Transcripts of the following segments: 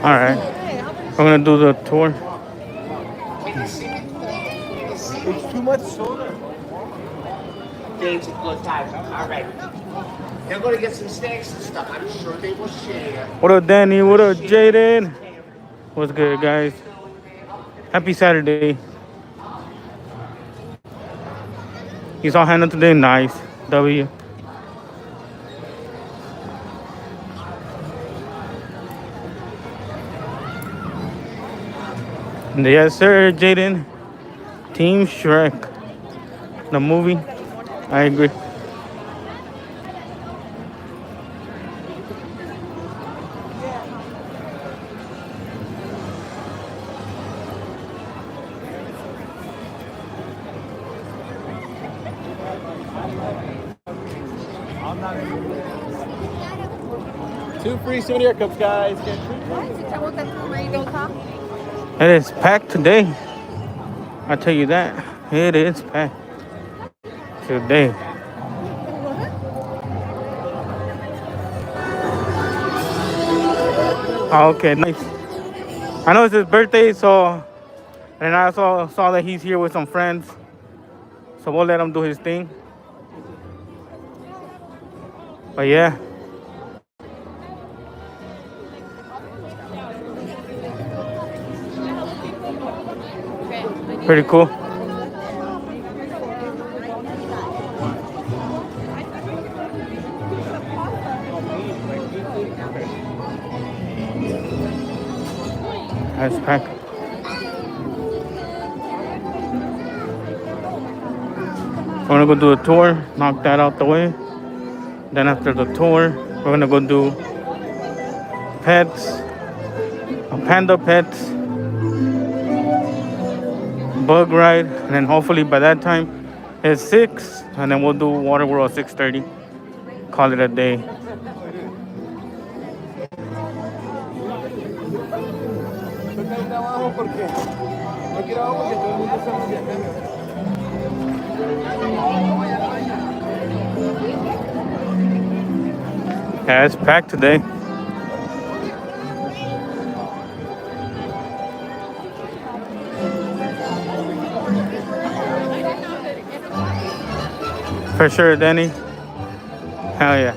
All right, we're gonna do the tour. It's too much soda. Dave's a good time. All right. They're going to get some snacks and stuff. I'm sure they will share. What up, Danny? What up, Jaden? What's good, guys? Happy Saturday. You saw Hannah today? Nice. W. Yes, sir, Jaden. Team Shrek. The movie. I agree. Two free souvenir cups, guys. It is packed today. I tell you that. It is packed today. Oh, okay, nice. I know it's his birthday, so, and I also saw that he's here with some friends, so we'll let him do his thing. But yeah. Pretty cool. That's packed. We're gonna go do a tour, knock that out the way. Then after the tour, we're gonna go do pets, panda pets, bug ride, and then hopefully by that time it's 6, and then we'll do Water World 6:30. Call it a day. Yeah, it's packed today. For sure, Danny. Hell yeah.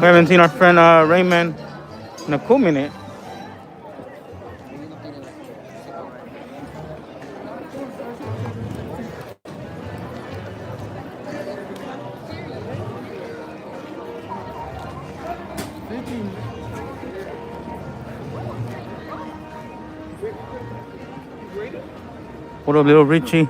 We haven't seen our friend Rayman in a cool minute. What up, little Richie?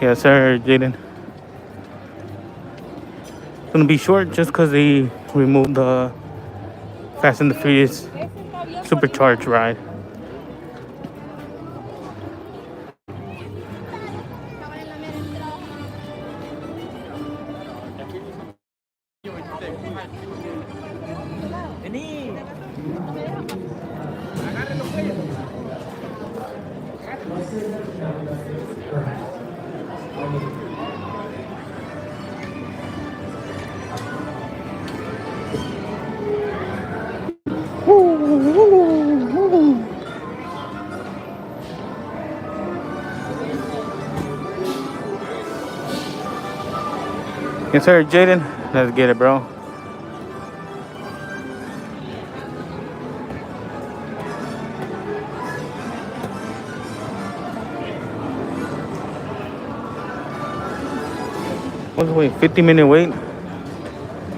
Yes, sir, Jaden. It's gonna be short just because they removed the Fast and the Furious supercharged ride. Yes, sir, Jaden. Let's get it, bro. What's the wait? 50-minute wait?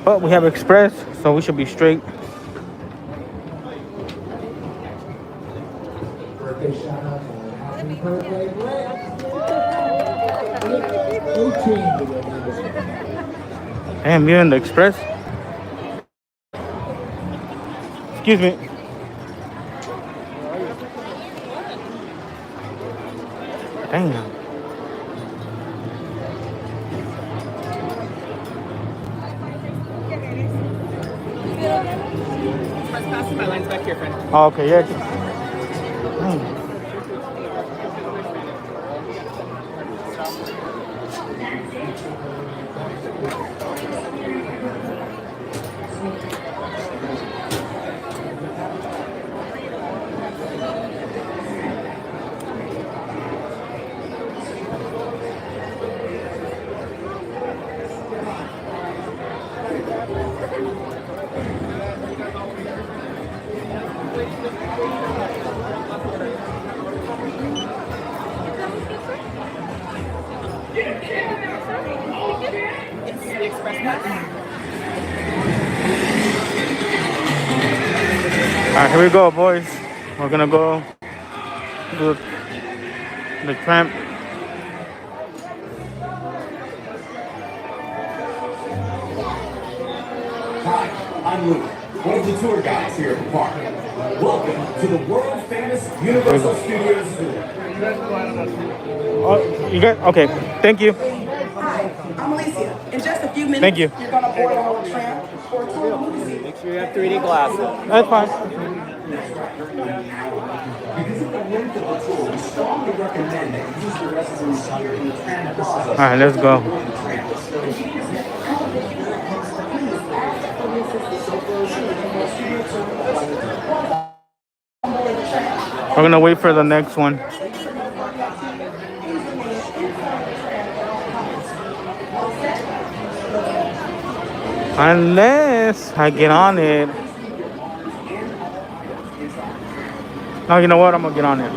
But we have express, so we should be straight. Birthday shout out. Happy birthday, Brett. 18. Damn, you're in the express? Excuse me. Damn. My line's back here, friend. Oh, okay, yeah. Alright, here we go, boys. We're gonna go do the tramp. Hi, I'm Luke, one of the tour guides here at the park. Welcome to the world famous Universal Studios tour. Oh, you got okay. Thank you. Hi, I'm Alicia. In just a few minutes, Thank you. you're gonna board our tram for a tour of the movie. Make sure you have 3D glasses. That's fine. Because of the length of the tour, we strongly recommend that you use the restrooms here in the tram plaza. All right, let's go. We're gonna wait for the next one. Unless I get on it. No, you know what? I'm gonna get on it.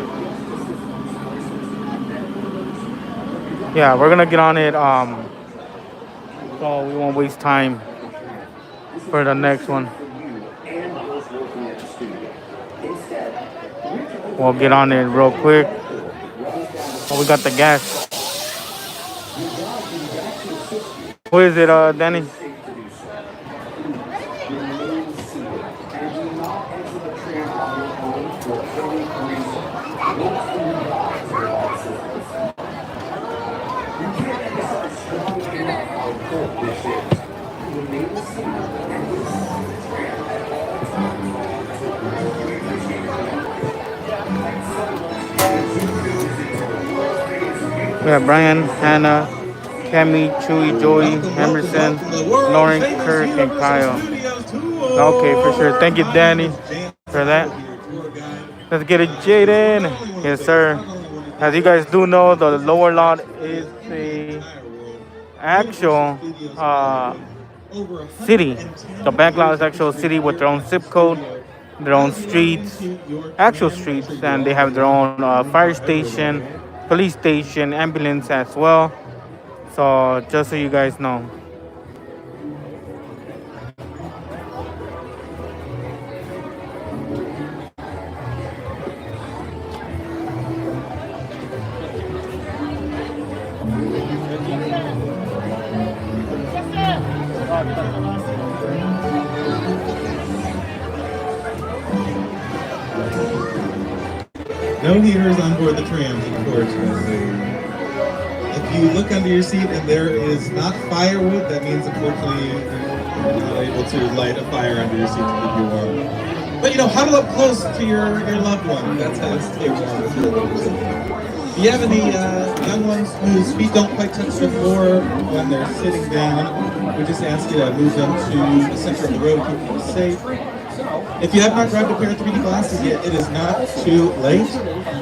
Yeah, we're gonna get on it. So we won't waste time for the next one. We'll get on it real quick. Oh, we got the gas. Who is it, Danny? We have Brian, Hannah, Cammy, Chewy, Joey, Emerson, Lauren, Kirk, and Kyle. Okay, for sure. Thank you, Danny, for that. Let's get it, Jaden. Yes, sir. As you guys do know, the lower lot is the actual city. The back lot is actual city with their own zip code, their own streets, actual streets, and they have their own fire station, police station, ambulance as well. So just so you guys know. No heaters on board the trams, unfortunately. If you look under your seat and there is not firewood, that means unfortunately you're not able to light a fire under your seat to keep you warm. But you know, huddle up close to your loved one. That's how to stay warm. Do you have any young ones whose feet don't quite touch the floor when they're sitting down? We just ask you to move them to the center of the road to keep them safe. If you have not grabbed a pair of 3D glasses yet, it is not too late.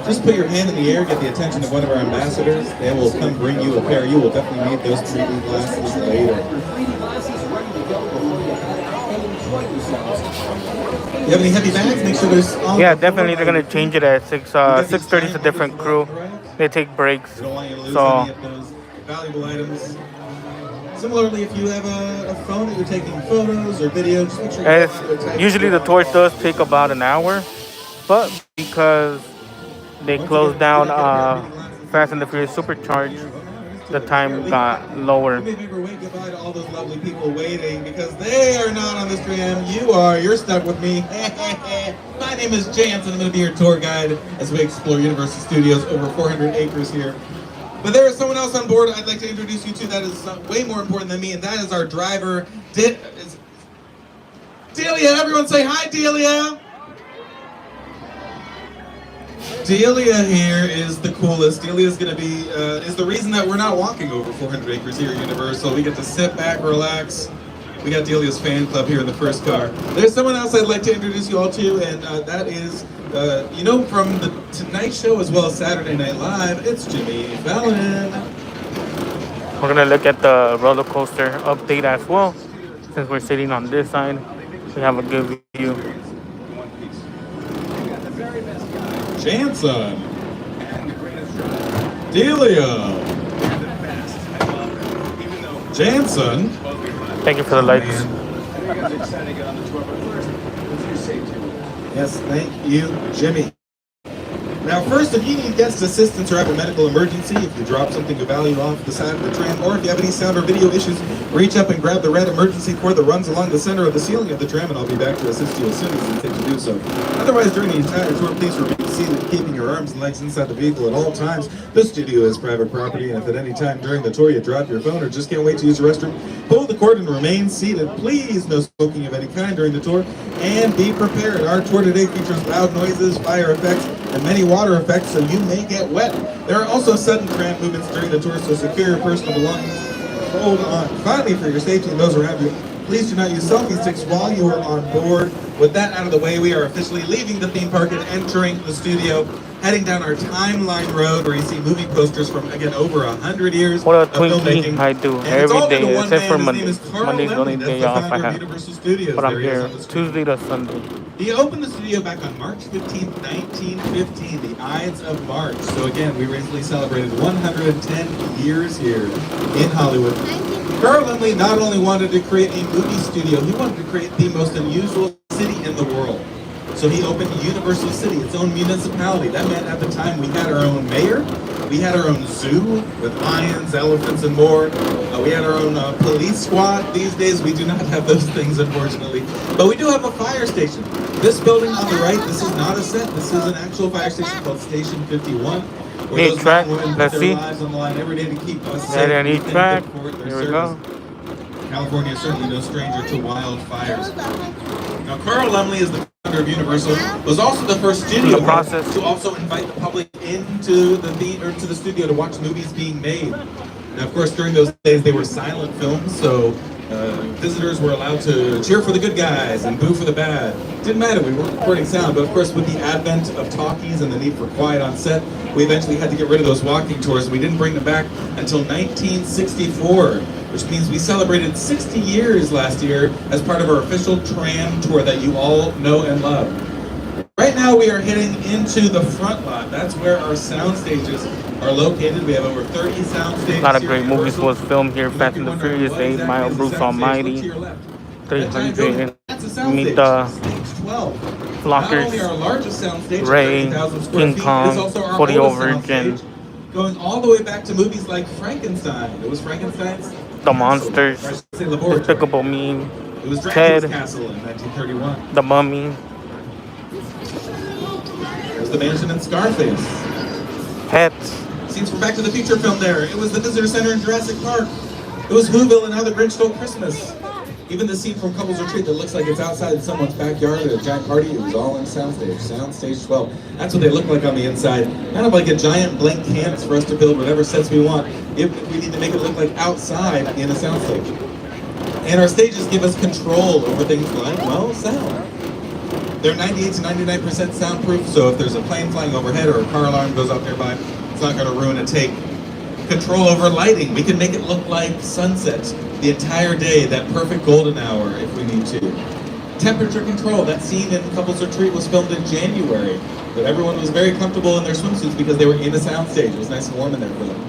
Just put your hand in the air, get the attention of one of our ambassadors. They will come bring you a pair. You will definitely need those 3D glasses later. You have any heavy bags? Make sure there's... Yeah, definitely they're going to change it at 6:30 is a different crew. They take breaks. We don't want you to lose So any of those valuable items. Similarly, if you have a phone that you're taking photos or videos, just make sure you It's, usually the tour does take about an hour, but because they closed down Fast and the Furious Supercharged, the time got lower. You may never wave goodbye to all those lovely people waiting because they are not on this tram. You are. You're stuck with me. My name is Jance, and I'm going to be your tour guide as we explore Universal Studios, over 400 acres here. But there is someone else on board I'd like to introduce you to that is way more important than me, and that is our driver, Delia. Everyone say hi, Delia. Delia here is the coolest. Delia is going to be, is the reason that we're not walking over 400 acres here at Universal. We get to sit back, relax. We got Delia's fan club here in the first car. There's someone else I'd like to introduce you all to, and that is, you know, from the Tonight Show as well as Saturday Night Live, it's Jimmy Fallon. We're gonna look at the roller coaster update as well. Since we're sitting on this side, we have a good view. Jansen, Delia, Jansen. Thank you for the likes. Yes, thank you, Jimmy. Now first, if you need guest assistance or have a medical emergency, if you drop something of value off the side of the tram, or if you have any sound or video issues, reach up and grab the red emergency cord that runs along the center of the ceiling of the tram, and I'll be back to assist you as soon as you think to do so. Otherwise, during the entire tour, please remain seated, keeping your arms and legs inside the vehicle at all times. The studio is private property, and if at any time during the tour you drop your phone or just can't wait to use the restroom, pull the cord and remain seated. Please, no smoking of any kind during the tour, and be prepared. Our tour today features loud noises, fire effects, and many water effects, so you may get wet. There are also sudden tram movements during the tour, so secure your personal belongings. Hold on. Finally, for your safety and those around you, please do not use selfie sticks while you are on board. With that out of the way, we are officially leaving the theme park and entering the studio, heading down our timeline road where you see movie posters from, again, over 100 years What a of filmmaking. Twinkie I do And it's all every been to day one except man. for His Monday. name is Carl Monday's the only Lemley. That's day the off I founder of have. Universal Studios. But I'm There he is here on the screen. Tuesday to Sunday. He opened the studio back on March 15th, 1915, the Ides of March. So again, we recently celebrated 110 years here in Hollywood. Carl Lemley not only wanted to create a movie studio, he wanted to create the most unusual city in the world. So he opened Universal City, its own municipality. That meant at the time we had our own mayor, we had our own zoo with lions, elephants, and more. We had our own police squad. These days we do not have those things, unfortunately. But we do have a fire station. This building on the right, this is not a set. This is an actual fire station called Station 51. Where Neat those track. men and women Let's put their see. lives on the line every day to keep us Got safe. any We thank track? them for their Here we service. go. California is certainly no stranger to wildfires. Now, Carl Lemley is the founder of Universal. Was also the first studio The process. to also invite the public into the studio to watch movies being made. Now, of course, during those days they were silent films, so visitors were allowed to cheer for the good guys and boo for the bad. Didn't matter, we weren't recording sound, but of course with the advent of talkies and the need for quiet on set, we eventually had to get rid of those walking tours, and we didn't bring them back until 1964, which means we celebrated 60 years last year as part of our official tram tour that you all know and love. Right now we are heading into the front lot. That's where our sound stages are located. We have over 30 sound stages. A lot of here great at movies Universal. was filmed here. You might Fast be and the wondering Furious, what 8 exactly Mile, is a Bruce sound stage. Almighty, Look to your left. That giant 300. building, that's a sound Meet stage. the Stage 12. Flockers, Not only our largest sound stage, Ray, 30,000 square King feet, Kong, it is also our Foryou oldest sound Virgin. stage, going all the way back to movies like Frankenstein. It was Frankenstein's The castle, Monsters, or I should say laboratory. Despicable Me, It was Dracula's Ted, castle in 1931. The Mummy, There's the mansion in Scarface. Pets, Scenes from Back to the Future film there. It was the visitor center in Jurassic Park. It was Whoville and How the Grinch Stole Christmas. Even the scene from Couples Retreat that looks like it's outside in someone's backyard at a giant party, it was all in Soundstage. Soundstage 12. That's what they look like on the inside. Kind of like a giant blank canvas for us to build whatever sets we want. If we need to make it look like outside in a soundstage. And our stages give us control over things like, well, sound. They're 98 to 99% soundproof, so if there's a plane flying overhead or a car alarm goes off nearby, it's not going to ruin a take. Control over lighting. We can make it look like sunset the entire day, that perfect golden hour if we need to. Temperature control. That scene in Couples Retreat was filmed in January, but everyone was very comfortable in their swimsuits because they were in a soundstage. It was nice and warm in there for them.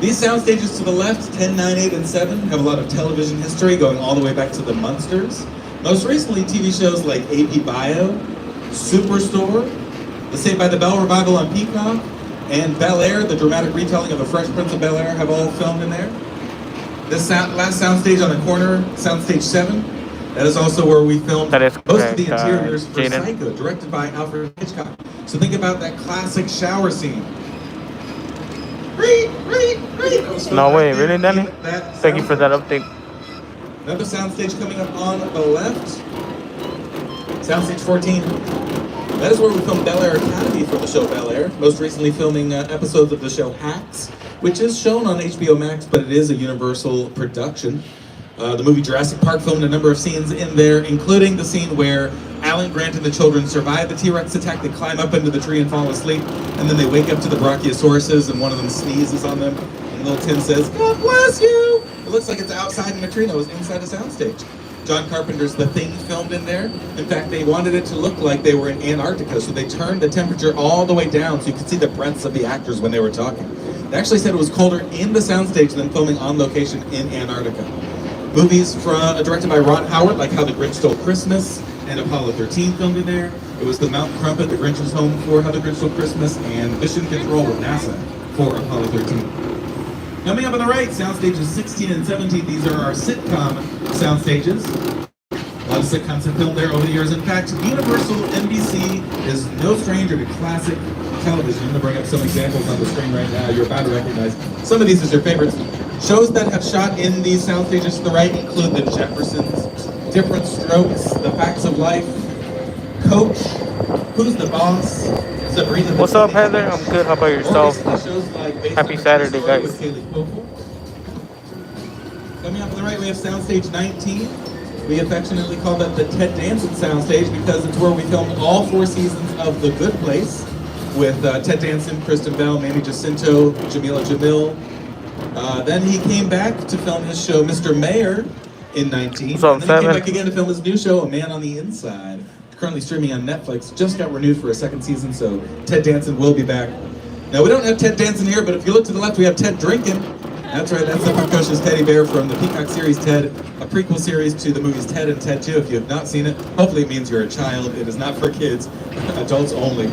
These sound stages to the left, 10, 9, 8, and 7, have a lot of television history going all the way back to the Munsters. Most recently, TV shows like AP Bio, Superstore, the Saved by the Bell revival on Peacock, and Bel Air, the dramatic retelling of The Fresh Prince of Bel Air, have all filmed in there. This last soundstage on the corner, Soundstage 7, that is also where we filmed most of the interiors for Psycho, directed by Alfred Hitchcock. So think about that classic shower scene. No way, really, Danny? Thank you for that update. Another soundstage coming up on the left. Soundstage 14. That is where we filmed Bel Air Academy for the show Bel Air. Most recently filming episodes of the show Hacks, which is shown on HBO Max, but it is a Universal production. The movie Jurassic Park filmed a number of scenes in there, including the scene where Alan Grant and the children survive the T-Rex attack. They climb up into the tree and fall asleep, and then they wake up to the brachiosauruses, and one of them sneezes on them, and little Tim says, "God bless you!" It looks like it's outside in a tree. No, it was inside a soundstage. John Carpenter's The Thing filmed in there. In fact, they wanted it to look like they were in Antarctica, so they turned the temperature all the way down so you could see the breaths of the actors when they were talking. They actually said it was colder in the soundstage than filming on location in Antarctica. Movies directed by Ron Howard, like How the Grinch Stole Christmas and Apollo 13 filmed in there. It was The Mount Crumpet, The Grinch's Home for How the Grinch Stole Christmas, and Mission Control with NASA for Apollo 13. Coming up on the right, sound stages 16 and 17. These are our sitcom sound stages. A lot of sitcoms have filmed there over the years. In fact, Universal NBC is no stranger to classic television. I'm going to bring up some examples on the screen right now. You're about to recognize some of these as your favorites. Shows that have shot in these sound stages to the right include The Jeffersons, Different Strokes, The Facts of Life, Coach, Who's the Boss, Sabrina. What's up, Heather? I'm good. How about yourself? Happy Saturday, guys. Coming up on the right, we have Soundstage 19. We affectionately call that the Ted Danson Soundstage because it's where we filmed all 4 seasons of The Good Place with Ted Danson, Kristen Bell, Mamie Jacinto, Jamila Jamil. Then he came back to film his show Mr. Mayor in 19. What's up, and then he came Seven? back again to film his new show, A Man on the Inside. Currently streaming on Netflix, just got renewed for a 2nd season, so Ted Danson will be back. Now, we don't have Ted Danson here, but if you look to the left, we have Ted Drinkin'. That's right, that's the precocious teddy bear from the Peacock series Ted, a prequel series to the movies Ted and Ted 2. If you have not seen it, hopefully it means you're a child. It is not for kids, adults only.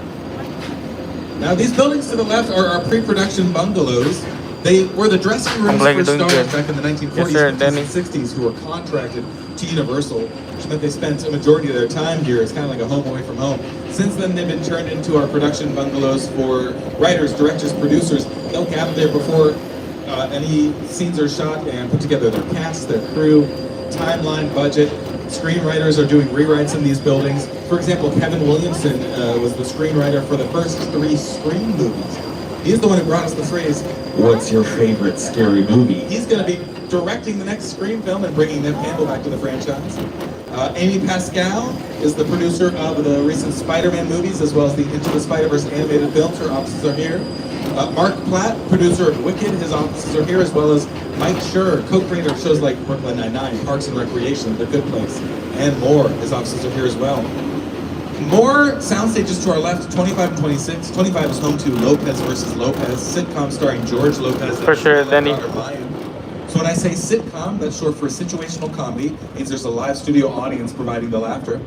Now, these buildings to the left are our pre-production bungalows. They were the dressing rooms for stars back in the 1940s, 50s, and 60s who were contracted to Universal, which meant they spent a majority of their time here. It's kind of like a home away from home. Since then, they've been turned into our production bungalows for writers, directors, producers. They'll gather there before any scenes are shot and put together their cast, their crew, timeline, budget. Screenwriters are doing rewrites in these buildings. For example, Kevin Williamson was the screenwriter for the first 3 Scream movies. He's the one who brought us the phrase, "What's your favorite scary movie?" He's going to be directing the next Scream film and bringing Neve Campbell back to the franchise. Amy Pascal is the producer of the recent Spider-Man movies, as well as the Into the Spider-Verse animated films. Her offices are here. Mark Platt, producer of Wicked, his offices are here, as well as Mike Schur, co-creator of shows like Brooklyn Nine-Nine, Parks and Recreation, The Good Place, and more. His offices are here as well. More sound stages to our left, 25 and 26. 25 is home to Lopez versus Lopez, sitcom starring George Lopez. For sure, Denny. So when I say sitcom, that's short for situational comedy. It means there's a live studio audience providing the laughter.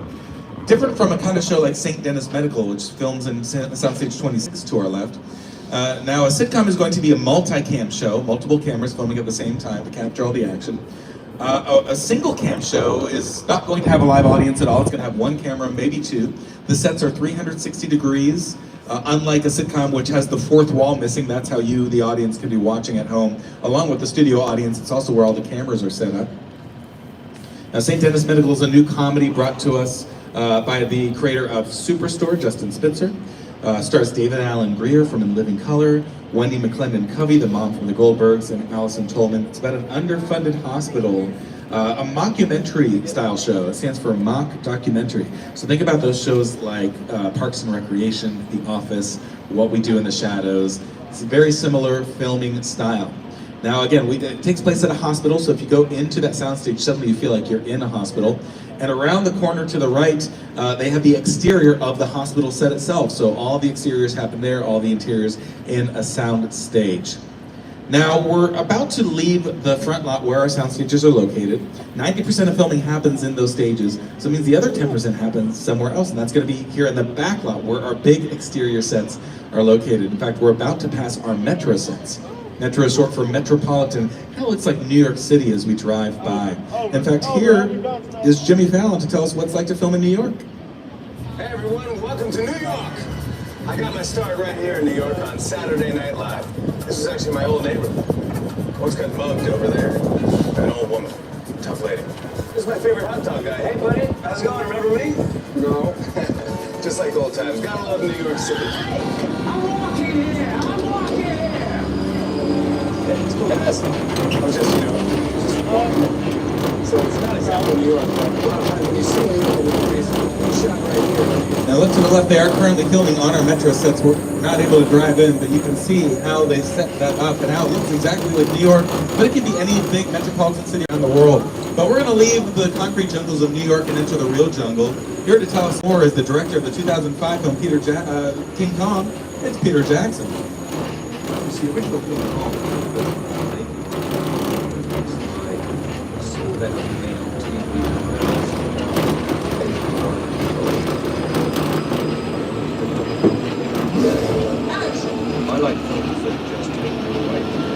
Different from a kind of show like St. Dennis Medical, which films in Soundstage 26 to our left. Now, a sitcom is going to be a multi-cam show, multiple cameras filming at the same time to capture all the action. A single cam show is not going to have a live audience at all. It's going to have 1 camera, maybe 2. The sets are 360 degrees. Unlike a sitcom which has the 4th wall missing, that's how you, the audience, can be watching at home. Along with the studio audience, it's also where all the cameras are set up. Now, St. Dennis Medical is a new comedy brought to us by the creator of Superstore, Justin Spitzer. Stars David Allen Greer from In Living Color, Wendy McClendon-Covey, the mom from The Goldbergs, and Allison Tolman. It's about an underfunded hospital, a mockumentary style show. It stands for mock documentary. So think about those shows like Parks and Recreation, The Office, What We Do in the Shadows. It's a very similar filming style. Now again, it takes place at a hospital, so if you go into that soundstage, suddenly you feel like you're in a hospital. And around the corner to the right, they have the exterior of the hospital set itself. So all the exteriors happen there, all the interiors in a sound stage. Now, we're about to leave the front lot where our sound stages are located. 90% of filming happens in those stages, so it means the other 10% happens somewhere else, and that's going to be here in the back lot where our big exterior sets are located. In fact, we're about to pass our metro sets. Metro is short for Metropolitan. Hell, it's like New York City as we drive by. In fact, here is Jimmy Fallon to tell us what it's like to film in New York. Hey everyone, welcome to New York. I got my start right here in New York on Saturday Night Live. This is actually my old neighborhood. Once got mugged over there. An old woman, tough lady. This is my favorite hot dog guy. Hey buddy, how's it going? Remember me? No. Just like old times. Gotta love New York City. I'm walking here. I'm walking here. Yeah, it's cool. I'm just, just walking. So it's not exactly New York, but a lot of times when you see New York in the movies, it's shot right here. Now look to the left, they are currently filming on our metro sets. We're not able to drive in, but you can see how they set that up and how it looks exactly like New York, but it can be any big metropolitan city around the world. But we're going to leave the concrete jungles of New York and enter the real jungle. Here to tell us more is the director of the 2005 film King Kong. It's Peter Jackson. It's the original King Kong. That on TV. I like films that just take you away from the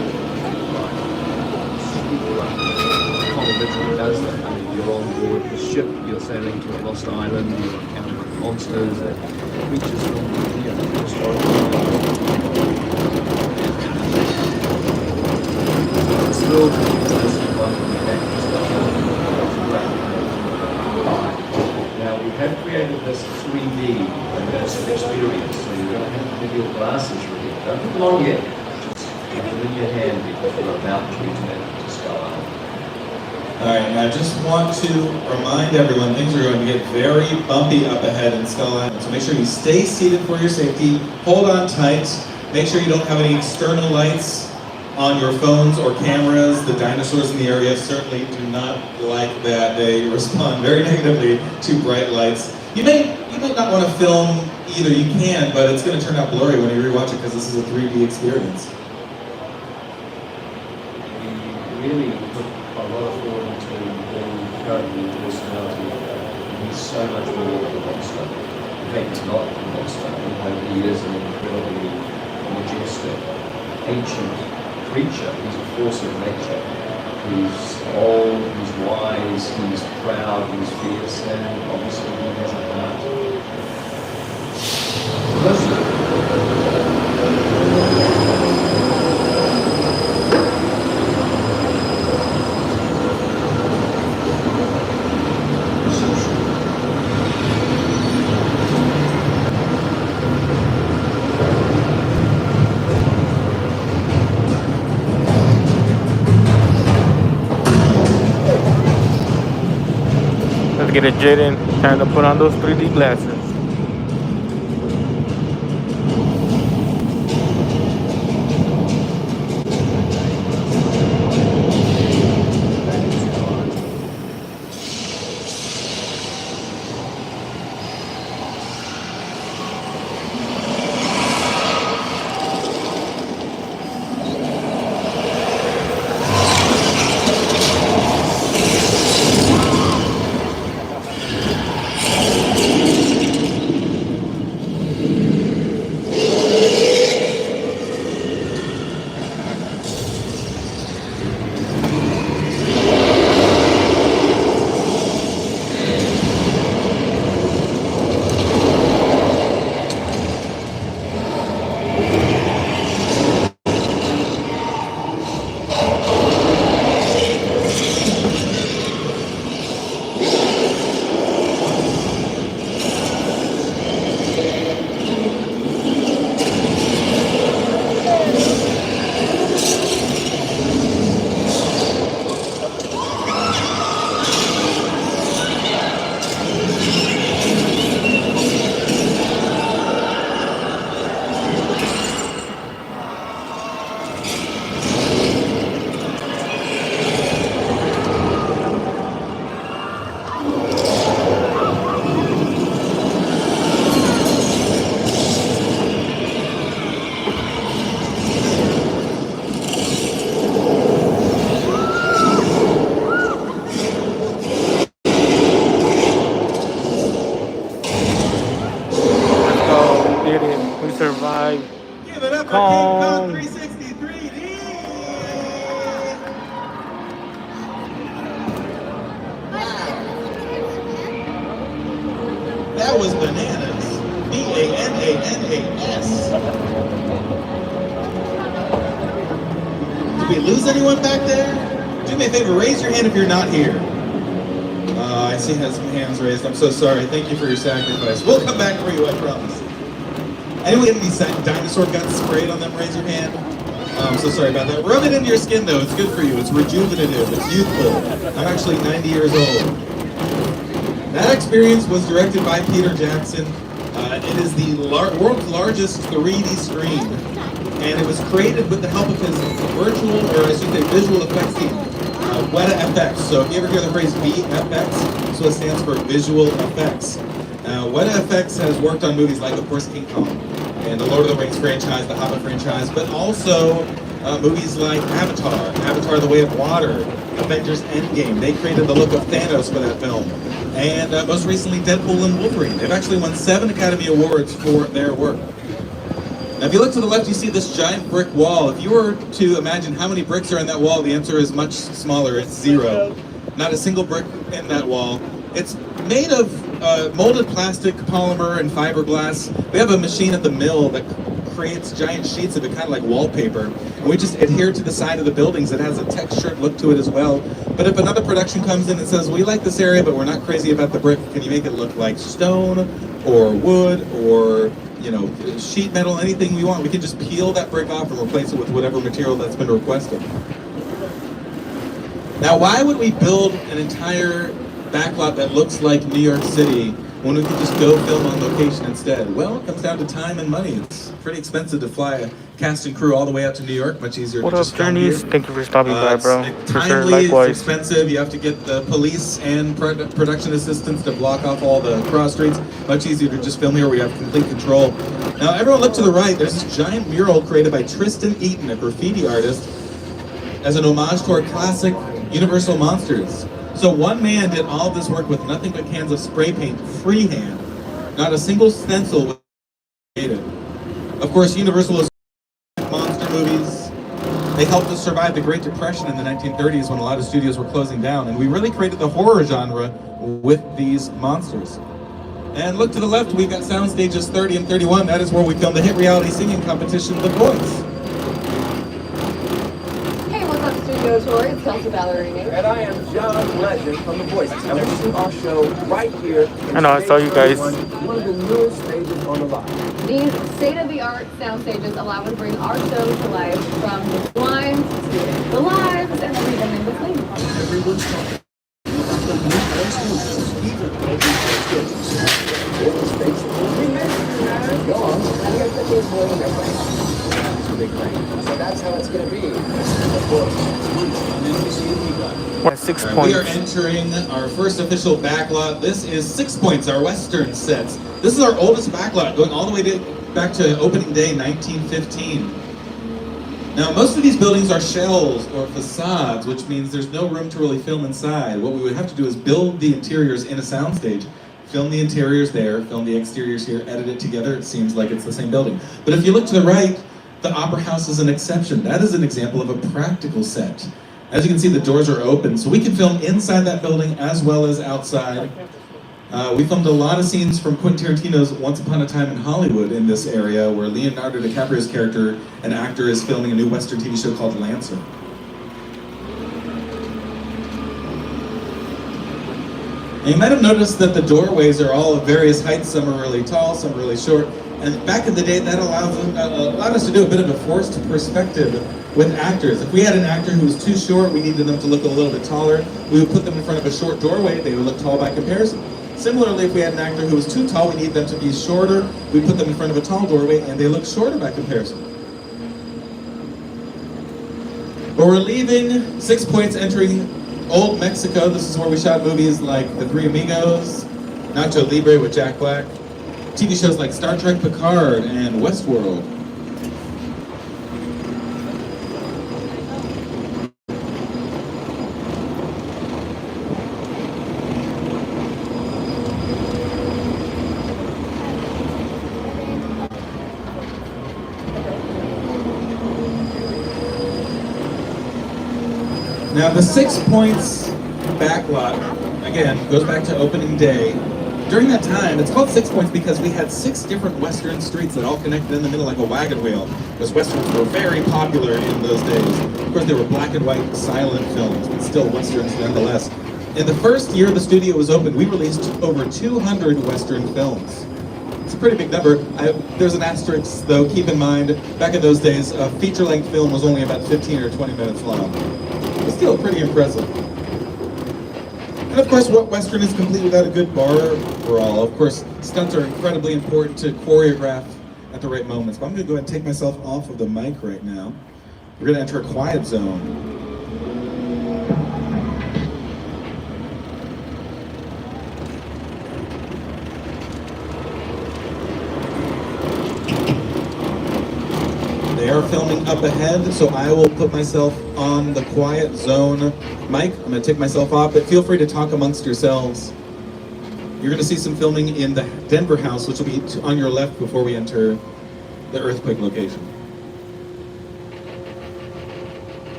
Kong literally does that. I mean, you're on board the ship, you're sailing to a lost island, you're encountering monsters, creatures from the historical. It's thrilled to be Now we have created this 3D immersive experience, so you're going to have to have your glasses ready. Don't put them on yet, just keep them in your hand because we're about to return to Skull Island. Alright, and I just want to remind everyone, things are going to get very bumpy up ahead in Skull Island, so make sure you stay seated for your safety, hold on tight, make sure you don't have any external lights on your phones or cameras. The dinosaurs in the area certainly do not like that. They respond very negatively to bright lights. You might not want to film either. You can, but it's going to turn out blurry when you rewatch it because this is a 3D experience. We really put a lot of thought into building character and personality. He's so much more than a monster. In fact, he's not a monster. He is an incredibly majestic, ancient creature. He's a force of nature. He's old, he's wise, he's proud, he's fierce, and obviously he has a heart. Let's get a Jaden. Time to put on those 3D glasses. live. Give it up for Kong. King Kong 363D. That was bananas. BANANAS. Did we lose anyone back there? Do me a favor, raise your hand if you're not here. I see has some hands raised. I'm so sorry. Thank you for your sacrifice. We'll come back for you, I promise. Anyone get any dinosaur guts sprayed on them? Raise your hand. I'm so sorry about that. Rub it into your skin, though. It's good for you. It's rejuvenative. It's youthful. I'm actually 90 years old. That experience was directed by Peter Jackson. It is the world's largest 3D screen, and it was created with the help of his virtual, or I should say visual effects team, Weta FX. So if you ever hear the phrase VFX, so it stands for visual effects. Weta FX has worked on movies like, of course, King Kong, and the Lord of the Rings franchise, the Hobbit franchise, but also movies like Avatar: The Way of Water, Avengers Endgame. They created the look of Thanos for that film. And most recently, Deadpool and Wolverine. They've actually won 7 Academy Awards for their work. Now, if you look to the left, you see this giant brick wall. If you were to imagine how many bricks are in that wall, the answer is much smaller. It's 0. Not a single brick in that wall. It's made of molded plastic, polymer, and fiberglass. We have a machine at the mill that creates giant sheets of it, kind of like wallpaper. And we just adhere to the side of the buildings. It has a textured look to it as well. But if another production comes in and says, we like this area, but we're not crazy about the brick, can you make it look like stone or wood or, you know, sheet metal, anything we want? We can just peel that brick off and replace it with whatever material that's been requested. Now, why would we build an entire backlot that looks like New York City when we could just go film on location instead? Well, it comes down to time and money. It's pretty expensive to fly a cast and crew all the way out to New York. Much easier What to up, just film Journeys? here. Thank you for stopping by, bro. It's For sure, timely, it's likewise. expensive. You have to get the police and production assistants to block off all the cross streets. Much easier to just film here where you have complete control. Now, everyone look to the right. There's this giant mural created by Tristan Eaton, a graffiti artist, as an homage to our classic Universal monsters. So one man did all of this work with nothing but cans of spray paint, freehand. Not a single stencil was created. Of course, Universal is monster movies. They helped us survive the Great Depression in the 1930s when a lot of studios were closing down, and we really created the horror genre with these monsters. And look to the left, we've got sound stages 30 and 31. That is where we filmed the hit reality singing competition, The Voice. Studio tour. It's Kelsey Ballerini. And I am John Legend from The Voice. And we're shooting our show right here. I know, I saw you guys. One of the newest stages on the line. These state-of-the-art sound stages allow us to bring our show to life from the blinds to the lives and everything in between. Everyone's talking about the new exclusives, even so that's how it's going to be. Of course, on NBC. What, 6 We points? are entering our first official backlot. This is 6 Points, our Western sets. This is our oldest backlot, going all the way back to opening day, 1915. Now, most of these buildings are shells or facades, which means there's no room to really film inside. What we would have to do is build the interiors in a soundstage. Film the interiors there, film the exteriors here, edit it together. It seems like it's the same building. But if you look to the right, the Opera House is an exception. That is an example of a practical set. As you can see, the doors are open, so we can film inside that building as well as outside. We filmed a lot of scenes from Quentin Tarantino's Once Upon a Time in Hollywood in this area, where Leonardo DiCaprio's character, an actor, is filming a new Western TV show called Lancer. And you might have noticed that the doorways are all of various heights. Some are really tall, some are really short. And back in the day, that allowed us to do a bit of a forced perspective with actors. If we had an actor who was too short, we needed them to look a little bit taller, we would put them in front of a short doorway, they would look tall by comparison. Similarly, if we had an actor who was too tall, we needed them to be shorter, we put them in front of a tall doorway, and they look shorter by comparison. But we're leaving 6 Points, entering Old Mexico. This is where we shot movies like The Three Amigos, Nacho Libre with Jack Black, TV shows like Star Trek Picard and Westworld. Now the 6 Points backlot, again, goes back to opening day. During that time, it's called 6 Points because we had 6 different Western streets that all connected in the middle like a wagon wheel. Because Westerns were very popular in those days. Of course, they were black and white silent films, but still Westerns nonetheless. In the first year the studio was open, we released over 200 Western films. It's a pretty big number. There's an asterisk, though. Keep in mind, back in those days, a feature-length film was only about 15 or 20 minutes long. But still pretty impressive. And of course, what Western is complete without a good bar brawl? Of course, stunts are incredibly important to choreograph at the right moments. But I'm going to go ahead and take myself off of the mic right now. We're going to enter a quiet zone. They are filming up ahead, so I will put myself on the quiet zone mic. I'm going to take myself off, but feel free to talk amongst yourselves. You're going to see some filming in the Denver house, which will be on your left before we enter the earthquake location.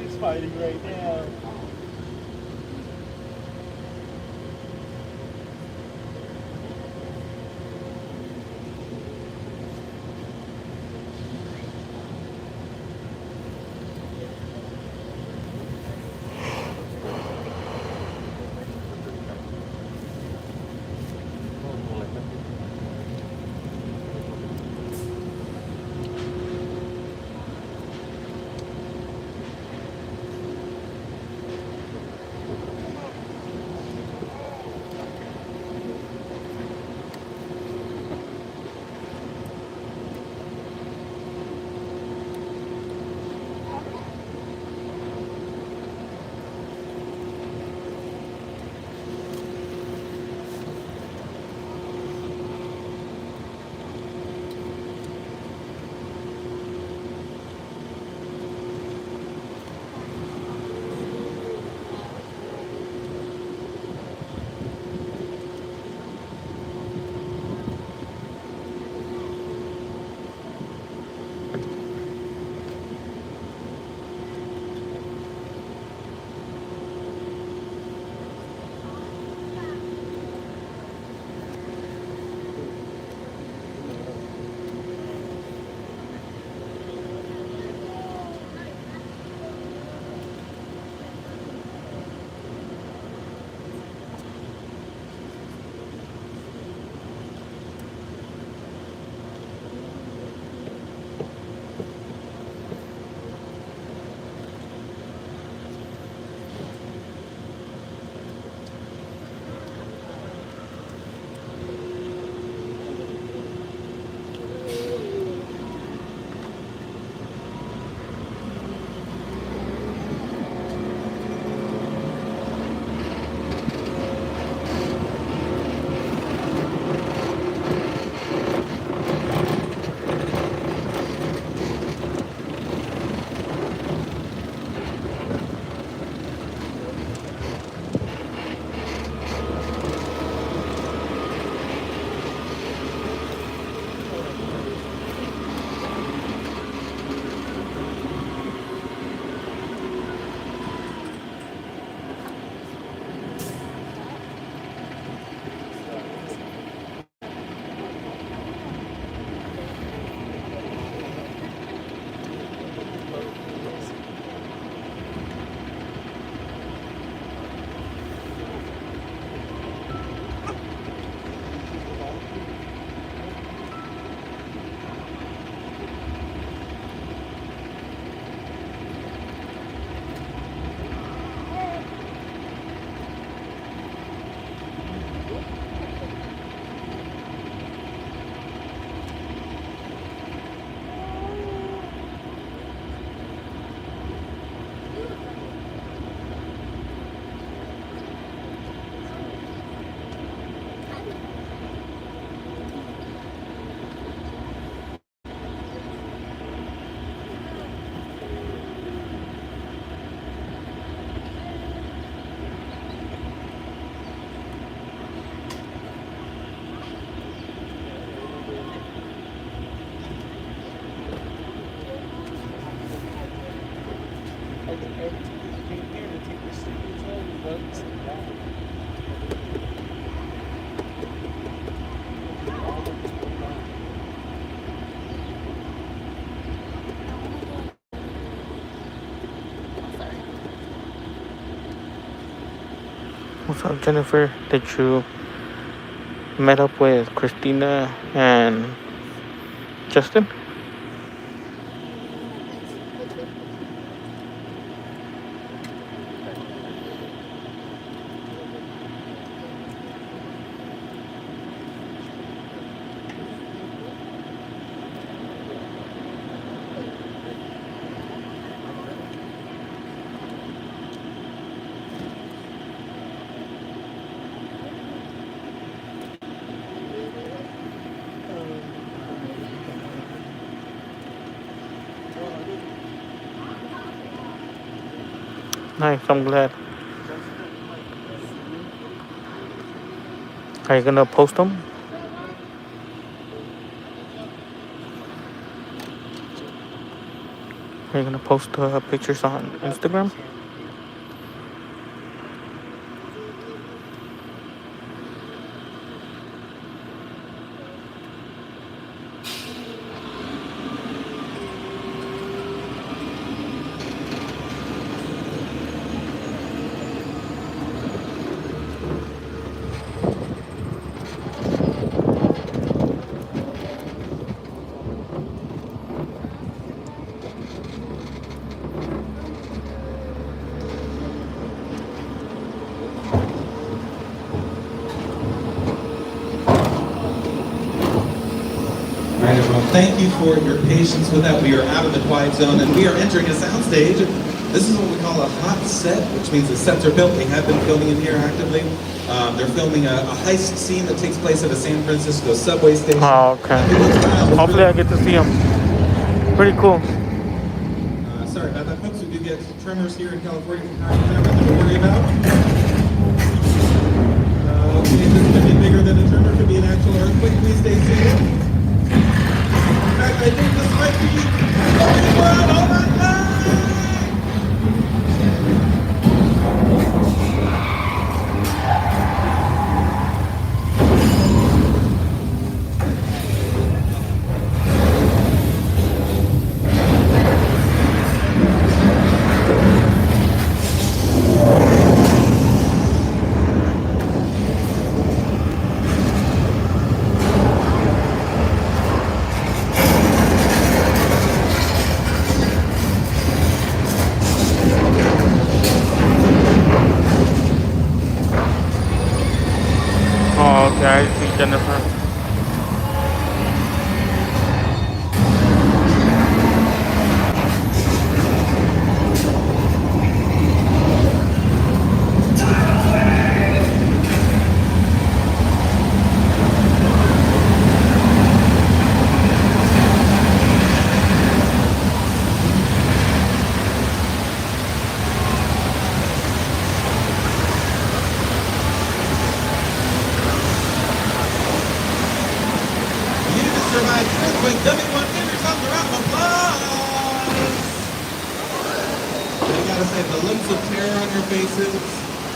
He's fighting right now. What's up, Jennifer? Did you met up with Christina and Justin? Nice, I'm glad. Are you gonna post them? Are you gonna post pictures on Instagram? Alright everyone, thank you for your patience with that. We are out of the quiet zone and we are entering a soundstage. This is what we call a hot set, which means the sets are built. They have been filming in here actively. They're filming a heist scene that takes place at a San Francisco subway station. Oh, okay. Hopefully I get to see them. Pretty cool. Sorry about that, folks. We do get tremors here in California from time to time, nothing to worry about. Okay, this could be bigger than a tremor, could be an actual earthquake. Please stay seated. I think this might be the world. Oh my God! Oh, okay, I see Jennifer.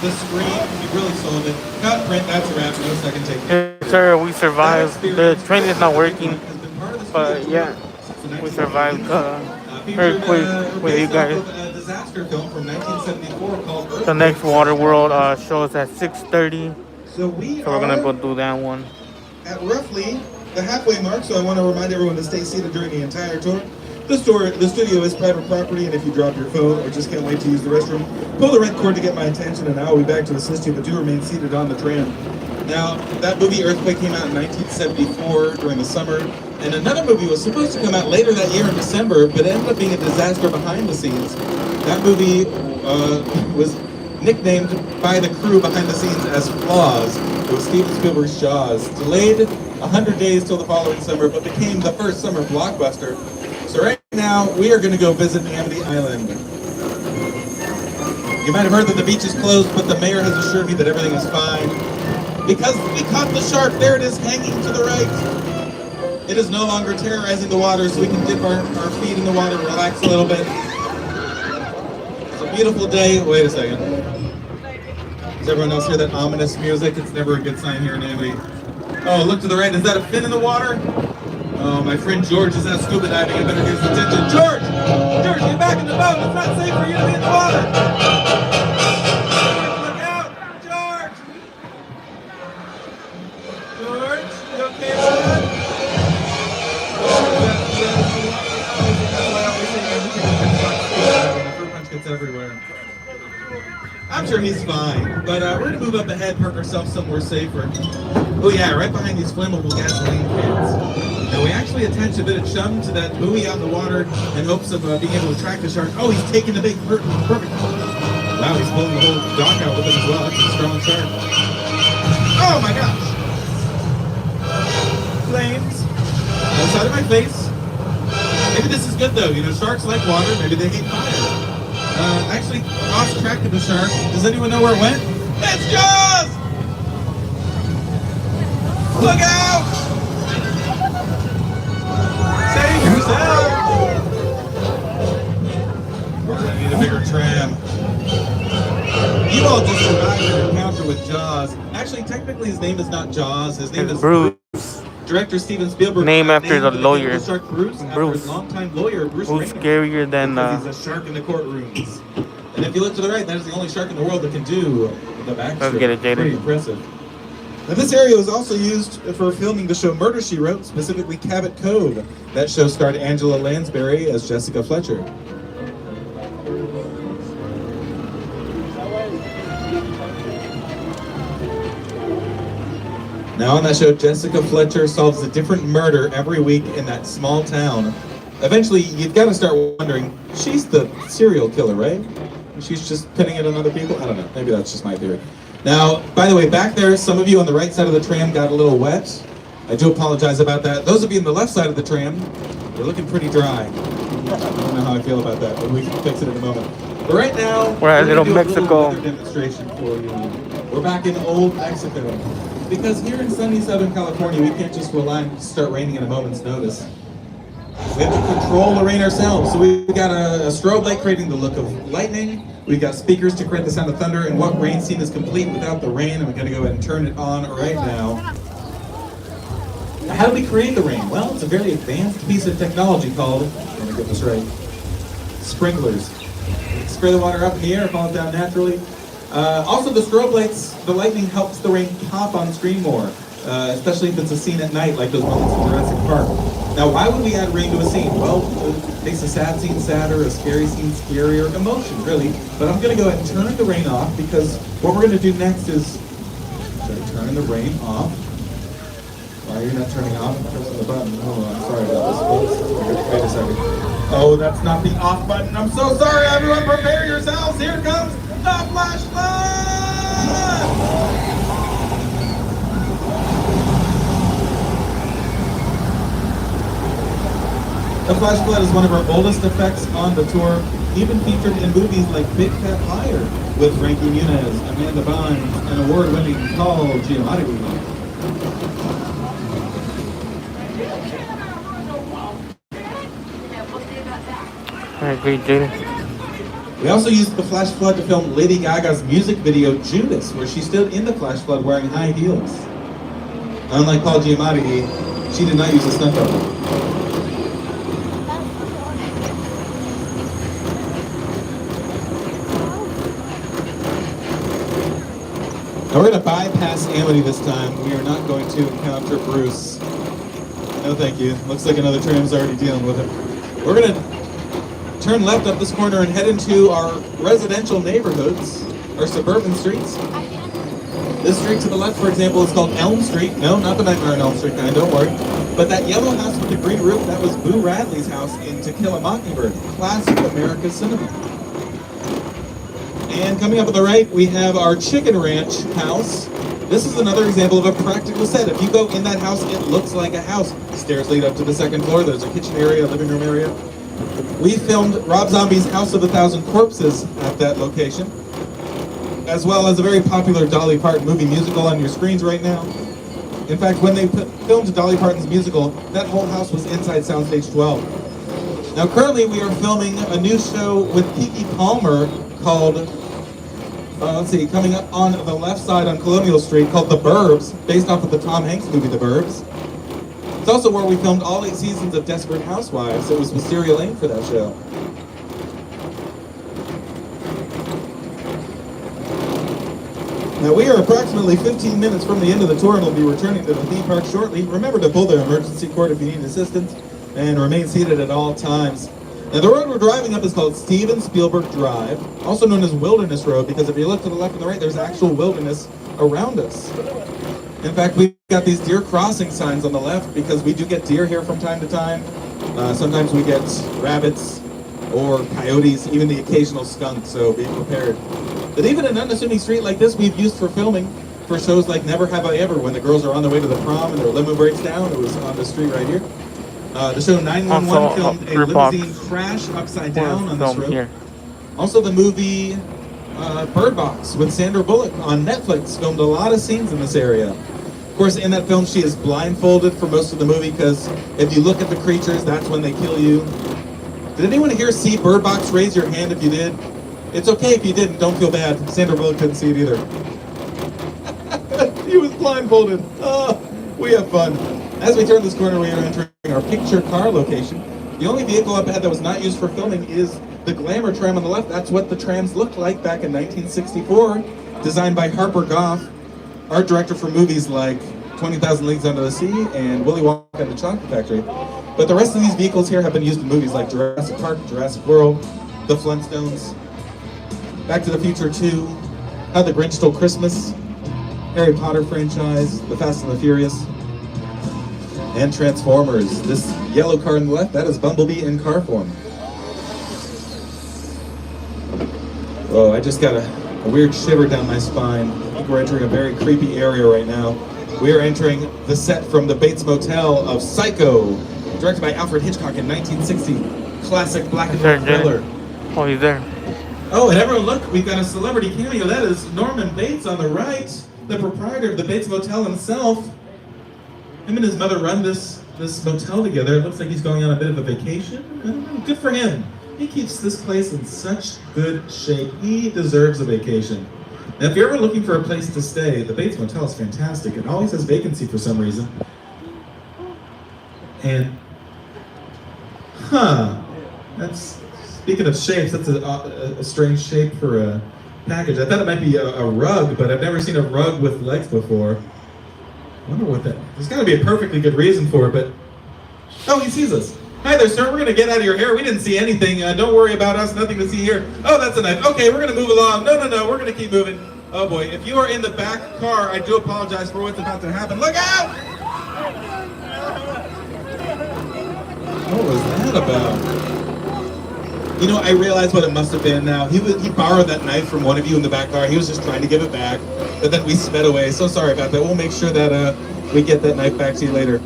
The screen, you really sold it. Cut, print, that's a wrap. No second take. Yes, sir, we survived. The train is not working, but yeah, we survived earthquake with you guys. Disaster film from 1974 called The next Water World show is at 6:30, so we're gonna go do that one. At roughly the halfway mark, so I want to remind everyone to stay seated during the entire tour. The studio is private property, and if you drop your phone or just can't wait to use the restroom, pull the red cord to get my attention, and I will be back to assist you, but do remain seated on the tram. Now, that movie Earthquake came out in 1974 during the summer, and another movie was supposed to come out later that year in December, but ended up being a disaster behind the scenes. That movie was nicknamed by the crew behind the scenes as Flaws. It was Steven Spielberg's Jaws. Delayed 100 days till the following summer, but became the first summer blockbuster. So right now, we are going to go visit Amity Island. You might have heard that the beach is closed, but the mayor has assured me that everything is fine. Because we caught the shark, there it is hanging to the right. It is no longer terrorizing the water, so we can dip our feet in the water and relax a little bit. It's a beautiful day. Wait a second. Does everyone else hear that ominous music? It's never a good sign here in Italy. Oh, look to the right. Is that a fin in the water? Oh, my friend George is out scuba diving. I better get his attention. George! George, get back in the boat. It's not safe for you to be in the water. Look out! George! George, you okay, bud? That's why I always say everything is fruit punch gets everywhere. I'm sure he's fine, but we're gonna move up ahead, park ourselves somewhere safer. Oh yeah, right behind these flammable gasoline cans. Now we actually attach a bit of chum to that buoy out in the water in hopes of being able to track the shark. Oh, he's taking the big perfect. Wow, he's pulling the whole dock out with him as well. That's a strong shark. Oh my gosh! Flames outside of my face. Maybe this is good though. You know, sharks like water. Maybe they hate fire. Actually, lost track of the shark. Does anyone know where it went? It's Jaws! Look out! Save yourself! We're gonna need a bigger tram. You all just survived an encounter with Jaws. Actually, technically his name is not Jaws. His name is Bruce. Director Steven Spielberg. Name after the lawyer. Shark Bruce. After his longtime lawyer, Bruce. Who's scarier than he's a shark in the courtrooms. And if you look to the right, that is the only shark in the world that can do the backstroke. Let's get it, Jaden. Pretty impressive. Now this area was also used for filming the show Murder, She Wrote, specifically Cabot Cove. That show starred Angela Lansbury as Jessica Fletcher. Now on that show, Jessica Fletcher solves a different murder every week in that small town. Eventually, you've got to start wondering, she's the serial killer, right? She's just pinning it on other people? I don't know. Maybe that's just my theory. Now, by the way, back there, some of you on the right side of the tram got a little wet. I do apologize about that. Those of you on the left side of the tram, they're looking pretty dry. I don't know how I feel about that, but we can fix it in a moment. But right now, we're at Little Mexico. Weather demonstration for you. We're back in old Mexico. Because here in sunny Southern California, we can't just rely on start raining at a moment's notice. We have to control the rain ourselves. So we've got a strobe light creating the look of lightning. We've got speakers to create the sound of thunder. And what rain scene is complete without the rain? And we're going to go ahead and turn it on right now. How do we create the rain? Well, it's a very advanced piece of technology called, let me get this right, sprinklers. Spray the water up in the air, fall it down naturally. Also, the strobe lights, the lightning helps the rain pop on screen more, especially if it's a scene at night, like those moments in Jurassic Park. Now, why would we add rain to a scene? Well, it makes a sad scene sadder, a scary scene scarier, emotion, really. But I'm going to go ahead and turn the rain off, because what we're going to do next is turn the rain off. Why are you not turning off? I'm pressing the button. Hold on, sorry about this. Wait a second. Oh, that's not the off button. I'm so sorry, everyone. Prepare yourselves. Here comes the flash flood! The flash flood is one of our boldest effects on the tour, even featured in movies like Big Fat Liar with Frankie Muniz, Amanda Bynes, and award-winning 𝐃𝐨𝐬𝐤𝐞. I agree, Jaden. We also used the flash flood to film Lady Gaga's music video Judas, where she stood in the flash flood wearing high heels. Unlike 𝐃𝐨𝐬𝐤𝐞, she did not use a stunt double. Now we're going to bypass Amity this time. We are not going to encounter Bruce. No thank you. Looks like another tram's already dealing with him. We're going to turn left up this corner and head into our residential neighborhoods, our suburban streets. This street to the left, for example, is called Elm Street. No, not the Nightmare on Elm Street kind, don't worry. But that yellow house with the green roof, that was Boo Radley's house in To Kill a Mockingbird, classic American cinema. And coming up on the right, we have our Chicken Ranch house. This is another example of a practical set. If you go in that house, it looks like a house. Stairs lead up to the second floor. There's a kitchen area, a living room area. We filmed Rob Zombie's House of a Thousand Corpses at that location, as well as a very popular Dolly Parton movie musical on your screens right now. In fact, when they filmed Dolly Parton's musical, that whole house was inside Soundstage 12. Now currently we are filming a new show with Keke Palmer called, let's see, coming up on the left side on Colonial Street called The Burbs, based off of the Tom Hanks movie The Burbs. It's also where we filmed all 8 seasons of Desperate Housewives. It was Wisteria Lane for that show. Now we are approximately 15 minutes from the end of the tour and will be returning to the theme park shortly. Remember to pull the emergency cord if you need assistance and remain seated at all times. Now the road we're driving up is called Steven Spielberg Drive, also known as Wilderness Road, because if you look to the left and the right, there's actual wilderness around us. In fact, we've got these deer crossing signs on the left because we do get deer here from time to time. Sometimes we get rabbits or coyotes, even the occasional skunk, so be prepared. But even an unassuming street like this we've used for filming for shows like Never Have I Ever, when the girls are on their way to the prom and their limo breaks down. It was on the street right here. The show 911 filmed a limousine crash upside down on this road. Also the movie Bird Box with Sandra Bullock on Netflix filmed a lot of scenes in this area. Of course, in that film she is blindfolded for most of the movie because if you look at the creatures, that's when they kill you. Did anyone here see Bird Box? Raise your hand if you did. It's okay if you didn't, don't feel bad. Sandra Bullock couldn't see it either. He was blindfolded. Oh, we have fun. As we turn this corner, we are entering our picture car location. The only vehicle up ahead that was not used for filming is the Glamour tram on the left. That's what the trams looked like back in 1964, designed by Harper Goff, art director for movies like 20,000 Leagues Under the Sea and Willy Wonka and the Chocolate Factory. But the rest of these vehicles here have been used in movies like Jurassic Park, Jurassic World, The Flintstones, Back to the Future 2, How the Grinch Stole Christmas, Harry Potter franchise, The Fast and the Furious, and Transformers. This yellow car on the left, that is Bumblebee in car form. Oh, I just got a weird shiver down my spine. I think we're entering a very creepy area right now. We are entering the set from the Bates Motel of Psycho, directed by Alfred Hitchcock in 1960. Classic black and white thriller. Oh, he's there. Oh, and everyone look, we've got a celebrity cameo. That is Norman Bates on the right, the proprietor of the Bates Motel himself. Him and his mother run this motel together. It looks like he's going on a bit of a vacation. I don't know, good for him. He keeps this place in such good shape. He deserves a vacation. Now, if you're ever looking for a place to stay, the Bates Motel is fantastic. It always has vacancy for some reason. And, that's, speaking of shapes, that's a strange shape for a package. I thought it might be a rug, but I've never seen a rug with legs before. I wonder what that, there's got to be a perfectly good reason for it, but, oh, he sees us. Hi there, sir, we're going to get out of your hair. We didn't see anything. Don't worry about us, nothing to see here. Oh, that's a knife. Okay, we're going to move along. No, we're going to keep moving. Oh boy, if you are in the back car, I do apologize for what's about to happen. Look out! What was that about? You know, I realize what it must have been now. He borrowed that knife from one of you in the back car. He was just trying to give it back, but then we sped away. So sorry about that. We'll make sure that we get that knife back to you later.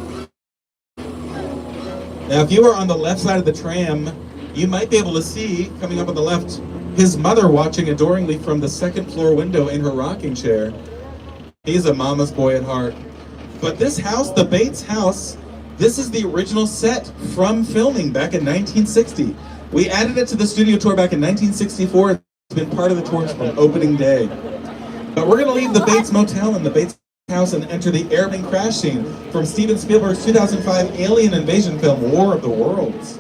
Now, if you are on the left side of the tram, you might be able to see, coming up on the left, his mother watching adoringly from the second floor window in her rocking chair. He's a mama's boy at heart. But this house, the Bates house, this is the original set from filming back in 1960. We added it to the studio tour back in 1964. It's been part of the tours from opening day. But we're going to leave the Bates Motel and the Bates house and enter the airplane crash scene from Steven Spielberg's 2005 alien invasion film, War of the Worlds.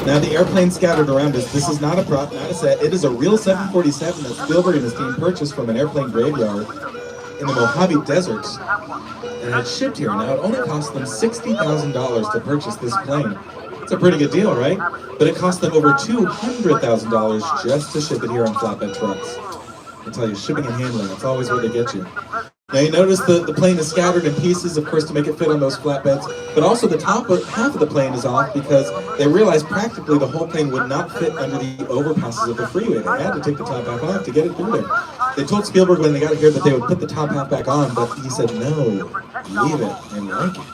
Now the airplane scattered around us, this is not a prop, not a set, it is a real 747 that Spielberg and his team purchased from an airplane graveyard in the Mojave Desert and had shipped here. Now it only cost them $60,000 to purchase this plane. It's a pretty good deal, right? But it cost them over $200,000 just to ship it here on flatbed trucks. I tell you, shipping and handling, it's always where they get you. Now you notice the plane is scattered in pieces, of course, to make it fit on those flatbeds, but also the top of half of the plane is off because they realized practically the whole plane would not fit under the overpasses of the freeway. They had to take the top half off to get it through there. They told Spielberg when they got it here that they would put the top half back on, but he said, no, leave it and like it.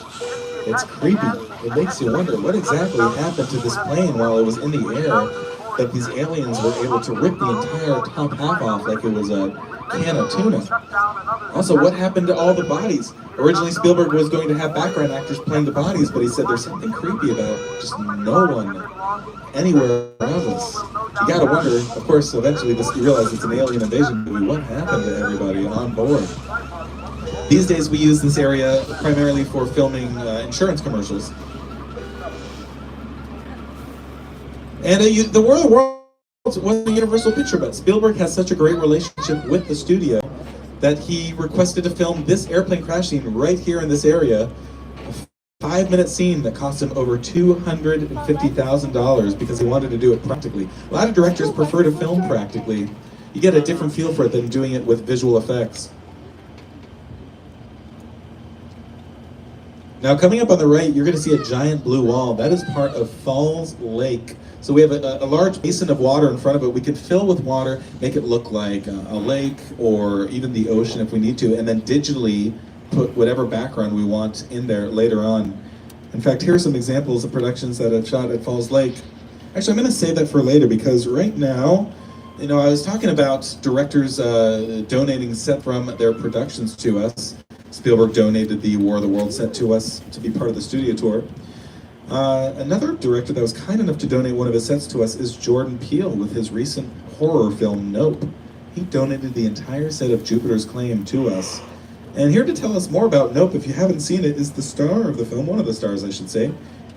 It's creepy. It makes you wonder what exactly happened to this plane while it was in the air that these aliens were able to rip the entire top half off like it was a can of tuna. Also, what happened to all the bodies? Originally, Spielberg was going to have background actors playing the bodies, but he said there's something creepy about just no one anywhere around us. You gotta wonder, of course, eventually you realize it's an alien invasion movie. What happened to everybody on board? These days we use this area primarily for filming insurance commercials. And the War of the Worlds wasn't a Universal picture, but Spielberg has such a great relationship with the studio that he requested to film this airplane crash scene right here in this area. A 5-minute scene that cost him over $250,000 because he wanted to do it practically. A lot of directors prefer to film practically. You get a different feel for it than doing it with visual effects. Now coming up on the right, you're going to see a giant blue wall. That is part of Falls Lake. So we have a large basin of water in front of it. We could fill with water, make it look like a lake or even the ocean if we need to, and then digitally put whatever background we want in there later on. In fact, here are some examples of productions that I've shot at Falls Lake. Actually, I'm going to save that for later because right now, I was talking about directors donating set from their productions to us. Spielberg donated the War of the Worlds set to us to be part of the studio tour. Another director that was kind enough to donate one of his sets to us is Jordan Peele with his recent horror film, Nope. He donated the entire set of Jupiter's Claim to us. And here to tell us more about Nope, if you haven't seen it, is the star of the film, one of the stars I should say,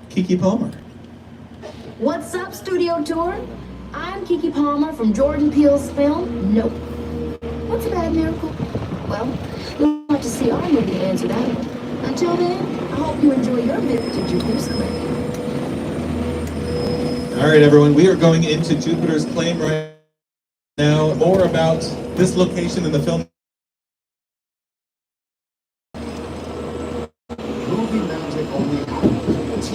Keke Palmer. What's up, studio tour? I'm Keke Palmer from Jordan Peele's film, Nope. What's a bad miracle? Well, you'll have to see our movie to answer that one. Until then, I hope you enjoy your visit to Jupiter's Claim. All right, everyone, we are going into Jupiter's Claim right now. More about this location in the film. Movie magic only happens. A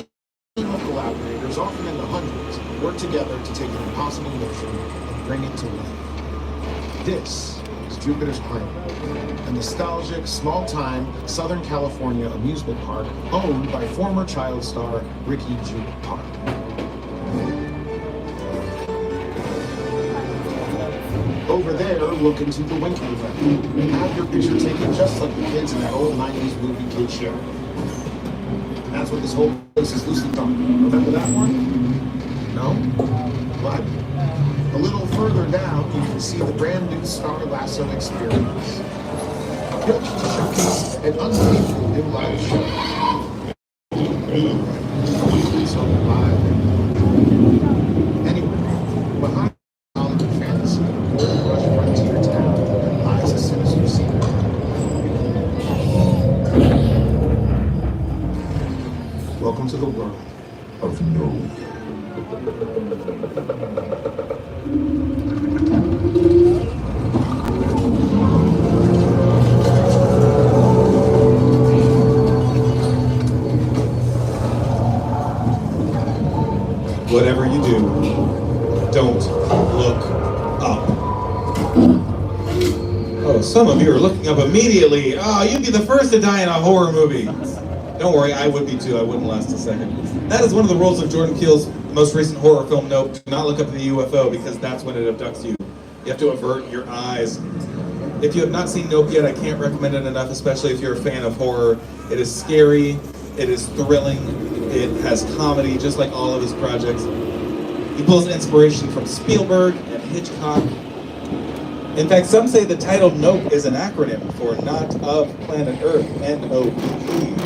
team of collaborators, often in the hundreds, work together to take an impossible mission and bring it to life. This is Jupiter's Claim, a nostalgic, small-time Southern California amusement park owned by former child star Ricky Juke Park. Over there, look into the winking event. Have your picture taken just like the kids in that old 90s movie Kid Share. And that's what this whole place is loosely called. Remember that one? No? What? A little further down, you can see the brand new Star Lasso experience. Built to showcase an unbelievable new live show. So live. Anyway, behind Hollywood fantasy, Gold Rush frontier town lies a sinister secret. Welcome to the world of No. Whatever you do, don't look up. Oh, some of you are looking up immediately. Oh, you'd be the first to die in a horror movie. Don't worry, I would be too. I wouldn't last a second. That is one of the rules of Jordan Peele's most recent horror film, Nope. Do not look up at the UFO because that's when it abducts you. You have to avert your eyes. If you have not seen Nope yet, I can't recommend it enough, especially if you're a fan of horror. It is scary, it is thrilling, it has comedy, just like all of his projects. He pulls inspiration from Spielberg and Hitchcock. In fact, some say the title Nope is an acronym for Not of Planet Earth, N-O-P-E.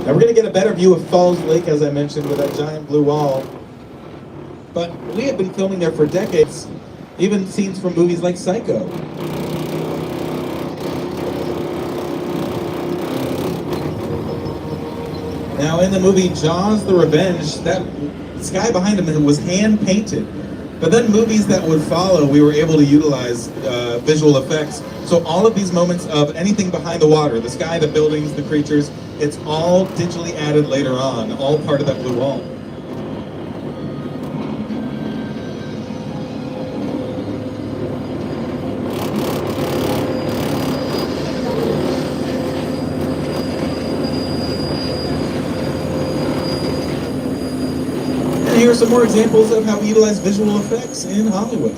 Now we're going to get a better view of Falls Lake, as I mentioned, with that giant blue wall. But we have been filming there for decades, even scenes from movies like Psycho. Now in the movie Jaws: The Revenge, that sky behind him was hand-painted. But then movies that would follow, we were able to utilize visual effects. So all of these moments of anything behind the water, the sky, the buildings, the creatures, it's all digitally added later on, all part of that blue wall. are some more examples of how we utilize visual effects in Hollywood.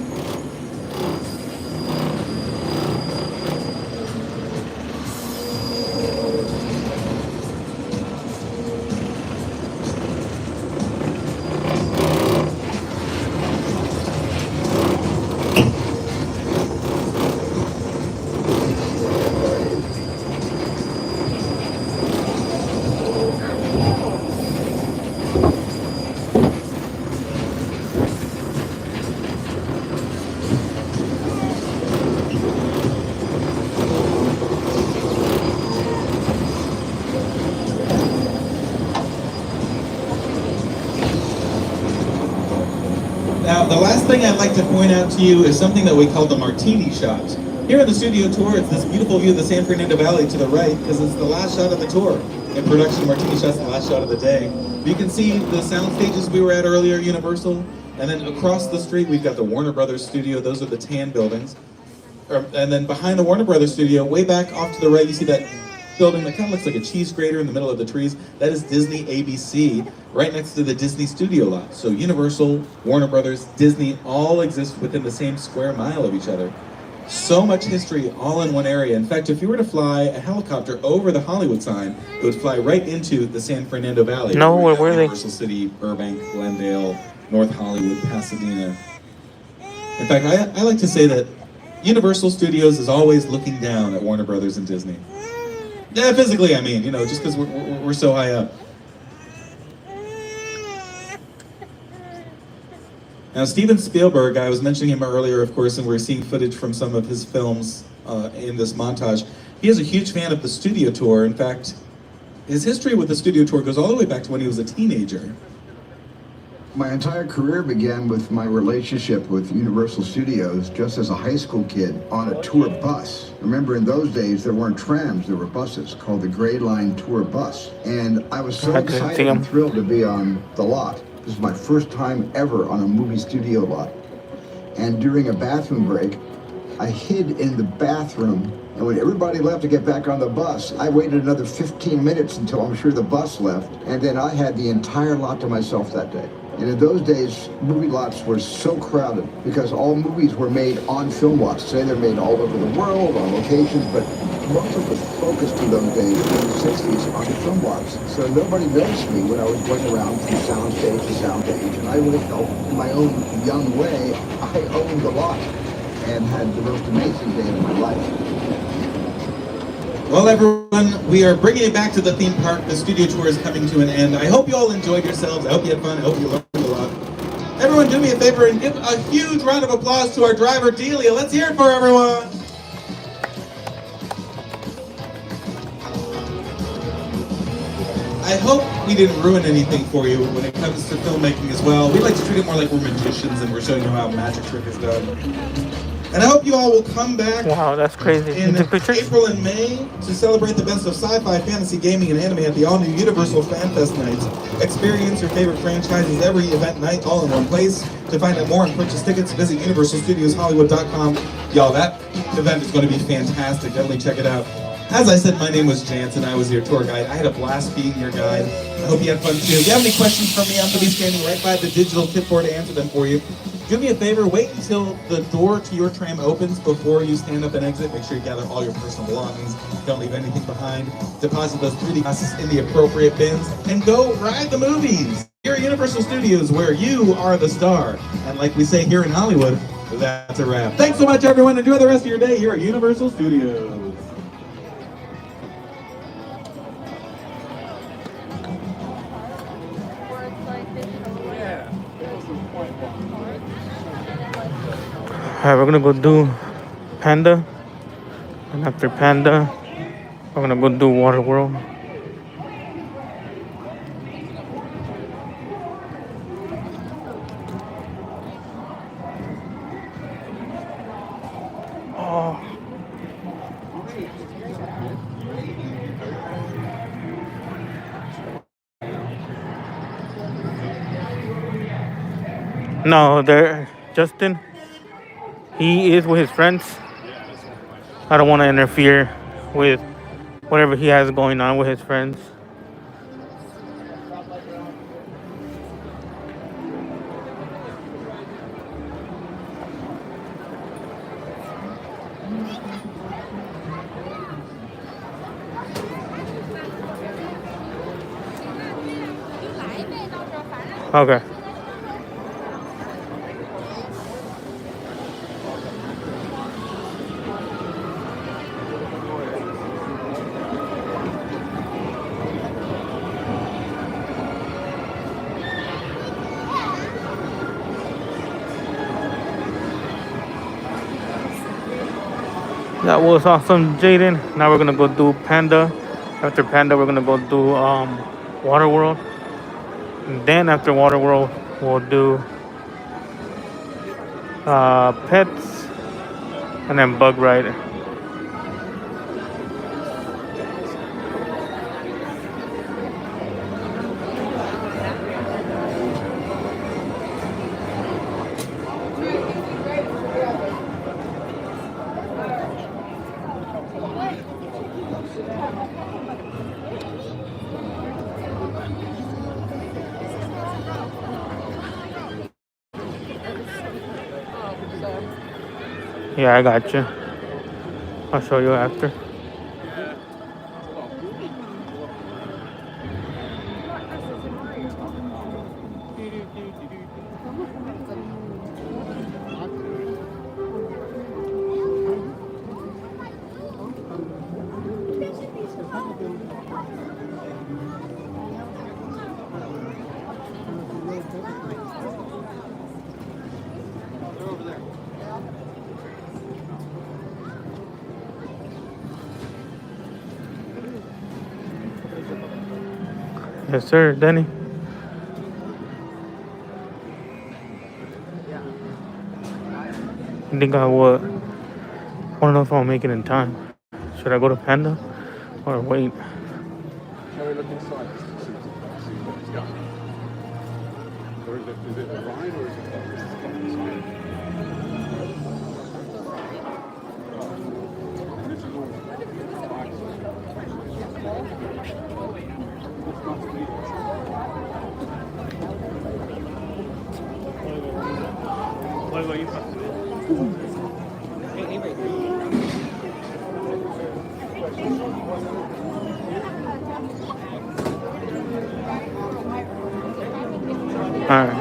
Now, the last thing I'd like to point out to you is something that we call the martini shot. Here in the studio tour, it's this beautiful view of the San Fernando Valley to the right, because it's the last shot of the tour. In production, martini shot's the last shot of the day. You can see the sound stages we were at earlier, Universal, and then across the street, we've got the Warner Brothers studio. Those are the tan buildings. And then behind the Warner Brothers studio, way back off to the right, you see that building that kind of looks like a cheese grater in the middle of the trees. That is Disney ABC, right next to the Disney studio lot. So Universal, Warner Brothers, Disney all exist within the same square mile of each other. So much history all in one area. In fact, if you were to fly a helicopter over the Hollywood sign, it would fly right into the San Fernando Valley. No, where were they? Universal City, Burbank, Glendale, North Hollywood, Pasadena. In fact, I like to say that Universal Studios is always looking down at Warner Brothers and Disney. Yeah, physically, I mean, you know, just because we're so high up. Now, Steven Spielberg, I was mentioning him earlier, of course, and we're seeing footage from some of his films in this montage. He is a huge fan of the studio tour. In fact, his history with the studio tour goes all the way back to when he was a teenager. My entire career began with my relationship with Universal Studios just as a high school kid on a tour bus. Remember, in those days, there weren't trams, there were buses called the Gray Line Tour Bus. And I was so excited and thrilled to be on the lot. This was my first time ever on a movie studio lot. And during a bathroom break, I hid in the bathroom. And when everybody left to get back on the bus, I waited another 15 minutes until I'm sure the bus left. And then I had the entire lot to myself that day. And in those days, movie lots were so crowded because all movies were made on film lots. Today they're made all over the world, on locations, but most of it was focused in those days, in the 60s, on film lots. So nobody noticed me when I was going around from soundstage to soundstage. And I really felt, in my own young way, I owned the lot and had the most amazing day of my life. Well, everyone, we are bringing it back to the theme park. The studio tour is coming to an end. I hope you all enjoyed yourselves. I hope you had fun. I hope you learned a lot. Everyone, do me a favor and give a huge round of applause to our driver, Delia. Let's hear it for everyone. I hope we didn't ruin anything for you when it comes to filmmaking as well. We like to treat it more like we're magicians and we're showing you how a magic trick is done. And I hope you all will come back. Wow, that's crazy. In April and May to celebrate the best of sci-fi, fantasy, gaming, and anime at the all-new Universal Fan Fest nights. Experience your favorite franchises every event night, all in one place. To find out more and purchase tickets, visit universalstudioshollywood.com. Y'all, that event is going to be fantastic. Definitely check it out. As I said, my name was Jansen. I was your tour guide. I had a blast being your guide. I hope you had fun too. If you have any questions for me, I'm going to be standing right by the digital tip board to answer them for you. Do me a favor, wait until the door to your tram opens before you stand up and exit. Make sure you gather all your personal belongings. Don't leave anything behind. Deposit those 3D glasses in the appropriate bins and go ride the movies. Here at Universal Studios, where you are the star. And like we say here in Hollywood, that's a wrap. Thanks so much, everyone. Enjoy the rest of your day here at Universal Studios. Alright, we're gonna go do Panda, and after Panda, we're gonna go do Water World. Oh. No, there, Justin. He is with his friends. I don't want to interfere with whatever he has going on with his friends. Okay. That was awesome, Jaden. Now we're gonna go do Panda. After Panda, we're gonna go do Water World. And then after Water World, we'll do Pets and then Bug Ride. Yeah, I got you. I'll show you after. Yes, sir, Denny. I think I would. I don't know if I'll make it in time. Should I go to Panda or wait? Shall we look inside just to see what he's got? Or is it a ride or is it Alright.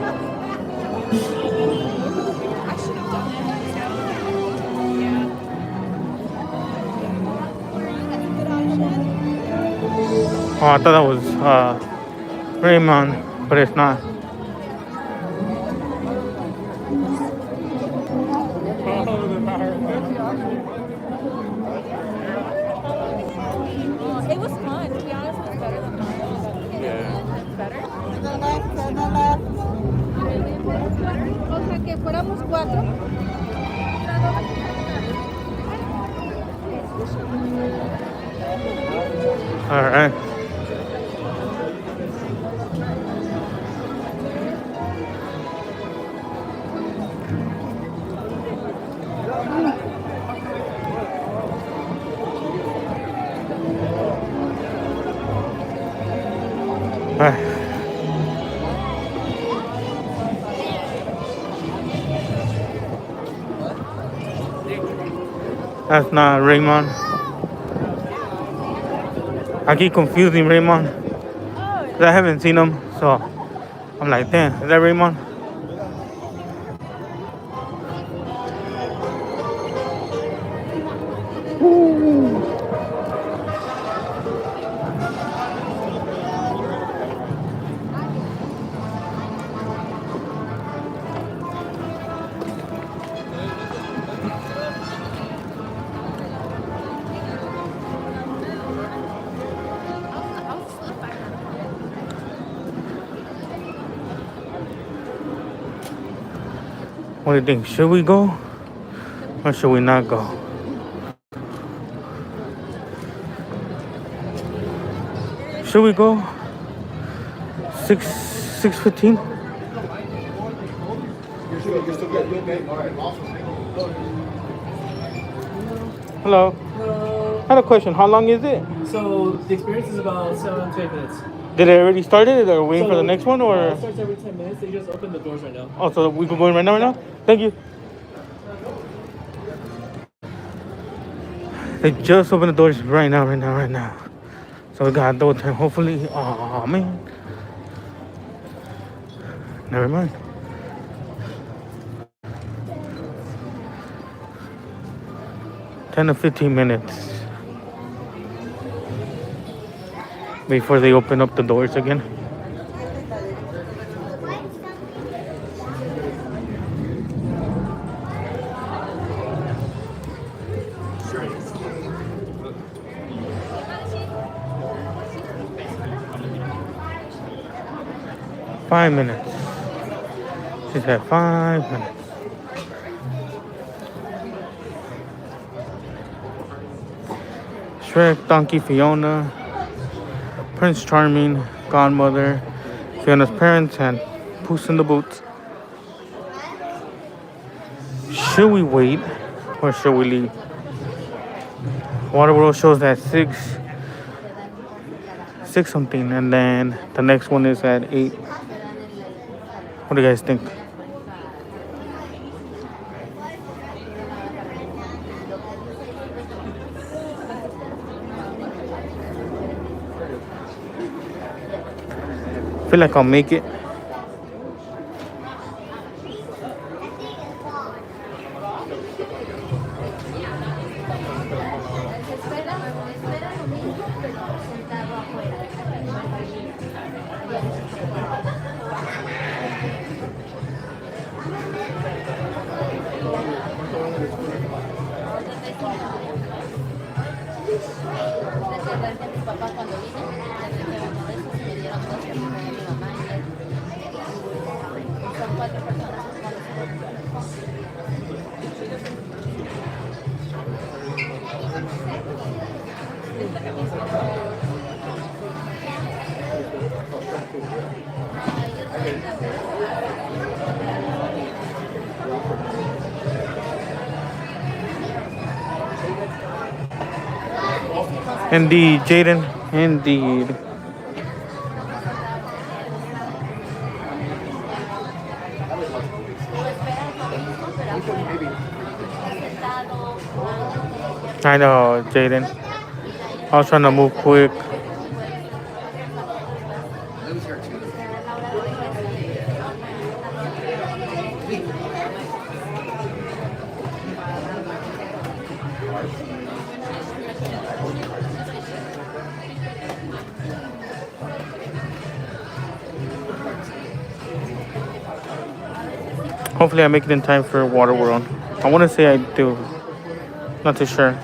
Oh, I thought that was Raymond, but it's not. It was fun. To be honest, it was better than mine. Yeah. Better. O sea, que fuéramos 4. Alright. Alright. That's not Raymond. I keep confusing Raymond. 'Cause I haven't seen him, so I'm like, damn, is that Raymond? What do you think? Should we go or should we not go? Should we go? 6:15? Hello. I had a question. How long is it? So the experience is about 7 to 8 minutes. Did it already started? Or waiting for the next one? Or It starts every 10 minutes. They just open the doors right now. oh, so we can go in right now? Right now? Thank you. They just opened the doors right now. So we got no time. Hopefully, oh man. Never mind. Ten to 15 minutes before they open up the doors again. Five minutes. She said 5 minutes. Shrek, Donkey, Fiona, Prince Charming, Godmother, Fiona's parents, and Puss in the Boots. Should we wait or should we leave? Waterworld shows at 6 something, and then the next one is at 8. What do you guys think? I feel like I'll make it. Indeed, Jaden. Indeed. I know, Jaden. I was trying to move quick. Hopefully I make it in time for Waterworld. I want to say I do. Not too sure.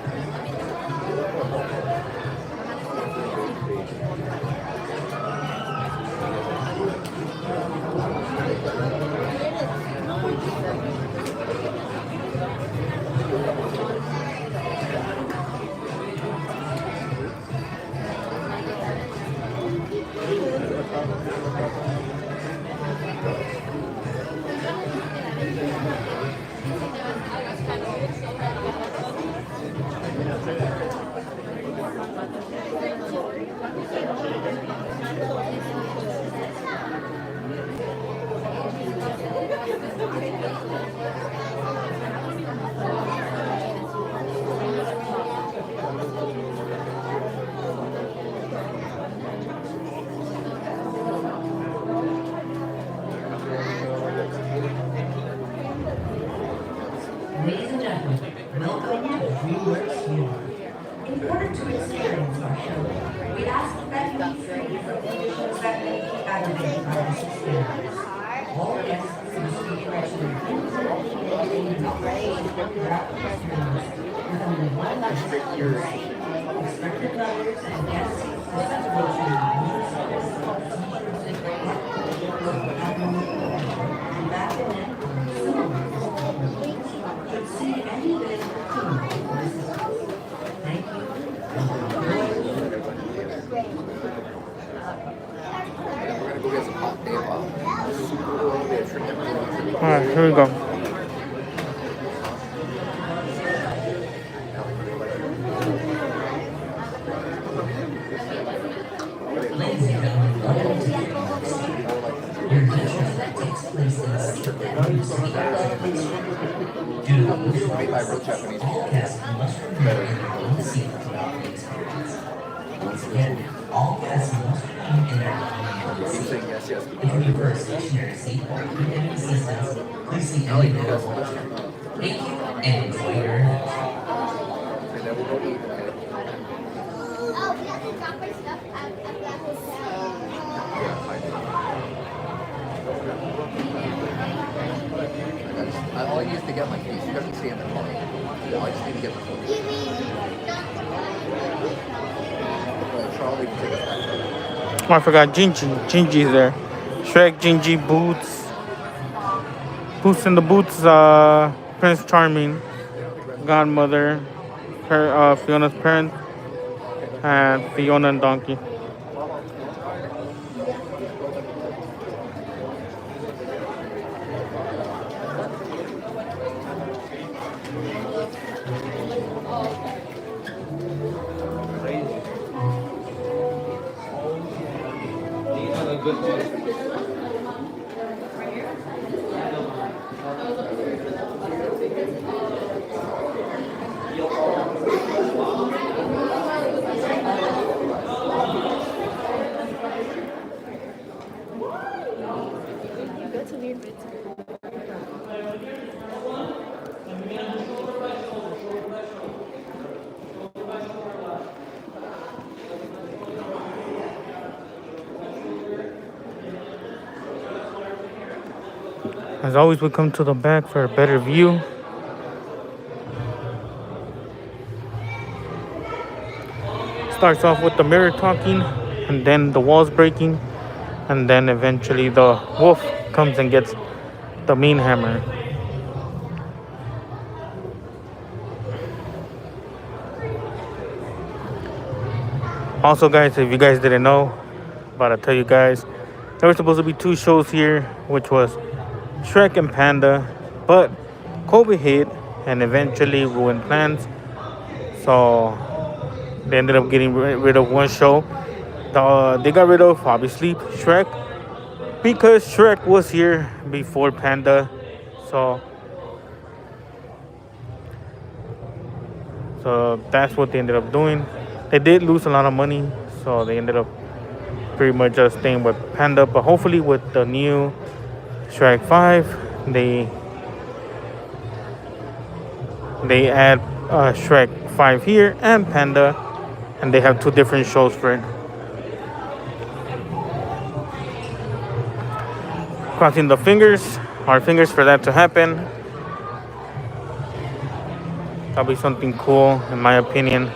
Ladies and gentlemen, welcome to DreamWorks Universe. In order to experience our show, we ask that you refrain from conditions that may be aggravated by this experience. All guests must be directed independently and engaged throughout the experience with only one message to receive. Expected players and guests are sent to go to and back in it should see any bit of thank you. Alright, here we go. Ladies and gentlemen, welcome to your adventure that takes place in a secret due to the rules, all guests must remain in their own seat throughout the experience. Once again, all guests must remain in their own seat. saying yes, yes. If you prefer a stationary seat or independent assistance, please see any of those. Thank you and enjoy your night. And then we'll go eat. All I need is to get my keys. You have to stay in the car. I just need to get the phone. Charlie can take us back. Oh, I forgot Gingy. Gingy's there. Shrek, Gingy, Boots. Boots in the Boots, Prince Charming, Godmother, Fiona's parents, and Fiona and Donkey. As always, we come to the back for a better view. Starts off with the mirror talking, and then the walls breaking, and then eventually the wolf comes and gets the mean hammer. Also, guys, if you guys didn't know, about to tell you guys, there were supposed to be 2 shows here, which was Shrek and Panda, but COVID hit and eventually ruined plans. So they ended up getting rid of 1 show. They got rid of, obviously, Shrek, because Shrek was here before Panda. So that's what they ended up doing. They did lose a lot of money, so they ended up pretty much just staying with Panda. But hopefully with the new Shrek 5, they add Shrek 5 here and Panda, and they have 2 different shows for it. Crossing our fingers for that to happen. That'll be something cool, in my opinion.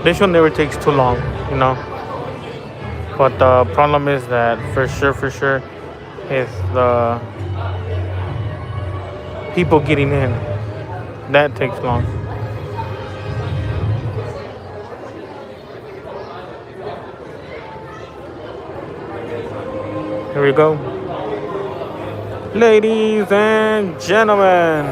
This show never takes too long, you know. But the problem is that for sure, is the people getting in. That takes long. Here we go. Ladies and gentlemen.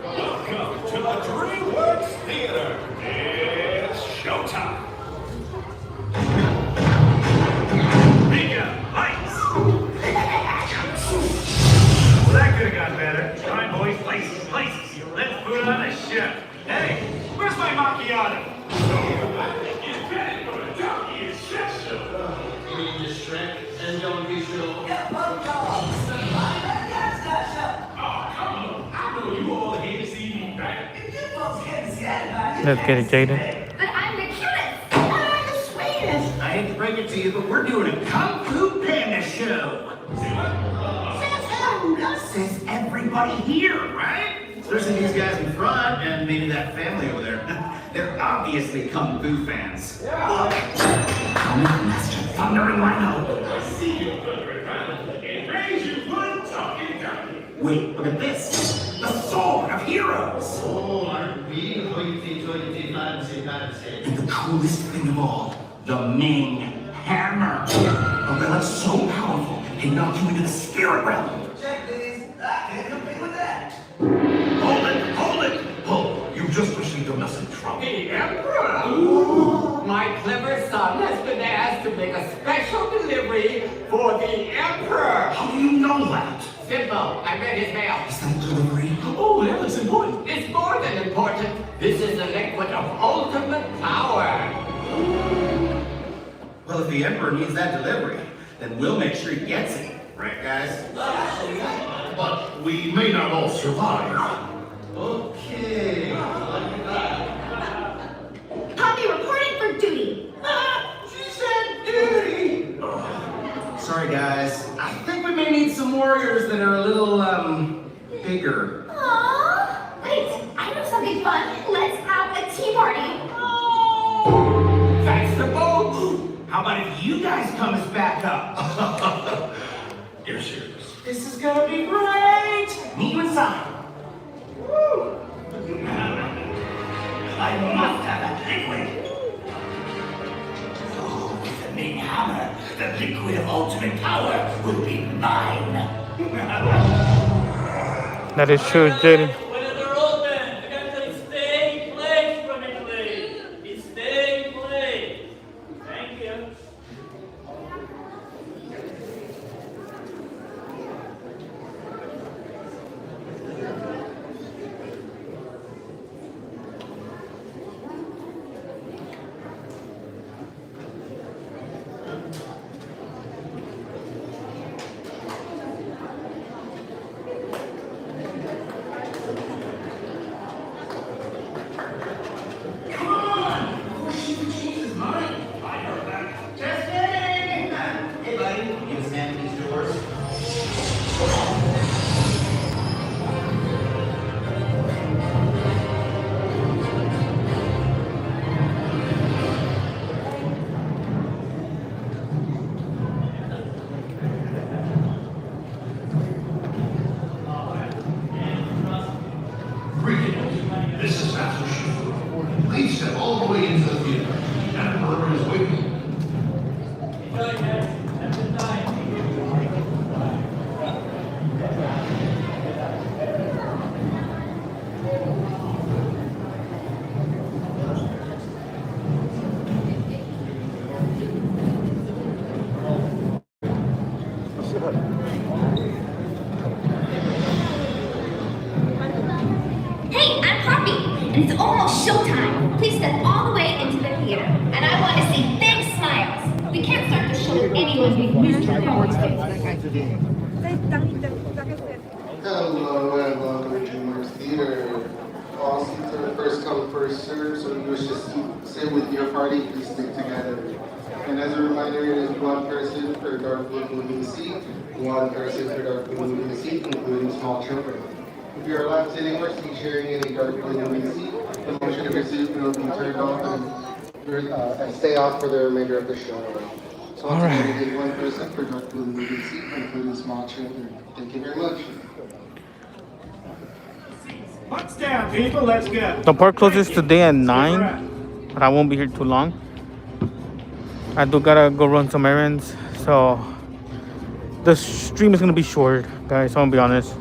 Welcome to the DreamWorks Theater. It's showtime. Bigger lights. Well, that could have got better. All right, boys, places. Let's put on a show. Hey, where's my macchiato? Let's get it, Jaden. But I'm the cutest. I'm the sweetest. I hate to break it to you, but we're doing a Kung Fu Panda show. Says everybody here, right? Especially these guys in front and maybe that family over there. They're obviously Kung Fu fans. Come on, Master Thunder and Rhino. I see you, Thunder and Rhino. And raise your foot, talking down. Wait, look at this. The Sword of Heroes. Oh, aren't we? And the coolest thing of all, the Ming Hammer. A relic so powerful, it knocked you into the spirit realm. Check these. I can't compete with that. Hold it. Oh, you just received a message from the Emperor. Ooh. My clever son has been asked to make a special delivery for the Emperor. How do you know that? Simple. I read his mail. Is that delivery? Oh, yeah, that's important. It's more than important. This is a liquid of ultimate power. Well, if the Emperor needs that delivery, then we'll make sure he gets it. Right, guys? But we may not all survive. Okay. Poppy reporting for duty. She said duty. Sorry, guys. I think we may need some warriors that are a little, bigger. Aww. Wait, I know something fun. Let's have a tea party. That's the boat. How about if you guys come as backup? You're serious. This is gonna be great. Meet you inside. Woo. I must have that liquid. Oh, with the Ming Hammer, the liquid of ultimate power will be mine. That is true, Jaden. When they're open, I gotta say stay in place for me, please. Stay in place. Thank you. This is Master Shifu. Please step all the way into the theater. And Emperor is waiting. Hey, I'm Poppy, and it's almost showtime. Please step all the way into the theater, and I want to see big smiles. We can't start the show with anyone being Mr. Cohen's Hello and welcome to DreamWorks Theater. All seats are first come, first serve, so you wish to sit with your party, please stick together. And as a reminder, it is one person per dark blue moving seat, one person per dark blue moving seat, including small children. If you are left sitting or seat sharing in a dark blue moving seat, the motion of your seat will be turned off and stay off for the remainder of the show. So I'll take one person per dark blue moving seat, including small children. Thank you very much. Butts down, people. Let's go. The park closes today at 9, but I won't be here too long. I do gotta go run some errands, so the stream is gonna be short, guys. I'm gonna be honest.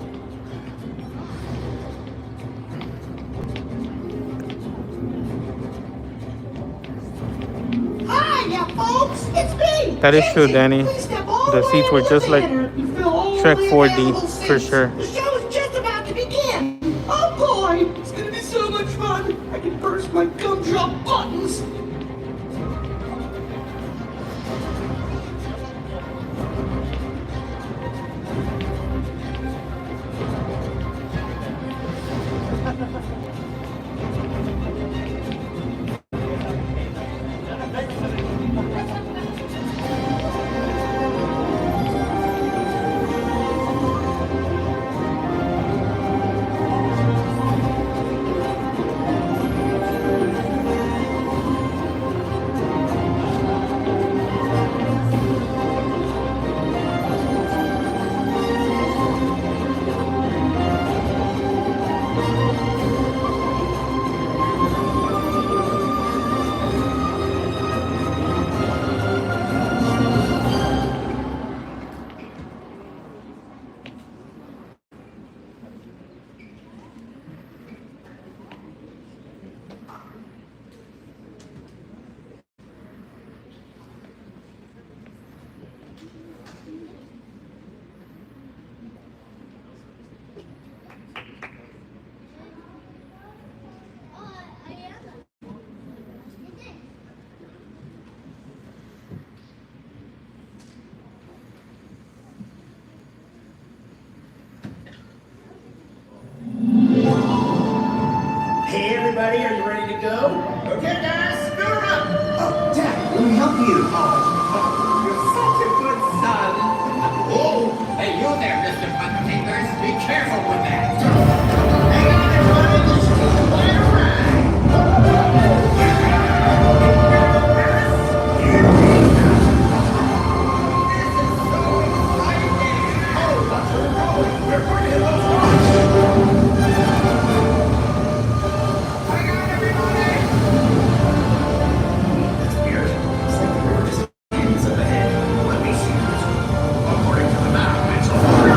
Hi, folks. It's me. That is true, Danny. The seats were just like Shrek 4D for sure. The show is just about to begin. Oh boy, it's gonna be so much fun. I can burst my gumdrop buttons. Hey, everybody, are you ready to go? Okay, guys, go up. Oh, Dad, let me help you. Oh, you're such a good son. Oh, hey, you there, Mr. Button Fingers. Be careful with that. Hang on, everybody. This is quite a ride. We're going to hit those rocks. According to the map, it's over.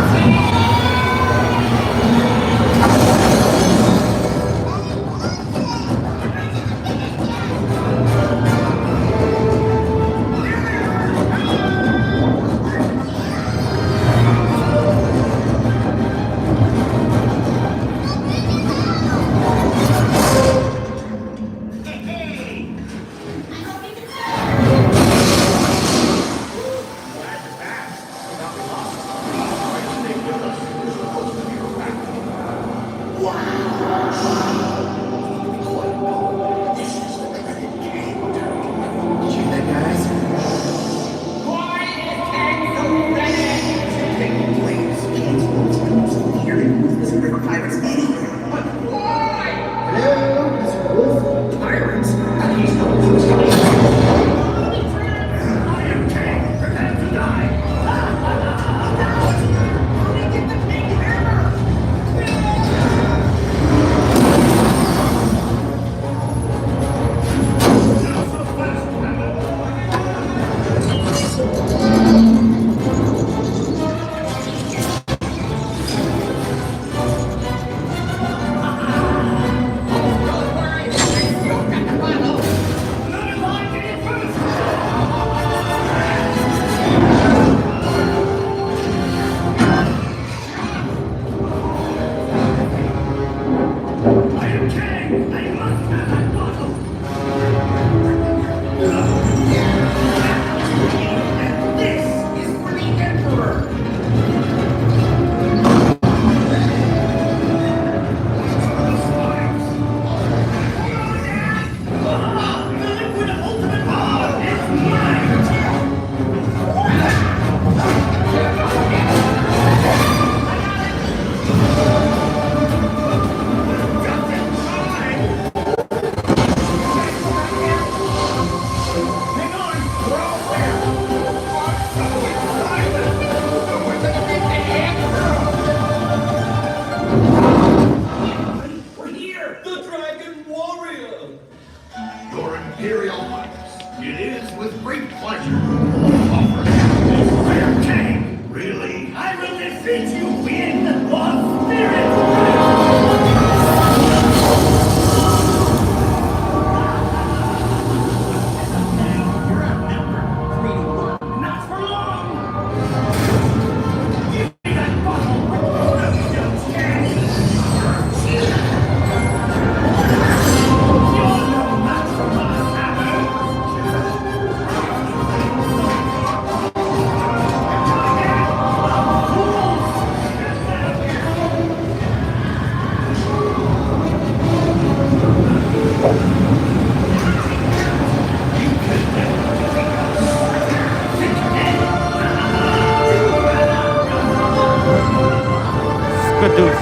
Deuce.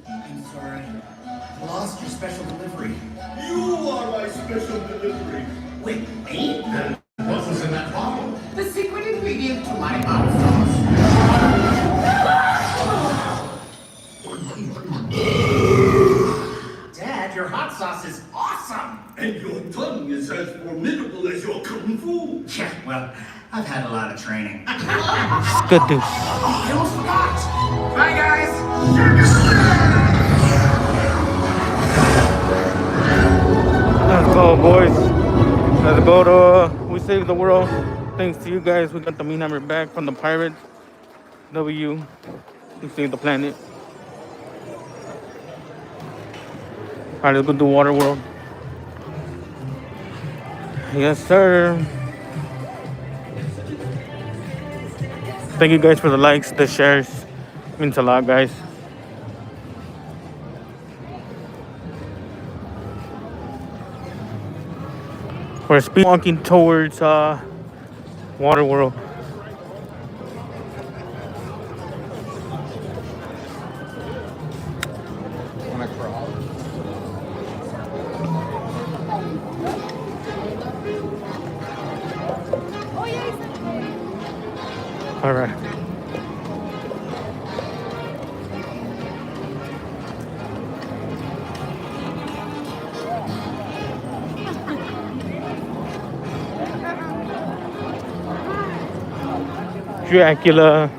I'm sorry. Lost your special delivery. You are my special delivery. Wait, me? Then what was in that bottle? The secret ingredient to my hot sauce. Dad, your hot sauce is awesome. And your tongue is as formidable as your kung fu. Yeah, well, I've had a lot of training. Good Deuce. I almost forgot. Bye, guys. Let's go, boys. Let's go to We Saved the World. Thanks to you guys, we got the mean hammer back from the pirates. W. We saved the planet. Alright, let's go do Water World. Yes, sir. Thank you guys for the likes, the shares. Means a lot, guys. We're speed walking towards Water World. Wanna crawl? All right. Dracula.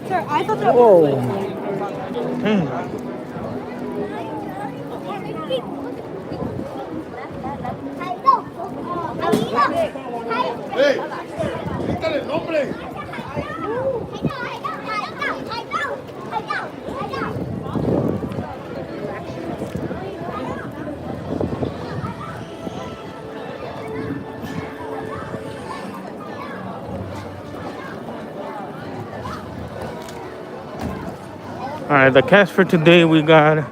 Sir, I thought that Whoa. was ¡Hey! ¡Quítale el nombre! All right, the cast for today, we got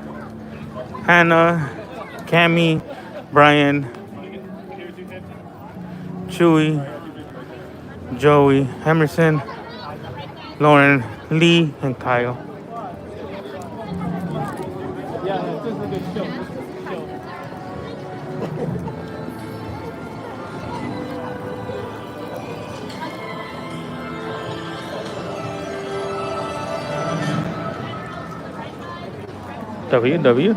Hannah, Cammy, Brian, Chewy, Joey, Emerson, Lauren, Lee, and Kyle. W.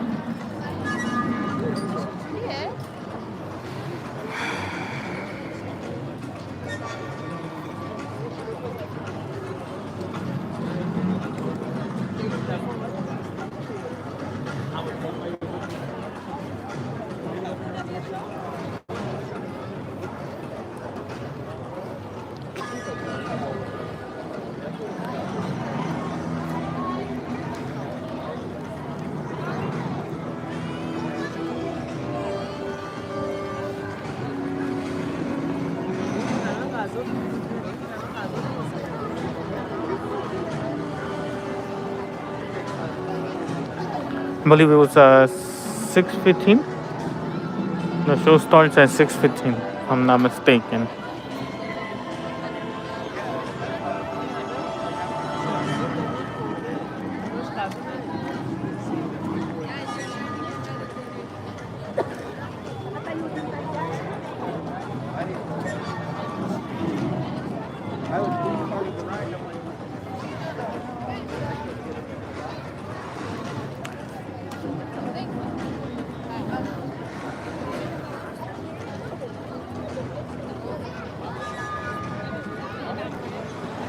I believe it was 6:15. The show starts at 6:15, if I'm not mistaken.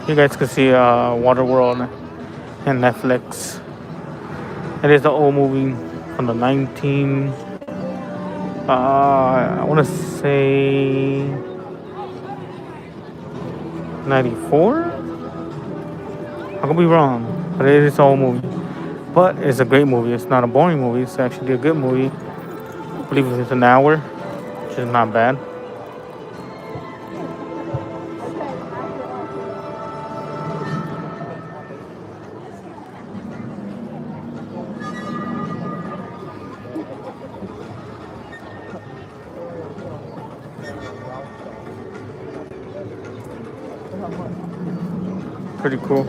You guys can see Waterworld and Netflix. It is an old movie from the I want to say 94. I could be wrong, but it is an old movie. But it's a great movie. It's not a boring movie. It's actually a good movie. I believe it's an hour, which is not bad. Pretty cool.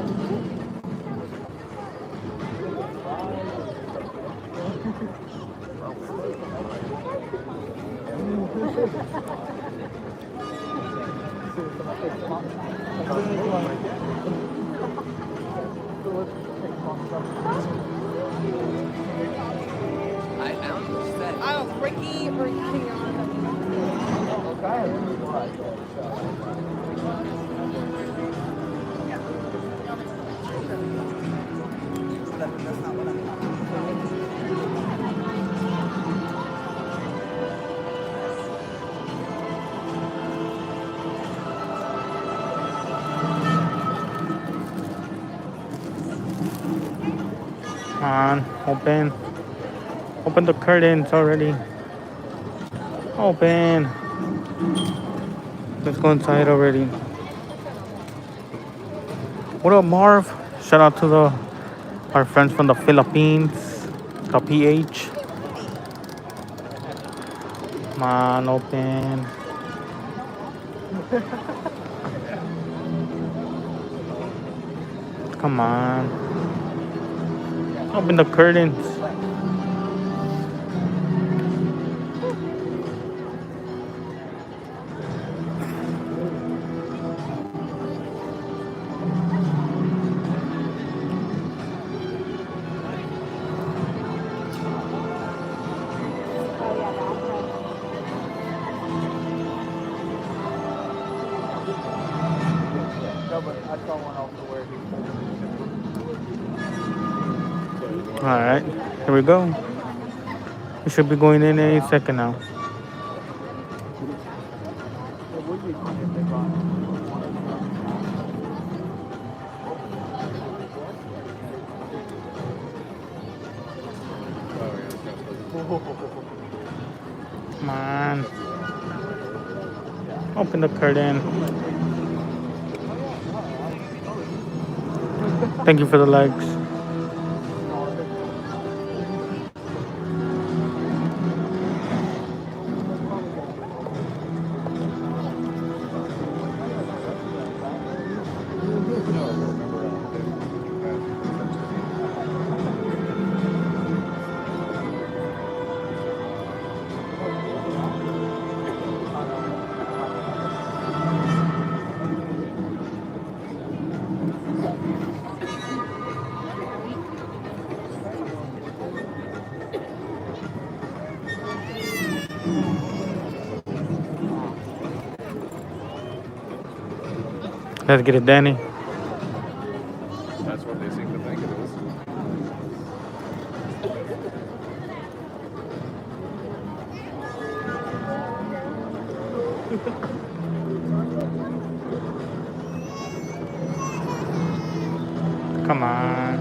I don't know, Ricky or Keon. Come on, open. Open the curtains already. Open. Let's go inside already. What up, Marv? Shout out to our friends from the Philippines, the PH. Come on, open. Come on. Open the curtains. Alright, here we go. We should be going in any second now. Come on. Open the curtain. Thank you for the likes. Let's get it, Danny. That's what they seem to think it is. Come on.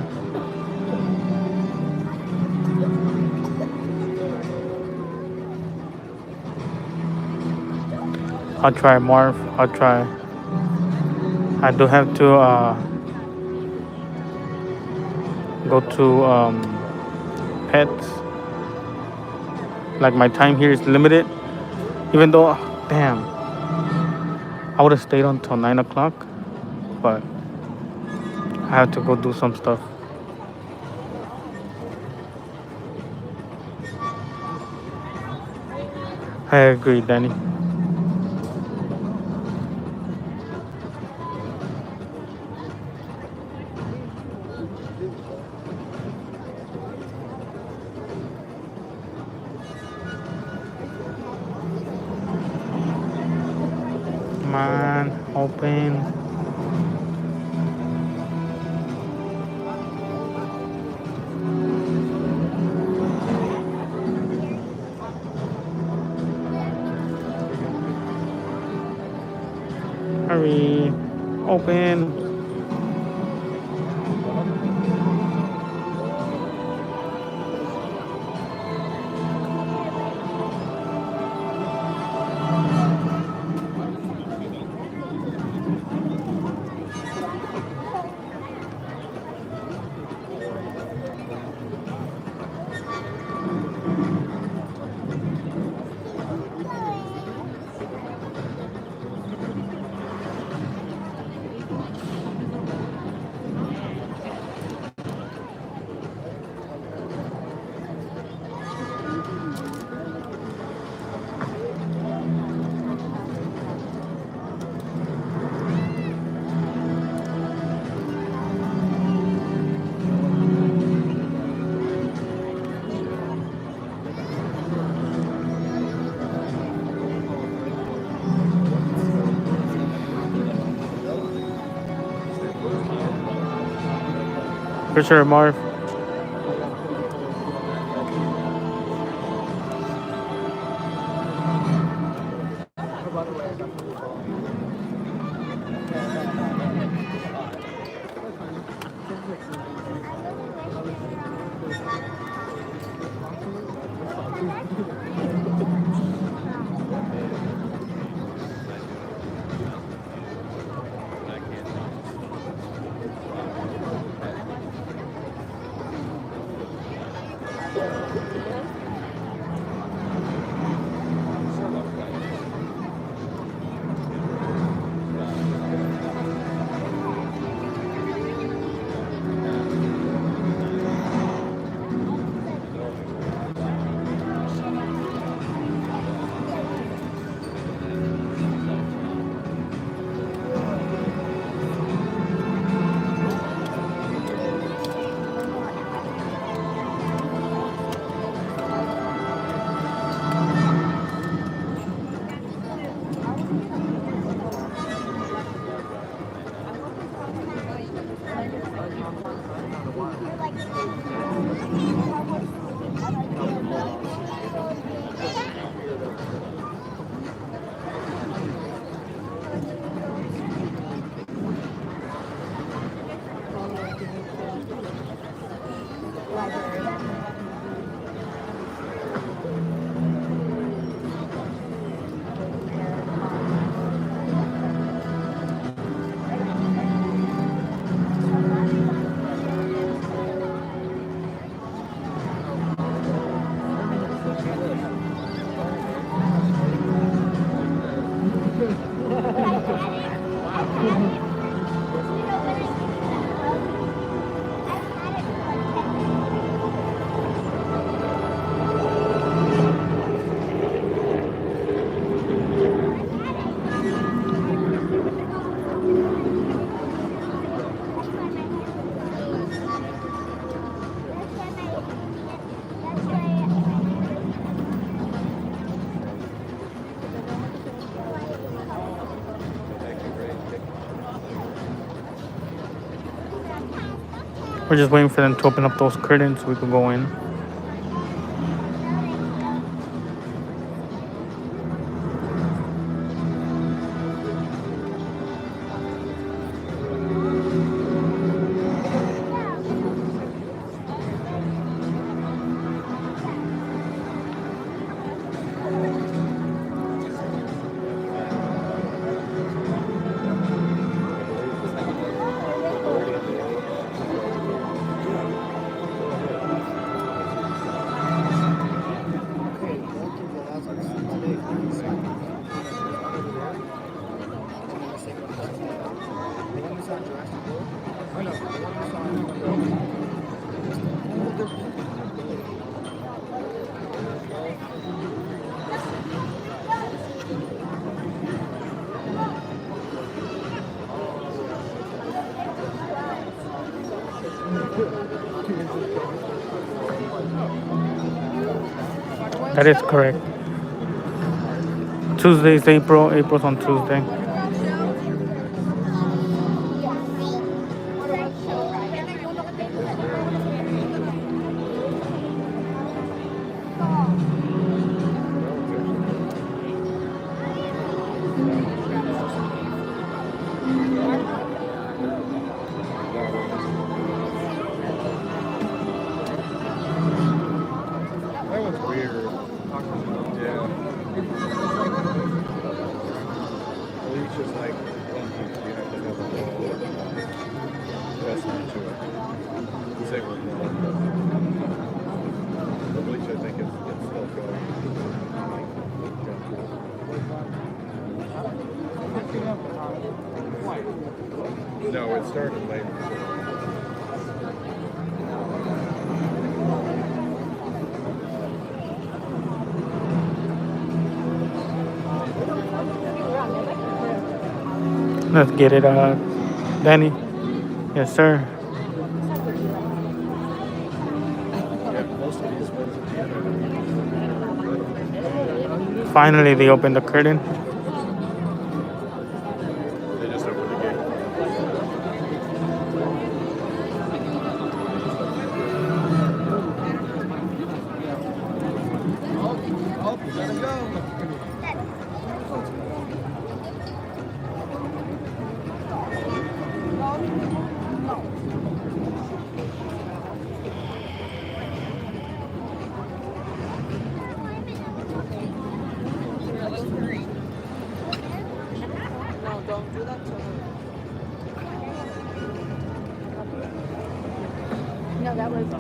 I'll try, Marv. I'll try. I do have to go to pets. Like my time here is limited. Even though, damn, I would have stayed until 9 o'clock, but I have to go do some stuff. I agree, Danny. Come on, open. Hurry, open. For sure, Marv. We're just waiting for them to open up those curtains so we can go in. That is correct. Tuesday's April. April's on Tuesday. That was weird. Yeah. At least just like one piece, you have to have a whole investment to it. Same with the bleach, I think it's still going. No, it started late. Let's get it, Danny. Yes, sir. Finally, they opened the curtain. They just opened the gate. No, don't do that to her. No, that was the.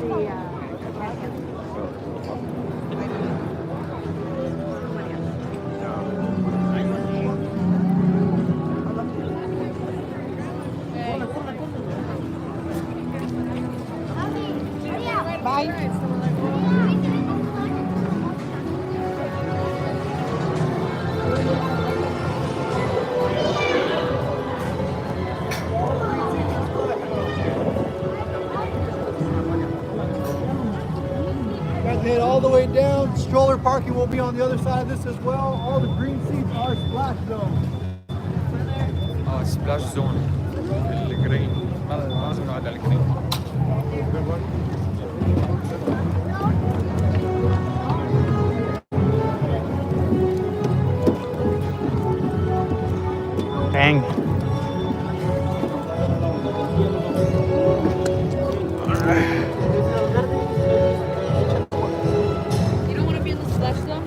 Head all the way down. Stroller parking will be on the other side of this as well. All the green seats are splash zone. سبلاش زون الجرين ما لازم نقعد على الجرين. Dang. You don't want to be in the splash zone?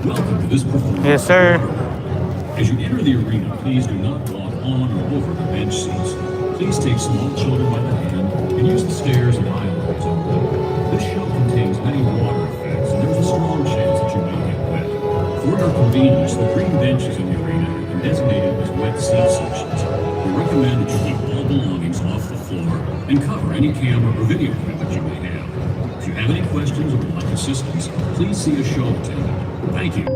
Welcome to this performance. Yes, sir. As you enter the arena, please do not walk on or over the bench seats. Please take small children by the hand and use the stairs and aisleways only. This show contains many water effects, and there's a strong chance that you may get wet. For your convenience, the green benches in the arena have been designated as wet seat sections. We recommend that you keep all belongings off the floor and cover any camera or video equipment you may have. If you have any questions or would like assistance, please see a show attendant. Thank you.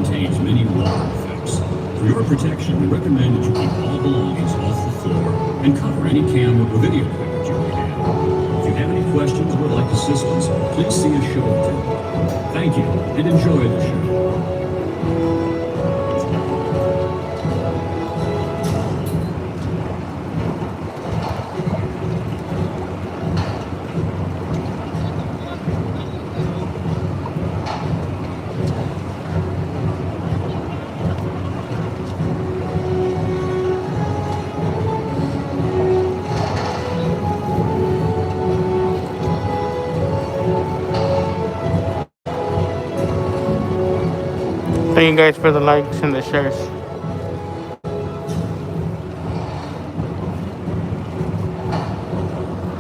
contains many water effects. For your protection, we recommend that you keep all belongings off the floor and cover any camera or video equipment you may have. If you have any questions or would like assistance, please see a show attendant. Thank you, and enjoy the show. Thank you guys for the likes and the shares.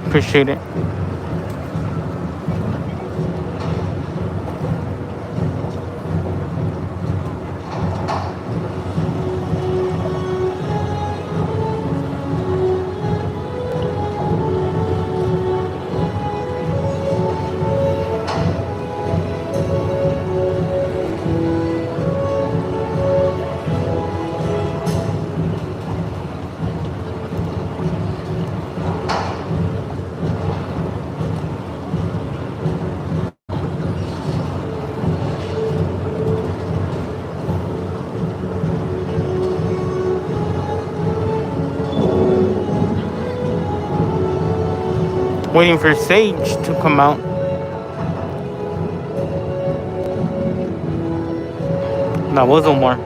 Appreciate it. Waiting for Sage to come out. That was Omar.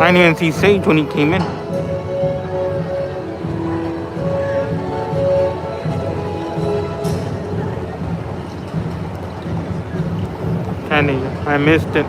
I didn't even see Sage when he came in. I missed it.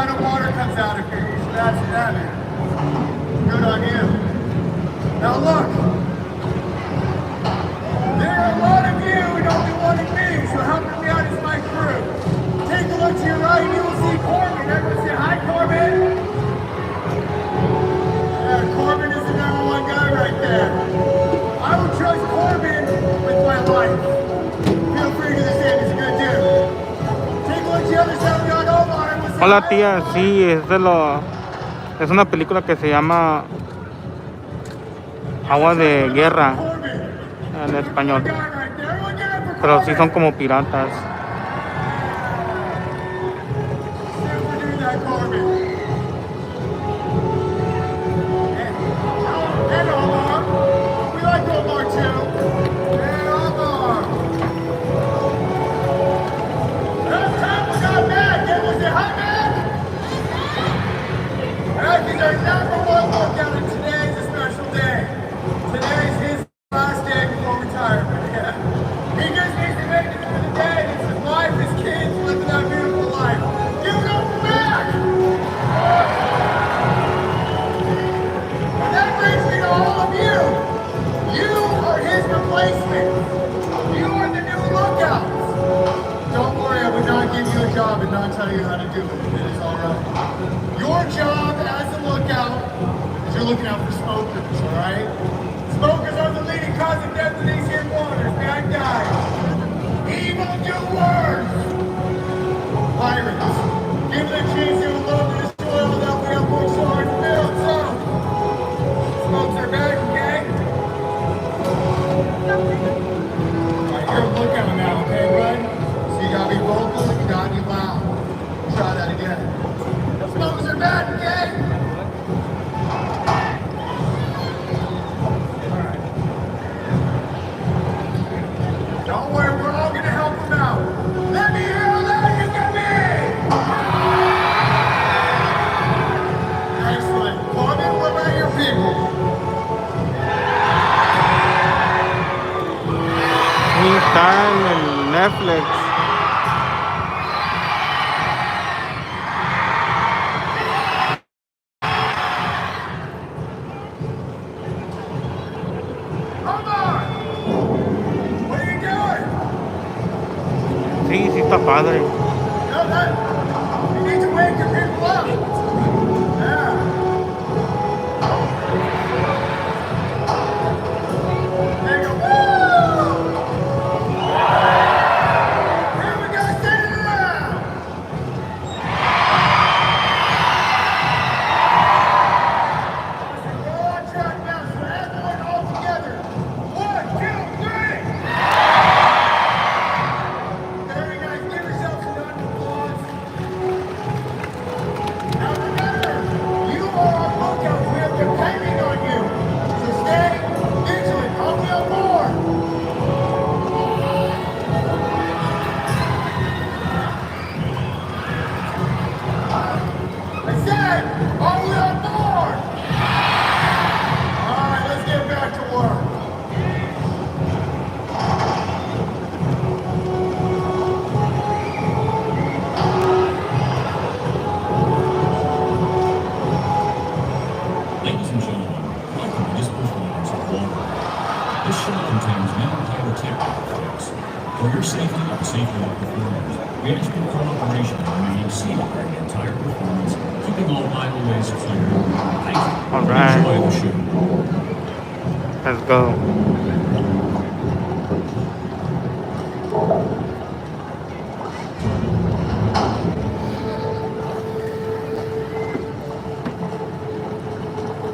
kind of water comes out of here. So that's that, man. Good on you. Now look. There are a lot of you and only one of me, so helping me out is my crew. Take a look to your right and you will see Corbin. Everyone say hi, Corbin. Yeah, Corbin is the #1 guy right there. I would trust Corbin with my life. Feel free to understand, he's a good dude. Take a look to the other side, we got Omar. Hola tía, sí, es una película que se llama Agua de Guerra en español, pero sí son como piratas. There's #1 lookout, and today's a special day. Today's his last day before retirement. Yeah. He just needs to make it through the day. It's his wife, his kids, living that beautiful life. Give it up for Mac! And that brings me to all of you. You are his replacement. You are the new lookouts. Don't worry, I would not give you a job and not tell you how to do it. It is all right. Your job as a lookout is you're looking out for smokers, all right? Smokers are the leading cause of death in these here waters, bad guys. Evil doers. Pirates. Give them a chance to load the soil that we have worked so hard to build. So, smokes are back, okay? Alright, you're a lookout now, okay, bud? So you gotta be vocal and you gotta be loud. Try that again. Smokers are bad, okay? Alright. Don't worry, we're all gonna help them out. Let me hear all that you can be! Excellent. Corbin, what about your people? Está en el Netflix. Sí, sí está padre. You need to wake your people up. Yeah. There you go. Woo! Here we go, stand it around. We're all on track now, so everyone all together. 1, 2, 3. Very nice. Give yourself a round of applause. Now remember, you are our lookouts. We are depending on you. So stay vigilant. I'll be on board. I said, are we on board? All right, let's get back to work. Ladies and gentlemen, welcome to this performance of Water. This show contains many pyrotechnical effects. For your safety and the safety of the performers, we ask your cooperation in remaining seated during the entire performance, keeping all aisleways clear. Thank you. All right. Enjoy the show. Let's go.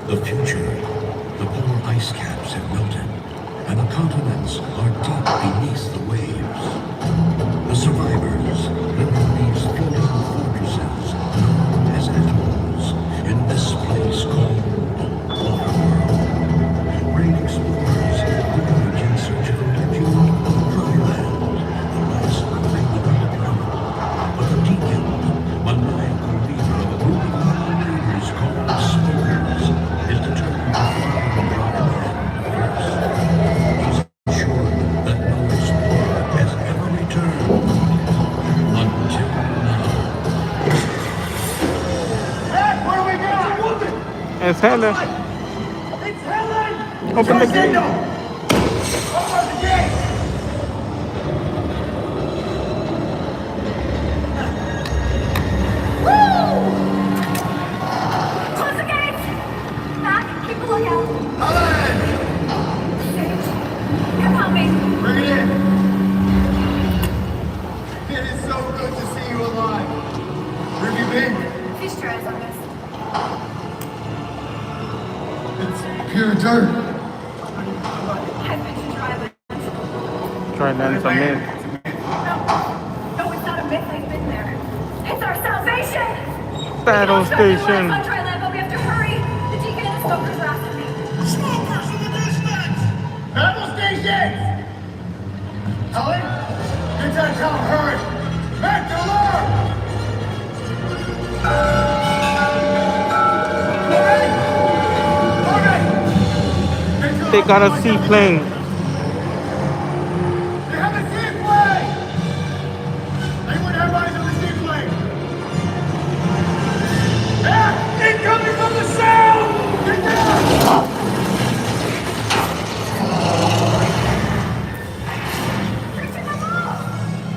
The future, the polar ice caps have melted, and the continents are deep beneath the waves. The survivors live in these floating fortresses known as atolls in this place called the Water World. Brave explorers voyage in search of a refuge, dry land, the last living without a planet. But the deacon, maniacal leader of a group of wild raiders called smokers, is determined to find the dry land first. He's assured that no explorer It's Helen. It's Helen! Open the gate. Open the gate! Close the gates! Mac, keep a lookout. Helen! You're coming. Bring it in. It is so good to see you alive. Where have you been? Fish trails on this. It's pure dirt. I've been to dry land. Try that some in. No, it's not a myth. I've been there. It's our salvation! Battle We can all start station. new lives on dry land, but we have to hurry. The deacon and the smokers are after me. Smokers in the distance! Battle stations! Helen? Get that town, hurry! Back to alarm! They got a seaplane. They have a seaplane! Anyone have eyes on the seaplane? Yeah! Incoming from the south! Get down!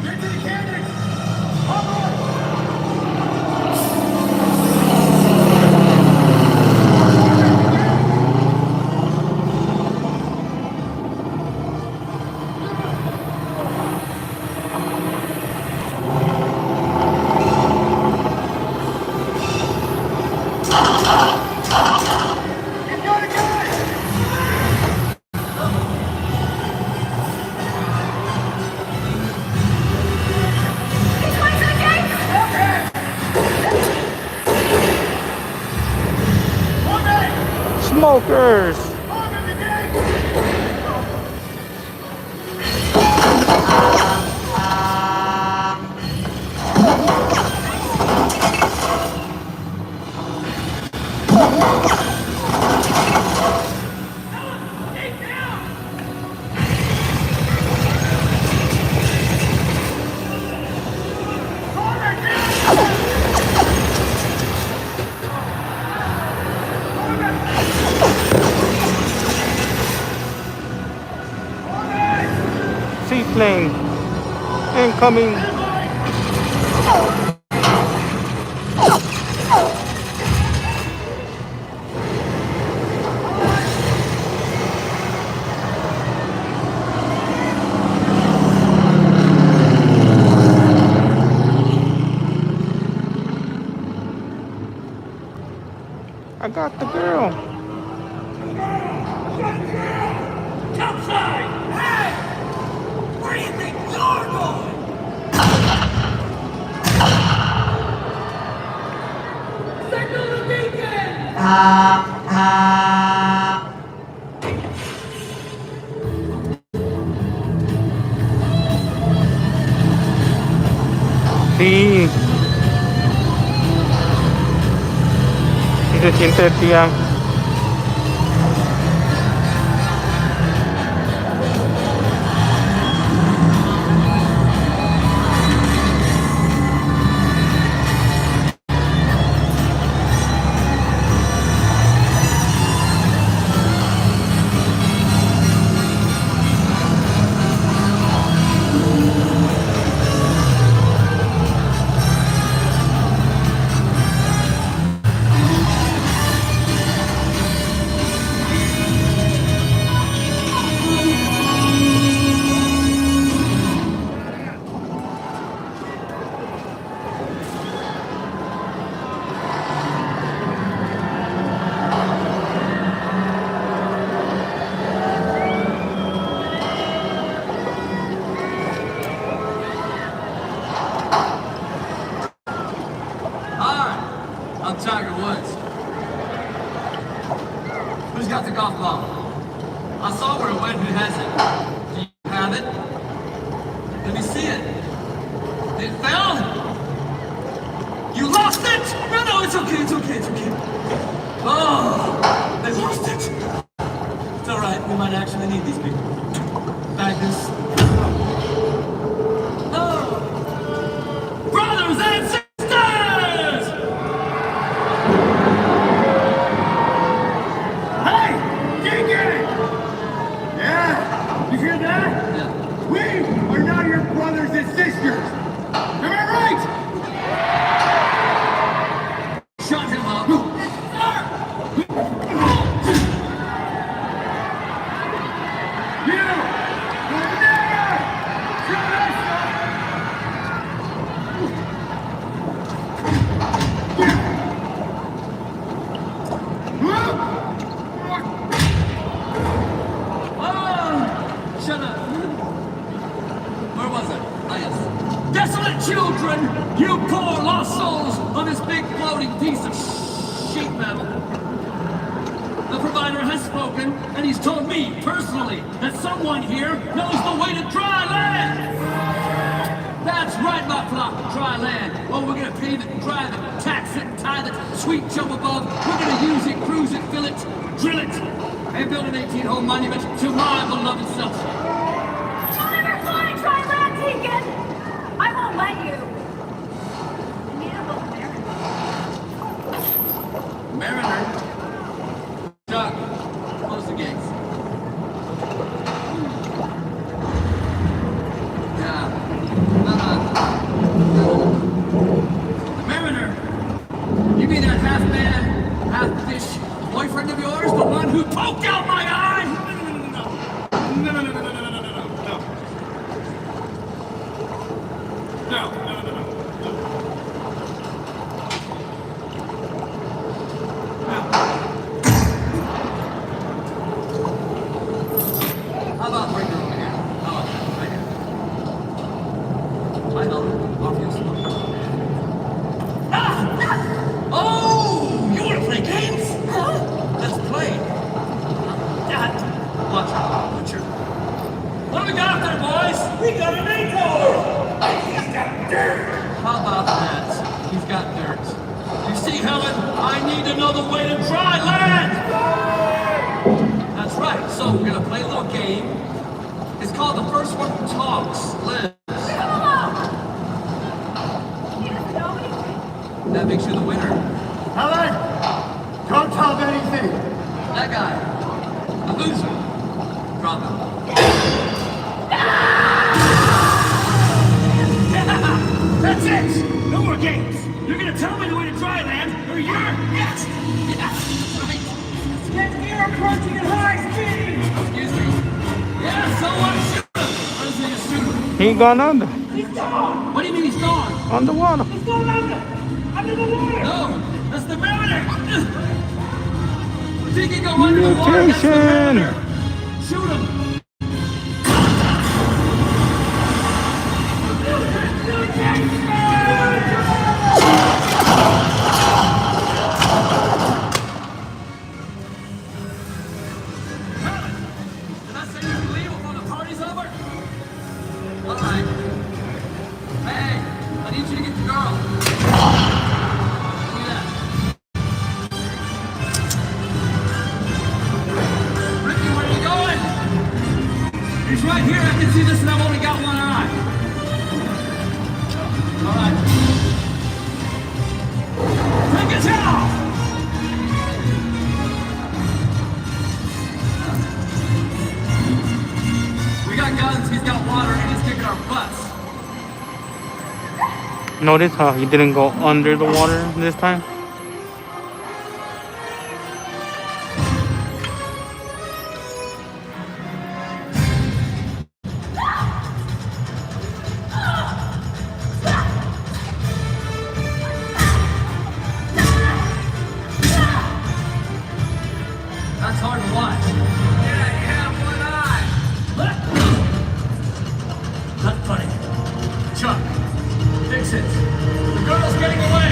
Get to the cannon! Smokers. Seaplane incoming. I got the girl. Outside! Hey! Where do you think you're going? Signal the beacon! Sí. Y se siente el día. I'm Tiger Woods. Who's got the golf ball? I saw where it went. Who has it? Do you have it? Let me see it. It fell? You lost it? No, no, it's okay, it's okay, it's okay. Oh, they lost it. It's all right. We might actually need these people. Magnus. Oh, brothers and sisters! piece of sheet metal. The provider has spoken, and he's told me personally that someone here knows the way to dry land. That's right, my flock, dry land. Oh, we're gonna pave it, drive it, tax it, tithe it, sweet jump above. We're gonna use it, cruise it, fill it, drill it, and build an 18-hole monument to my beloved self. You'll never fly dry land, Deacon! I won't let you. Neither will Mariner. Chuck, close the gates. Yeah. The Mariner. You mean that half-man, half-fish boyfriend of yours? The one who poked out my eye? No. How about bring her over here? How about that? Right here. I know. Off you smoke. Oh! You want to play games? Huh? Let's play. Dad, watch out, Butcher. What do we got there, boys? We got an Maytor! He's got dirt! How about that? He's got dirt. You see, Helen, I need to know the way to dry land! That's right, so we're gonna play a little game. It's called The First One Who Talks, Liz. That makes you the winner. Helen, don't tell them anything. That guy, the loser. Drop him. That's it! No more games! You're gonna tell me the way to dry land, or you're... Yes! Right. Get air approaching at high speed! Excuse me. Yeah, so what? Shoot him! What is it, shoot him? He gone under. He's gone! What do you mean he's gone? Underwater. He's gone under! Under the water! No! That's the Mariner! If he can go under the water, that's the Mutation. Mariner! Shoot him! Did I say you can leave before the party's over? All right. Hey, I need you to get the girl. Give me that. Ricky, where are you going? He's right here. I can see this and I've only got one eye. All right. Take his head off! We got guns, he's got water, and he's kicking our butts. Notice how he didn't go under the water this time? That's hard to watch. Yeah, you have one eye. Not funny. Chuck, fix it. The girl's getting away.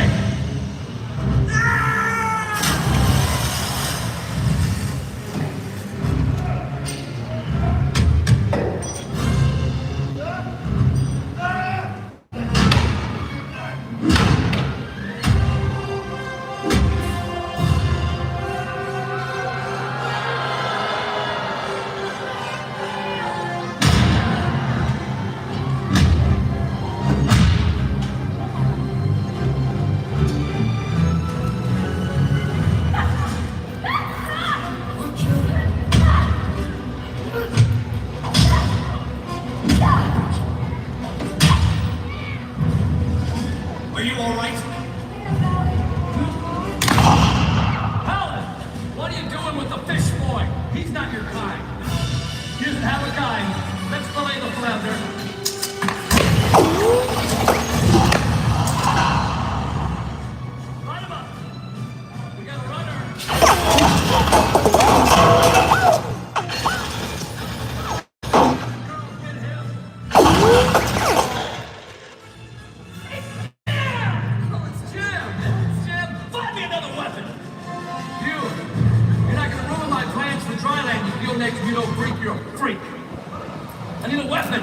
pseudo freak, you're a freak. I need a weapon.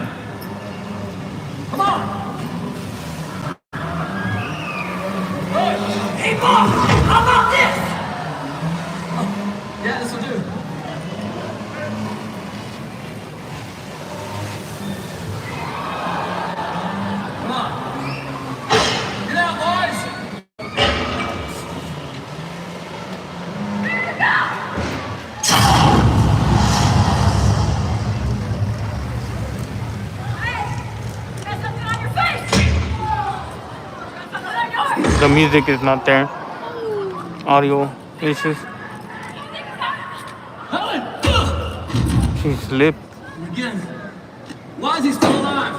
Come on. Hey, Bob, how about this? Oh, yeah, this will do. Come on. Get out, boys. The music is not there. Audio issues. She slipped. Again. Why is he still alive?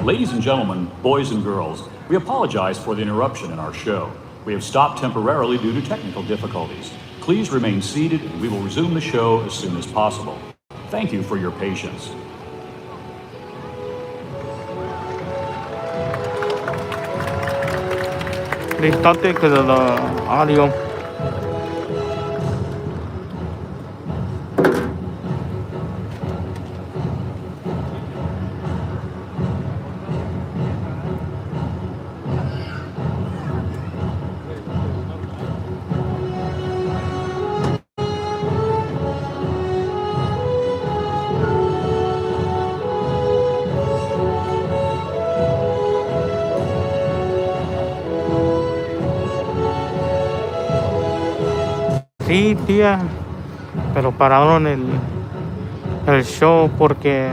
Ladies and gentlemen, boys and girls, we apologize for the interruption in our show. We have stopped temporarily due to technical difficulties. Please remain seated and we will resume the show as soon as possible. Thank you for your patience. They stopped it because of the audio. Sí, tía, pero pararon el show porque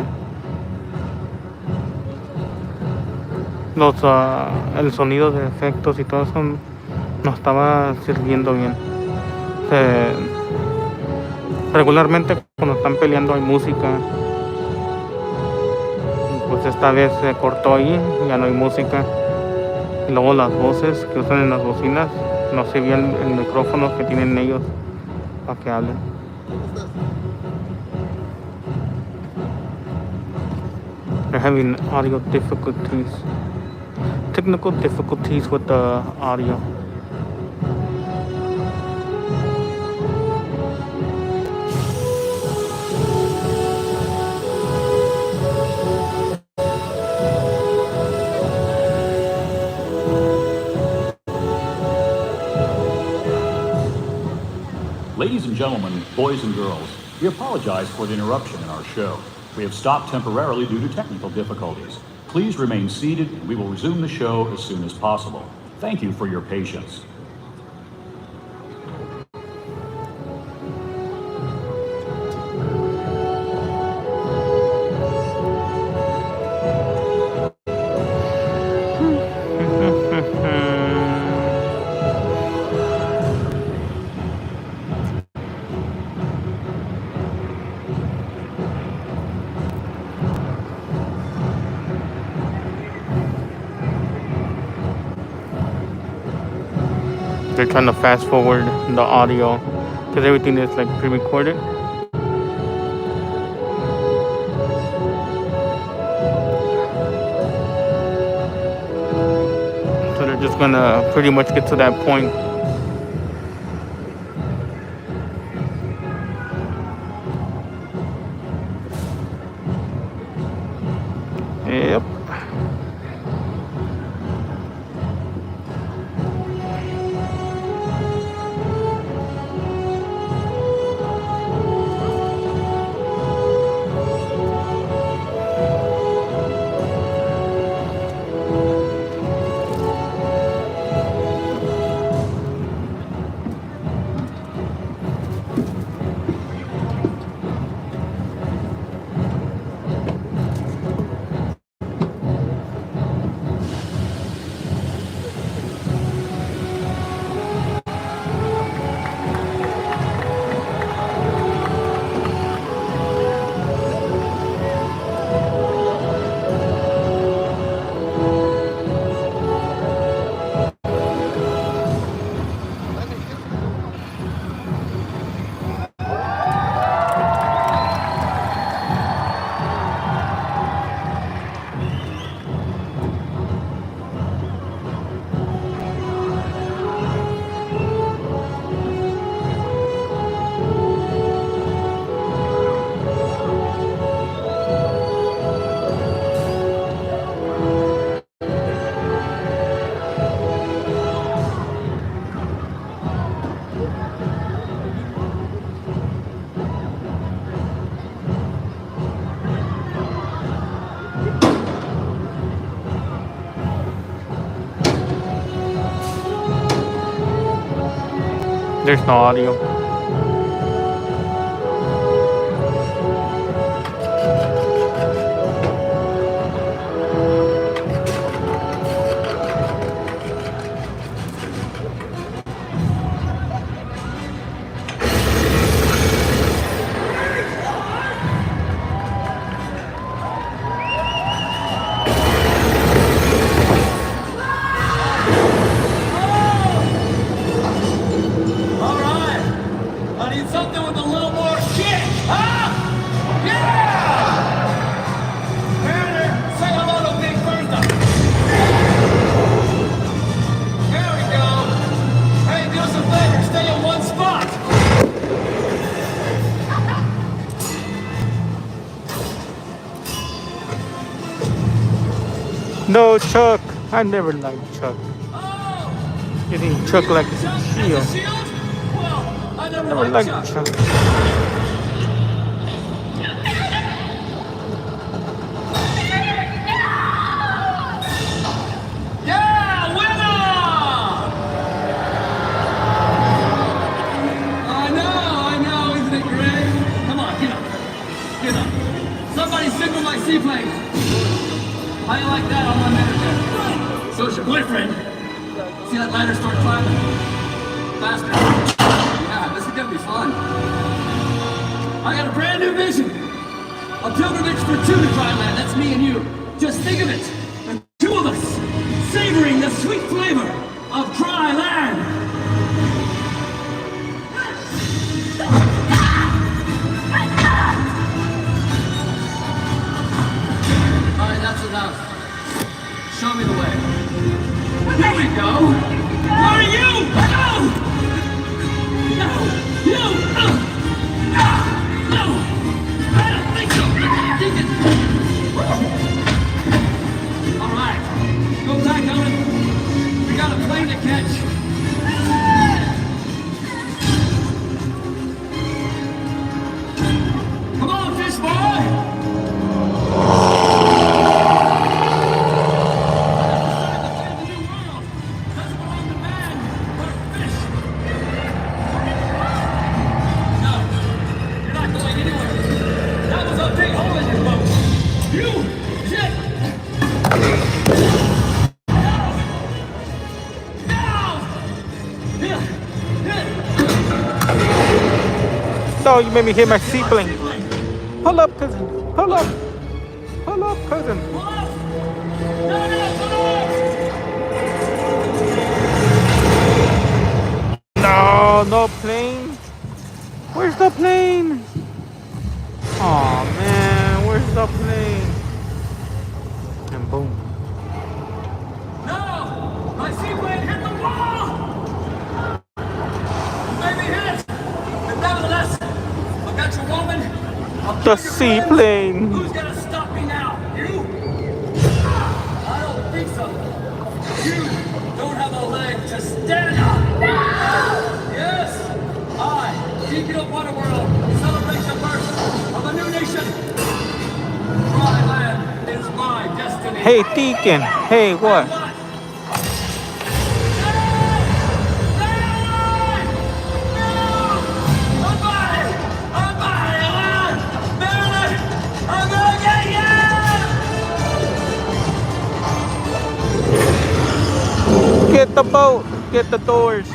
el sonido de efectos y todo eso no estaba sirviendo bien. Regularmente cuando están peleando hay música, pues esta vez se cortó ahí, ya no hay música. Y luego las voces que usan en las bocinas, no se ve el micrófono que tienen ellos para que hablen. They're having audio difficulties, technical difficulties with the audio. Ladies and gentlemen, boys and girls, we apologize for the interruption in our show. We have stopped temporarily due to technical difficulties. Please remain seated and we will resume the show as soon as possible. Thank you for your patience. They're trying to fast forward the audio because everything is like pre-recorded. So they're just gonna pretty much get to that point. Yep. There's no audio. Something with a little more kick, huh? Yeah! Mariner, say hello to Big Bertha. There we go. Hey, do us a favor, stay in one spot. No, Chuck. I never liked Chuck. You think Chuck like a shield? I Never liked Chuck. Yeah, winner! I know, isn't it great? Come on, get up. Get up. Somebody signal my seaplane. How you like that on my manager? So is your boyfriend. See that ladder start climbing? Faster. Yeah, this is gonna be fun. I got a brand new vision. A pilgrimage for two to Thailand. That's me and you. Just think of it. The two of us savoring the sweet flavor of dry land. All right, that's enough. Show me the way. Here we go. Where are you? No! No! No! No! I don't think so. All right. Go back, Owen. We got a plane to catch. Come on, fish boy! Oh, you made me hit my seaplane. Pull up, cousin. Pull up. Pull up, cousin. No, no plane. Where's the plane? Oh man, where's the plane? And boom. No! My seaplane hit the wall! Maybe hit it! But nevertheless, I got your woman. The seaplane. Who's gonna stop me now? You? I don't think so. You don't have a leg to stand on. No! Yes, I, Deacon of Waterworld, celebrate the birth of a new nation. Dry land is my destiny. Hey, Deacon. Hey, what? Get the boat. Get the doors.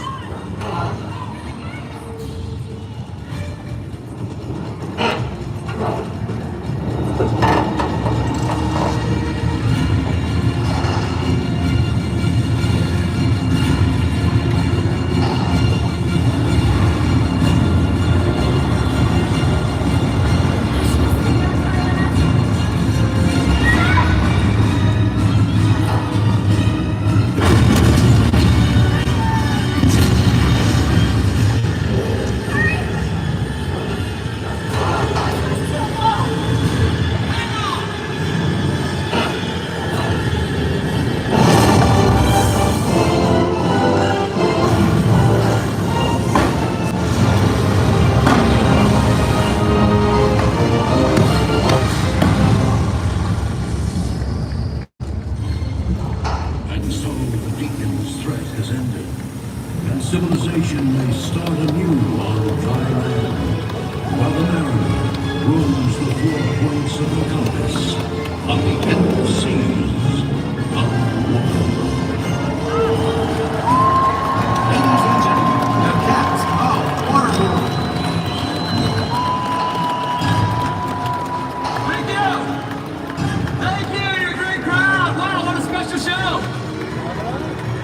special show.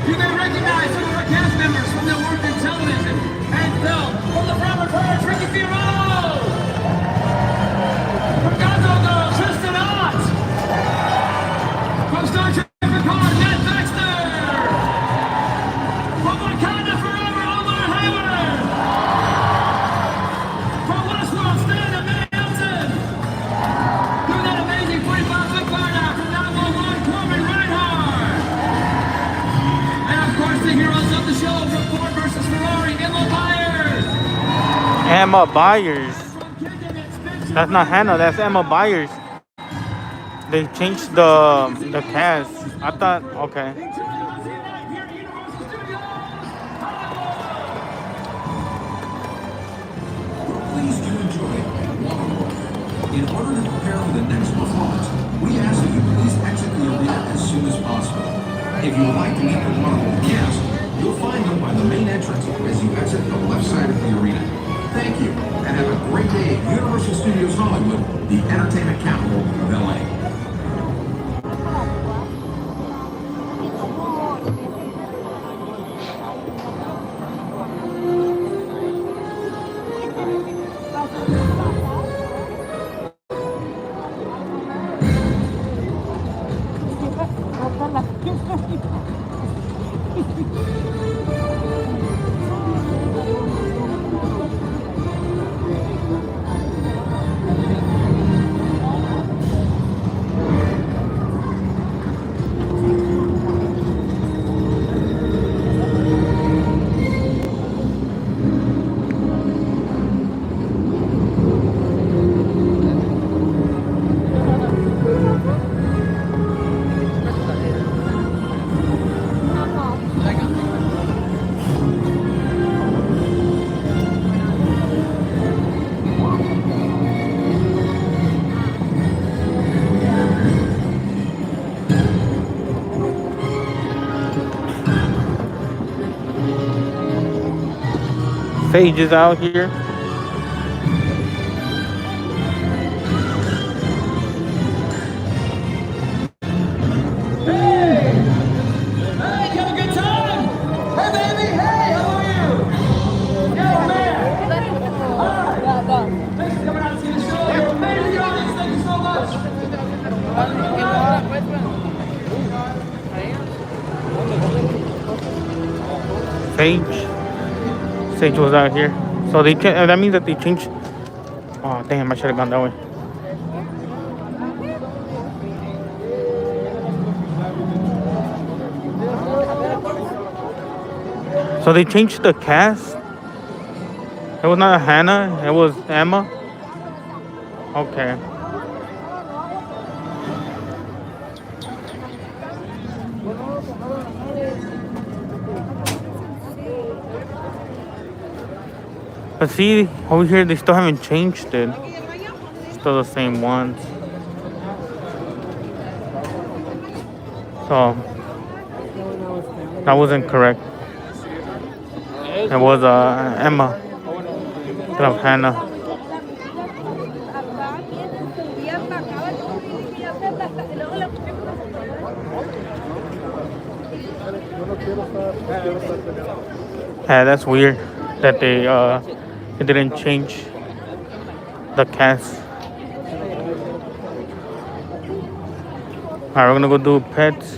You may recognize some of our cast members from their work in television and film. From the Forever Pirates, Ricky Fierro! From Gonzo Girl, Tristan Ott! From Star Trek Picard, Ned Baxter! From Wakanda Forever, Omar Hayward! From Westworld, Stan and May Elton! Through that amazing 45-foot bar now from 911, Corbin Reinhardt! And of course, the heroes of the show from Ford versus Ferrari, Emma Byers! Emma Byers. That's not Hannah, that's Emma Byers. They changed the cast. I thought, okay. Please do enjoy Waterworld. In order to prepare for the next performance, we ask that you please exit the arena as soon as possible. If you would like to meet the Waterworld cast, you'll find them by the main entrance as you exit the left side of the arena. Thank you, and have a great day at Universal Studios Hollywood, the entertainment capital of LA. Sage is out here. Hey, you have a good time? Hey, baby, hey, how are you? Yo, man. Hi. Thanks for coming out to see the show. You're amazing, the audience. Thank you so much. Sage was out here. So they that means that they changed. Oh damn! I should have gone that way. So they changed the cast. It was not Hannah. It was Emma. Okay. But see, over here they still haven't changed it. Still the same ones. So that wasn't correct. It was Emma instead of Hannah. Yeah, that's weird that they didn't change the cast. Alright, we're gonna go do pets.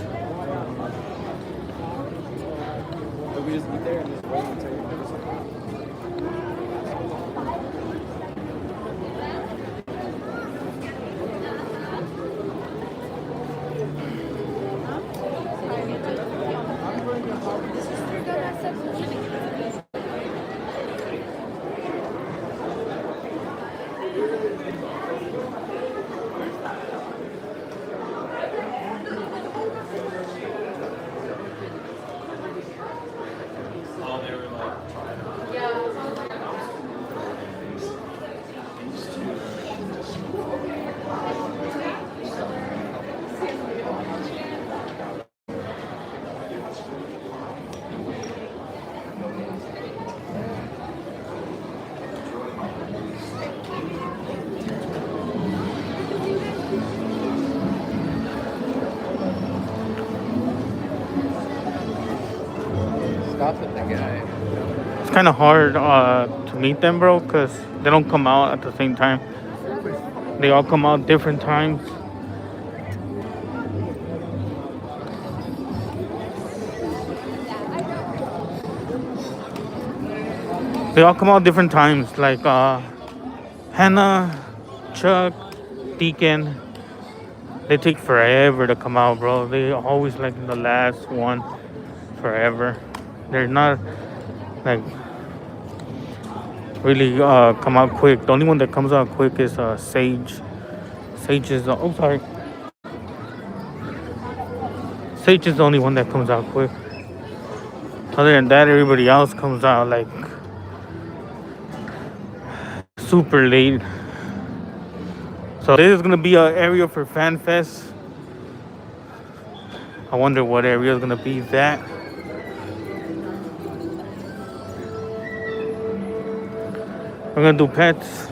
shots with the guy. It's kind of hard to meet them, bro, because they don't come out at the same time. They all come out different times. They all come out different times, like Hannah, Chuck, Deacon. They take forever to come out, bro. They always like the last one forever. They're not like really come out quick. The only one that comes out quick is Sage. Sage is oh sorry. Sage is the only one that comes out quick. Other than that, everybody else comes out like super late. So this is gonna be an area for Fan Fest. I wonder what area is gonna be that. We're gonna do pets.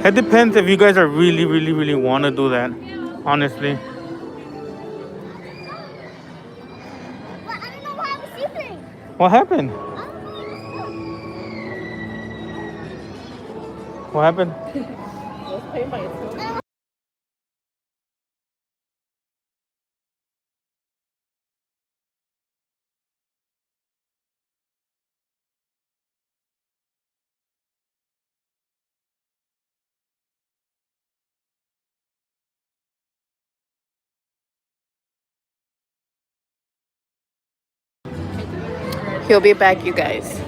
It depends if you guys are really want to do that, honestly. What happened? What happened? He'll be back, you guys.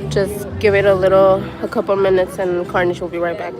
Just give it a couple minutes and Carnage will be right back.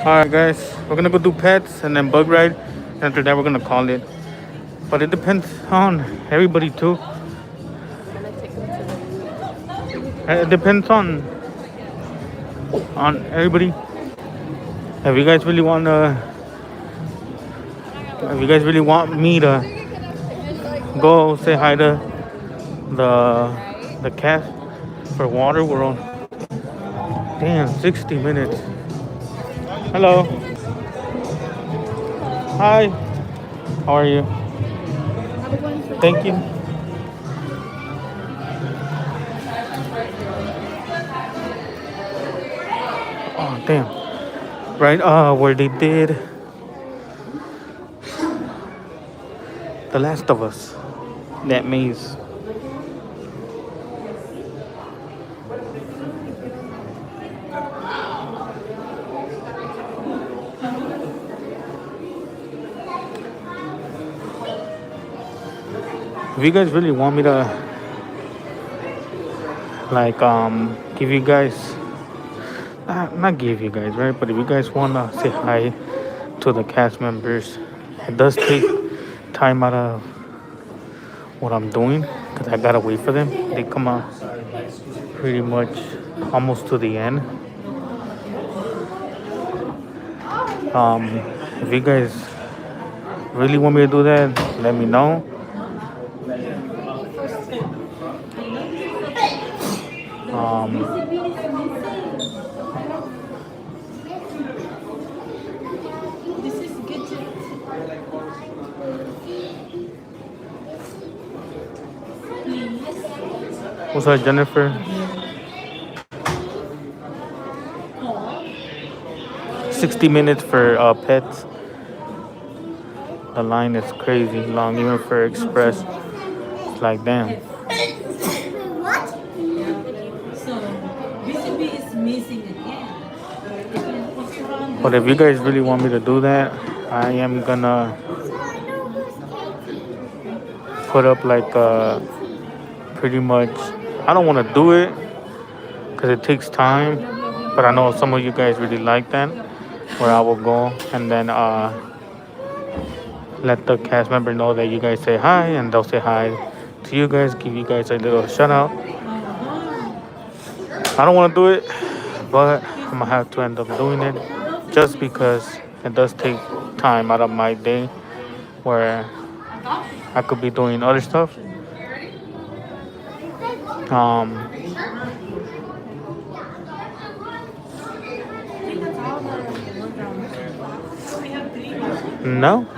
Alright guys, we're gonna go do pets and then bug ride. After that we're gonna call it. But it depends on everybody too. It depends on everybody. If you guys really want me to go say hi to the cat for Water World. Damn, 60 minutes. Hello. Hi. How are you? Thank you. Oh, damn. Right, where they did The Last of Us. That maze. If you guys really want me to like give you guys not give you guys, right, but if you guys want to say hi to the cast members, it does take time out of what I'm doing because I gotta wait for them. They come out pretty much almost to the end. If you guys really want me to do that, let me know. What's up, Jennifer? 60 minutes for pets. The line is crazy long, even for express. It's like, damn. What? So, BCB is missing again. But if you guys really want me to do that, I am gonna put up like pretty much. I don't want to do it because it takes time, but I know some of you guys really like that, where I will go and then let the cast member know that you guys say hi, and they'll say hi to you guys, give you guys a little shout out. I don't want to do it, but I'm gonna have to end up doing it just because it does take time out of my day where I could be doing other stuff.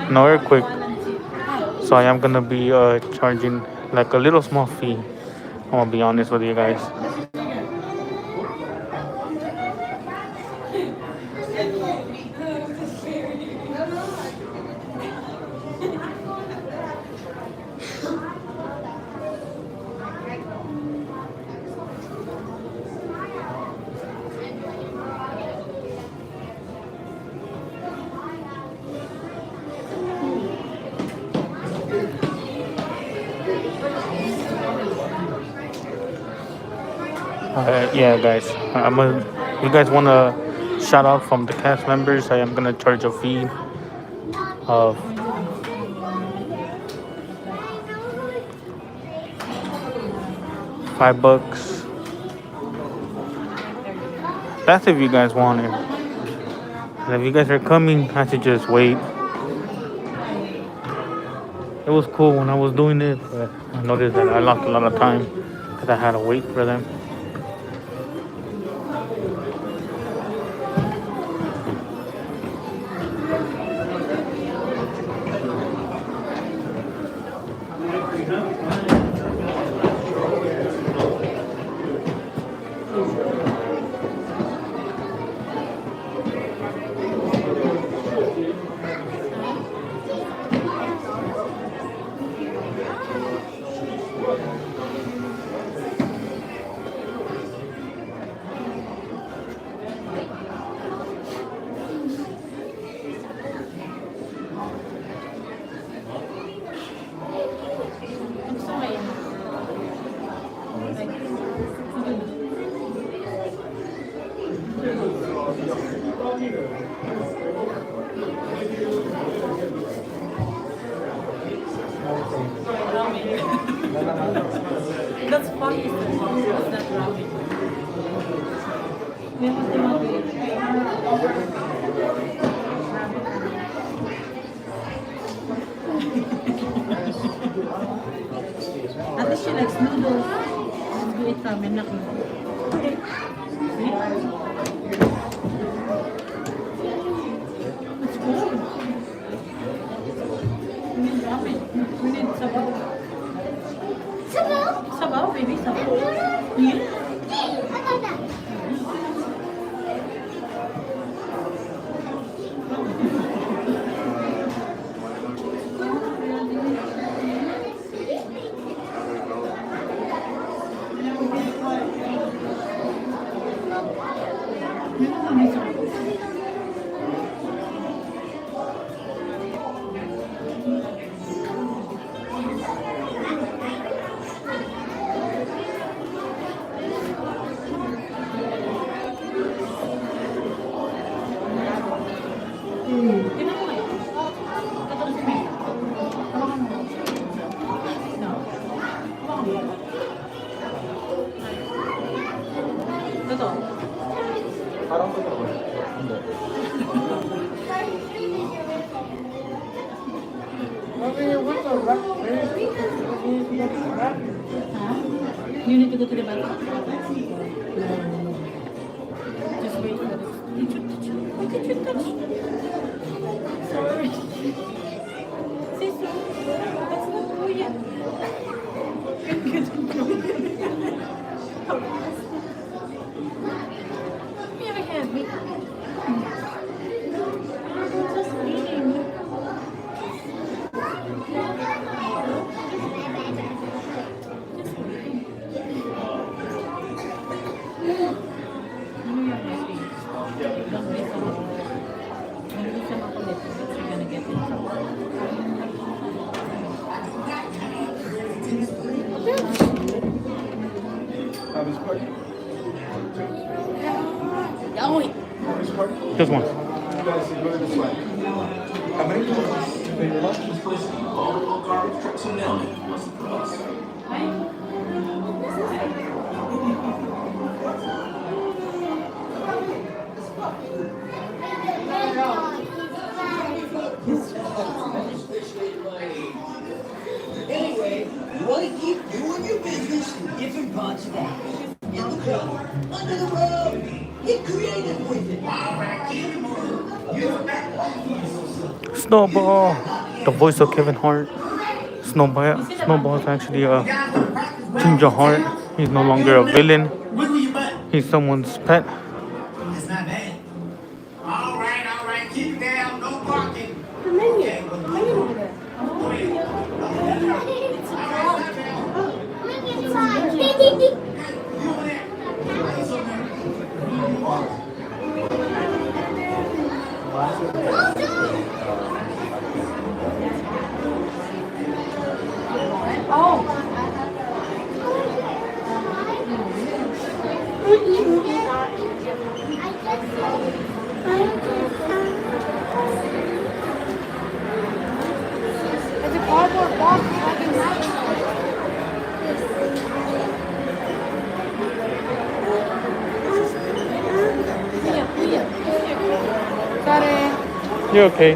No earthquake. So I am gonna be charging like a little small fee. I'm gonna be honest with you guys. Yeah, guys. You guys want a shout out from the cast members? I am gonna charge a fee of $5. That's if you guys want it. And if you guys are coming, I should just wait. It was cool when I was doing it, but I noticed that I lost a lot of time because I had to wait for them. That's funny. It's not ramen. At least she likes noodles. Let's go eat ramen na. It's cool. We need ramen. We need sabaw. Sabaw? Sabaw, baby, sabaw. Yeah. go to the bathroom? Just wait for this. Why can't you touch? Sorry. Say sorry. That's not for you. You have a hand, me. Just eating. Just one. How many times do they rush this place to all the garbage trucks and mail it was the price? Anyway, you want to keep doing your business in different parts of the house. In the cupboard, under the rug. Get creative with it. All right, keep it moving. You're back. Snowball, the voice of Kevin Hart. Snowball is actually a change of heart. He's no longer a villain. He's someone's pet. That's not bad. All right, keep it down, no barking. The menu. Menu over there. It's a cardboard box. Sorry. You're okay.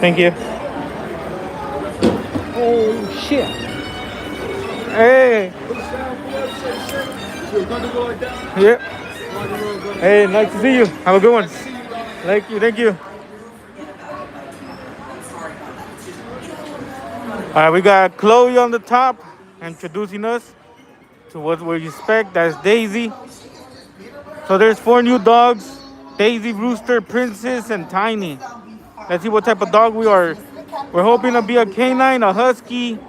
Thank you. Oh shit! Hey. You're going to go like that? Yeah. Hey, nice to see you. Have a good one. Thank you. All right, we got Chloe on the top, introducing us to what we expect. That's Daisy. So there's 4 new dogs: Daisy, Rooster, Princess, and Tiny. Let's see what type of dog we are. We're hoping to be a canine, a husky,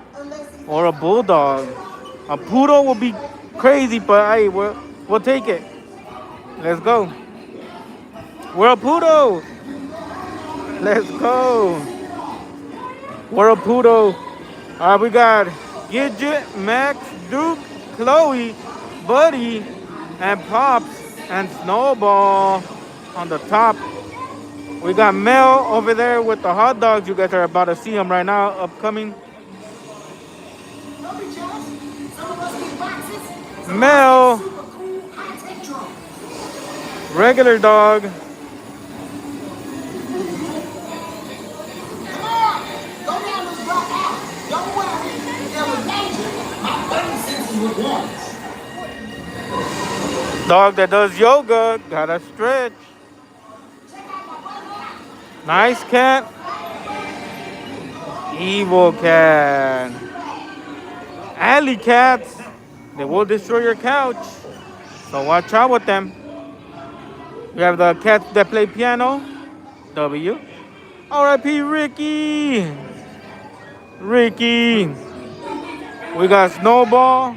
or a bulldog. A poodle will be crazy, but hey, we'll take it. Let's go. We're a poodle. Let's go. We're a poodle. All right, we got Gidget, Max, Duke, Chloe, Buddy, and Pops, and Snowball on the top. We got Mel over there with the hot dogs. You guys are about to see him right now, upcoming. Mel, regular dog. Dog that does yoga, gotta stretch. Nice cat. Evil cat. Alley cats. They will destroy your couch. So watch out with them. We have the cats that play piano. W. R.I.P. Ricky. Ricky. We got Snowball.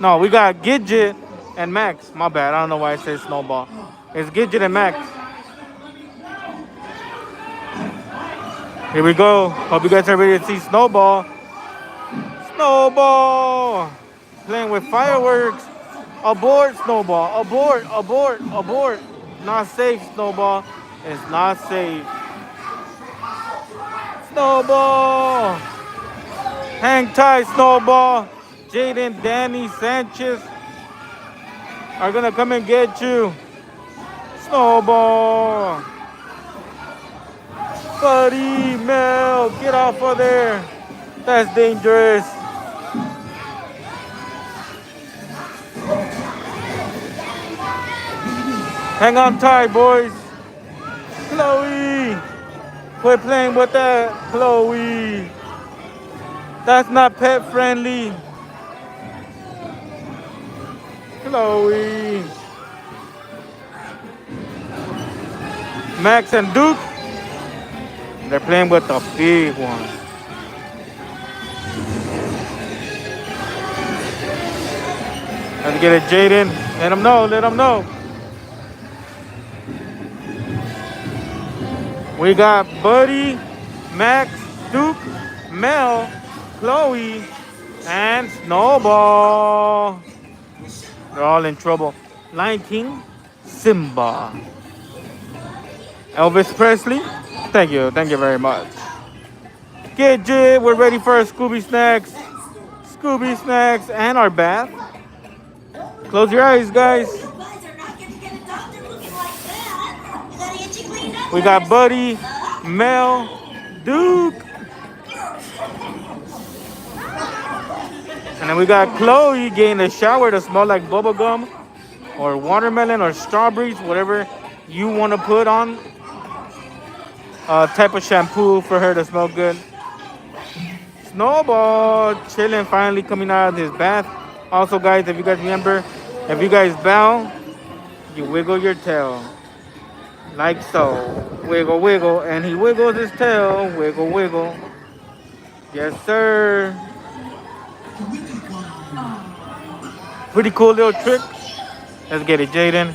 No, we got Gidget and Max. My bad. I don't know why I said Snowball. It's Gidget and Max. Here we go. Hope you guys are ready to see Snowball. Snowball. Playing with fireworks. Abort, Snowball. Abort, abort, abort. Not safe, Snowball. It's not safe. Snowball. Hang tight, Snowball. Jaden, Danny, Sanchez are gonna come and get you. Snowball. Buddy, Mel, get off of there. That's dangerous. Hang on tight, boys. Chloe. Quit playing with that, Chloe. That's not pet friendly. Chloe. Max and Duke. They're playing with the big one. Let's get it, Jaden. Let him know, let him know. We got Buddy, Max, Duke, Mel, Chloe, and Snowball. They're all in trouble. Lion King, Simba. Elvis Presley, thank you very much. Gidget, we're ready for our Scooby Snacks. Scooby Snacks and our bath. Close your eyes, guys. We got Buddy, Mel, Duke. And then we got Chloe getting a shower to smell like bubblegum or watermelon or strawberries, whatever you want to put on. Type of shampoo for her to smell good. Snowball chilling, finally coming out of his bath. Also, guys, if you guys remember, if you guys bow, you wiggle your tail. Like so. Wiggle, wiggle. And he wiggles his tail. Wiggle, wiggle. Yes, sir. Pretty cool little trick. Let's get it, Jaden.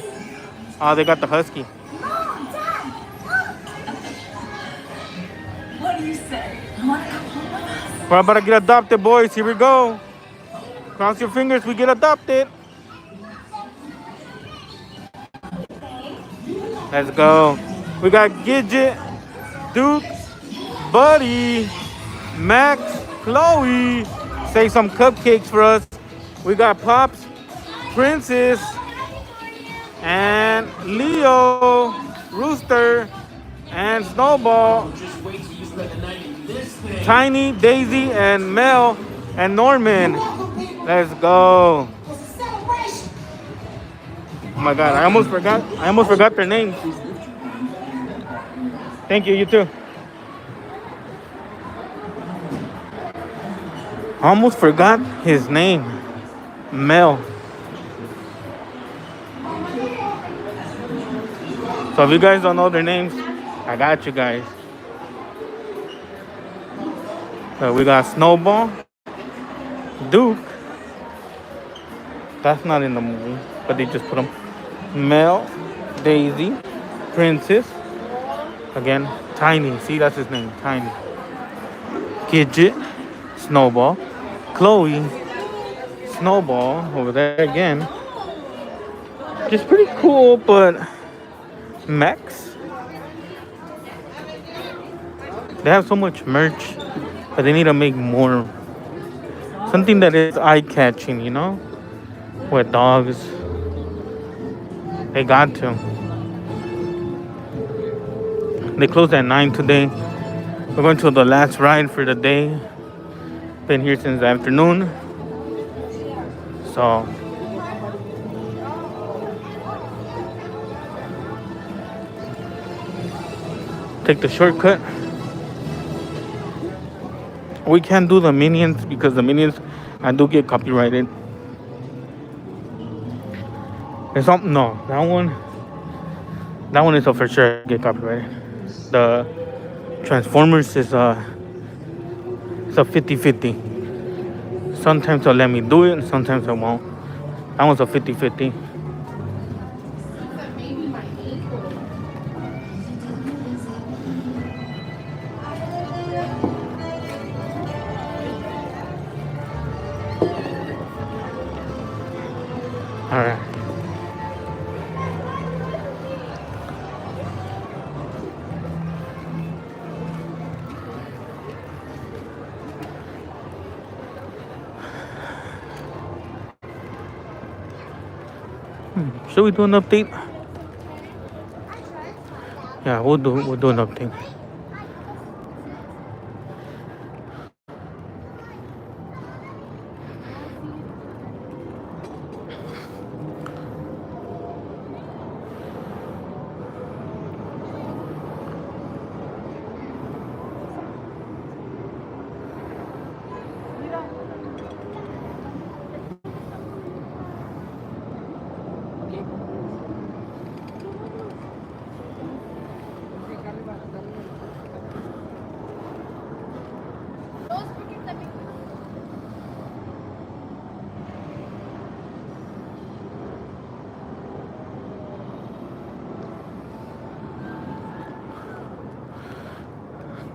Oh, they got the husky. What do you say? Want to come home with us? We're about to get adopted, boys. Here we go. Cross your fingers, we get adopted. Let's go. We got Gidget, Duke, Buddy, Max, Chloe. Save some cupcakes for us. We got Pops, Princess, and Leo, Rooster, and Snowball. Tiny, Daisy, and Mel, and Norman. Let's go. Oh my God, I almost forgot their names. Thank you, you too. I almost forgot his name. Mel. So if you guys don't know their names, I got you guys. So we got Snowball, Duke. That's not in the movie, but they just put them. Mel, Daisy, Princess. Again, Tiny. See, that's his name, Tiny. Gidget, Snowball, Chloe, Snowball over there again. Just pretty cool, but Max. They have so much merch, but they need to make more. Something that is eye-catching, you know? With dogs. They got to. They closed at 9 today. We're going to the last ride for the day. Been here since the afternoon. So take the shortcut. We can't do the Minions because the Minions, I do get copyrighted. It's something. No, that one is a for sure get copyrighted. The Transformers is it's a 50-50. Sometimes they'll let me do it, and sometimes they won't. That one's a 50-50. All right. Should we do an update? Yeah, we'll do an update.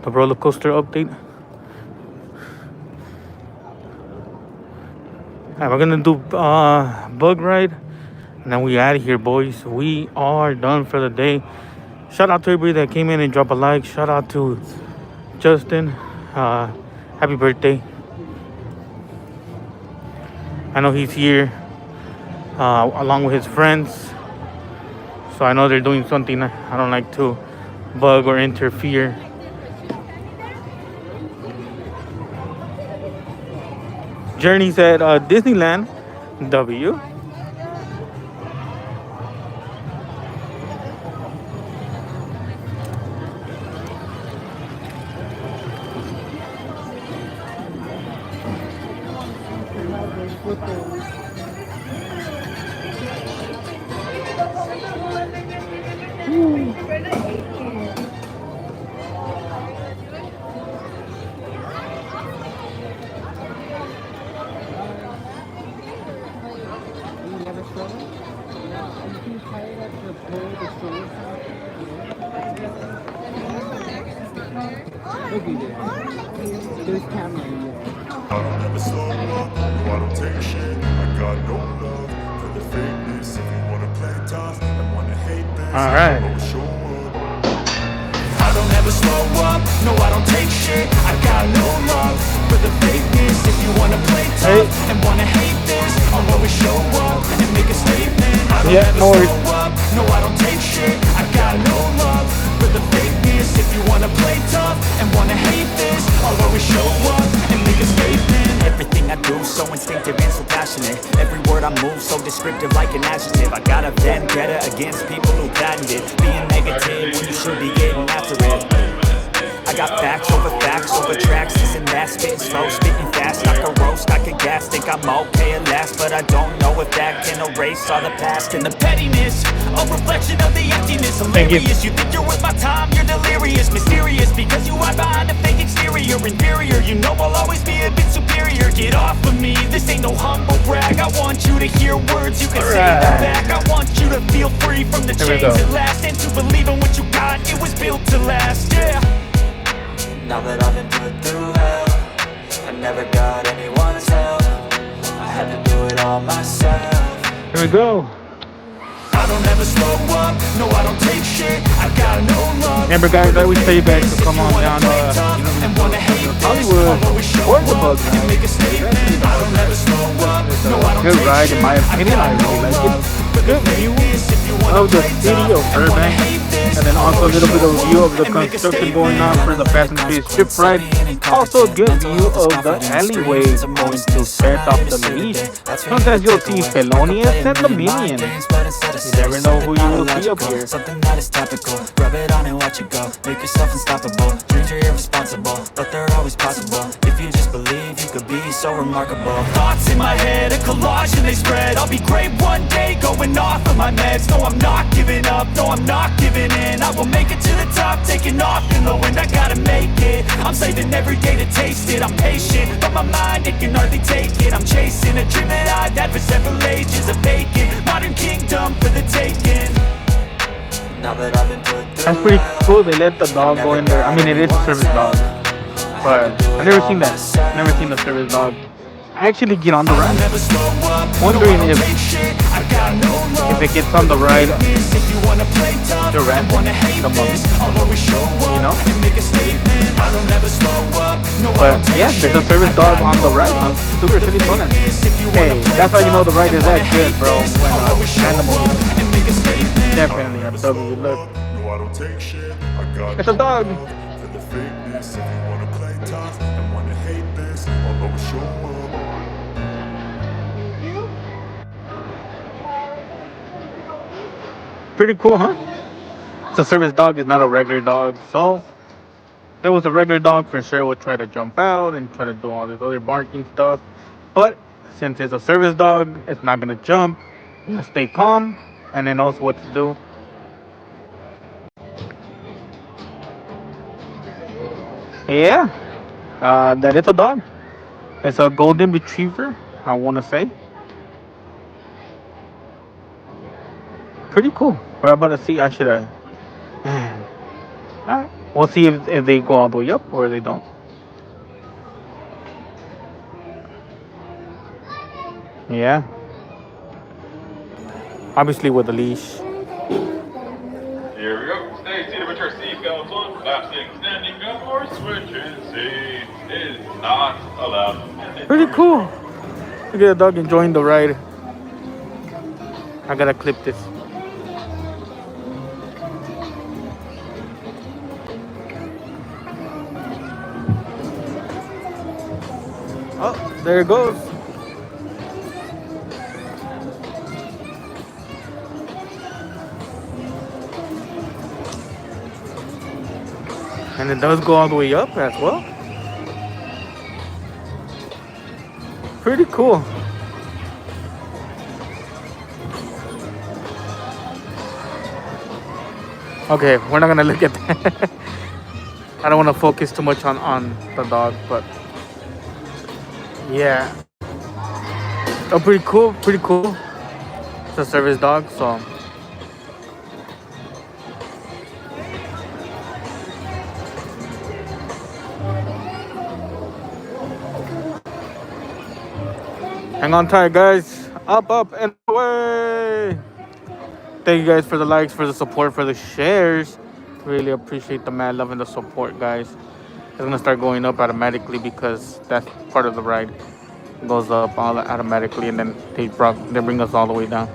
The roller coaster update. Alright, we're gonna do bug ride, and then we out of here, boys. We are done for the day. Shout out to everybody that came in and dropped a like. Shout out to Justin. Happy birthday. I know he's here along with his friends, so I know they're doing something. I don't like to bug or interfere. Journey's at Disneyland W. I don't ever slow up, no, I don't take shit. I got no love for the fakeness. If you wanna play tough and wanna hate this, all right. I will show up. I don't ever slow up, no, I don't take shit. I got no love for the fakeness. If you wanna play tough and wanna hate this, I'll always show up and make a statement. I don't ever slow up, no, I don't take shit. I got no love for the fakeness. If you wanna play tough and wanna hate this, I'll always show up and make a statement. Everything I do so instinctive and so passionate. Every word I move so descriptive like an adjective. I got a vendetta against people who patented being negative when you should be getting after it. I got facts over tracks, this and that, spitting slow, spitting fast, I could roast, I could gas, think I'm okay at last, but I don't know if that can erase all the past and the pettiness, a reflection of the emptiness, hilarious, you think you're worth my time, you're delirious, mysterious, because you hide behind a fake exterior, inferior, you know I'll always be a bit superior, get off of me, this ain't no humble brag, I want you to hear words, you can say them back, I want you to feel free from the chains at last, and to believe in what you got, it was built to last, yeah. Now that I've been put through hell, I never got anyone's help. I had to do it all myself. Here we go. I don't ever slow up, no, I don't take shit. I got no love. Remember, guys, I always tell you guys to come on down to Hollywood or the bug ride. Good ride, in my opinion. I really like it. Good view of the city of Burbank. And then also a little bit of view of the construction going on for the Fast and Furious ship ride. Also a good view of the alleyway going to start off the leash. Sometimes you'll see Felonious and the Minions. You never know who you will see up here. Something that is topical, rub it on and watch it go. Make yourself unstoppable, dreams are irresponsible, but they're always possible. If you just believe, you could be so remarkable. Thoughts in my head, a collage and they spread. I'll be great one day, going off of my meds. No, I'm not giving up, no, I'm not giving in. I will make it to the top, taking off in the wind. I gotta make it, I'm saving every day to taste it. I'm patient, but my mind, it can hardly take it. I'm chasing a dream that I've had for several ages. A vacant, modern kingdom for the taking. Now that I've been put through, That's pretty cool. They let the dog go in there. I mean, it is a service dog, but I've never seen that. Never seen the service dog actually get on the ride. Wondering if it gets on the ride, the rat come up, you know. But yeah, there's a service dog on the ride on Super City Bonus. Hey, that's how you know the ride is that good, bro. When animals definitely a W. Look, it's a dog. Pretty cool, huh? It's a service dog, it's not a regular dog. So, if it was a regular dog, for sure would try to jump out and try to do all this other barking stuff. But since it's a service dog, it's not gonna jump. It's gonna stay calm, and it knows what to do. Yeah, that is a dog. It's a golden retriever, I want to say. Pretty cool. We're about to see. I should have. Alright. We'll see if they go all the way up or they don't. Yeah. Obviously with a leash. Here we go. Stay seated with your seatbelts on, fastening, standing up, or switching seats. It is not allowed. Pretty cool. Look at the dog enjoying the ride. I gotta clip this. Oh, there it goes. And it does go all the way up as well. Pretty cool. Okay, we're not gonna look at that. I don't want to focus too much on the dog, but yeah. Oh, pretty cool, pretty cool. It's a service dog, so hang on tight, guys. Up, up, and away. Thank you guys for the likes, for the support, for the shares. Really appreciate the mad love and the support, guys. It's gonna start going up automatically because that's part of the ride. It goes up all automatically, and then they bring us all the way down.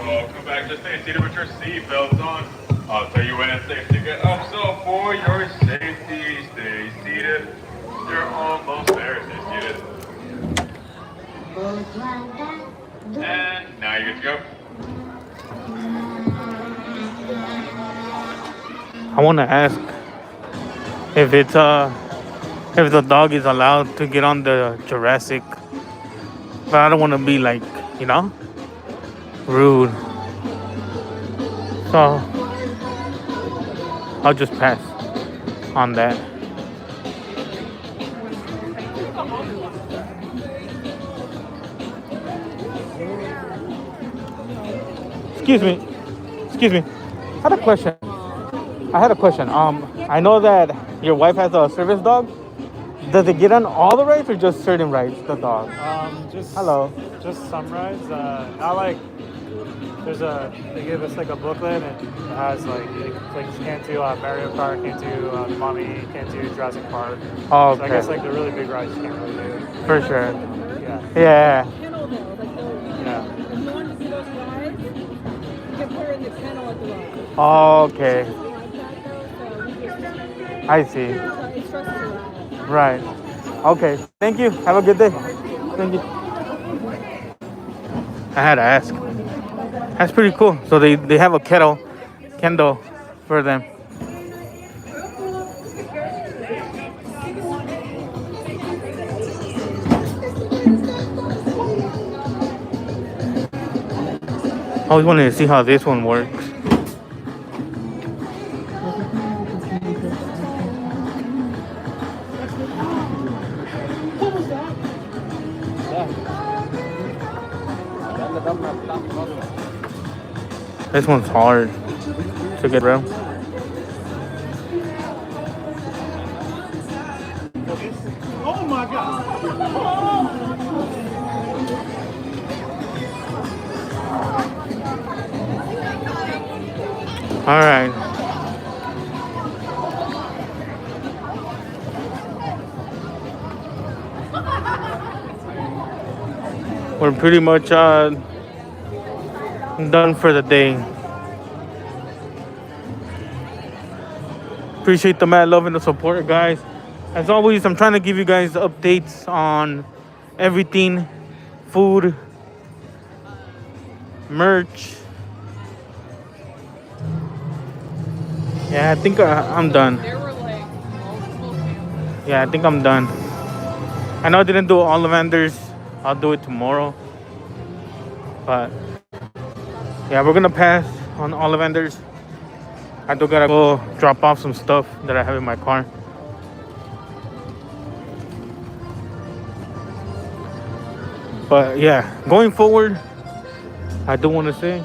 Welcome back. Just stay seated with your seatbelts on. I'll tell you when it's safe to get up. So for your safety, stay seated. You're almost there. Stay seated. And now you're good to go. I want to ask if if the dog is allowed to get on the Jurassic, but I don't want to be like, you know, rude. So I'll just pass on that. Excuse me. I had a question. I know that your wife has a service dog. Does it get on all the rides or just certain rides, the dog? Just some rides. Not like they give us like a booklet and it has like you can't do Mario Kart, can't do Mommy, can't do Jurassic Park. Oh, okay. So I guess like the really big rides you can't really do. For sure. Yeah. Yeah. Yeah. If you want to see those rides, you can put her in the kennel at the ride. Okay. I see. It stresses you out. Right. Okay. Thank you. Have a good day. Thank you. I had to ask. That's pretty cool. So they have a Kendall for them. I always wanted to see how this one works. This one's hard to get around. Oh my God. All right. We're pretty much done for the day. Appreciate the mad love and the support, guys. As always, I'm trying to give you guys updates on everything, food, merch. Yeah, I think I'm done. Yeah, I think I'm done. I know I didn't do Ollivanders. I'll do it tomorrow. But yeah, we're gonna pass on Ollivanders. I do gotta go drop off some stuff that I have in my car. But yeah, going forward, I do want to say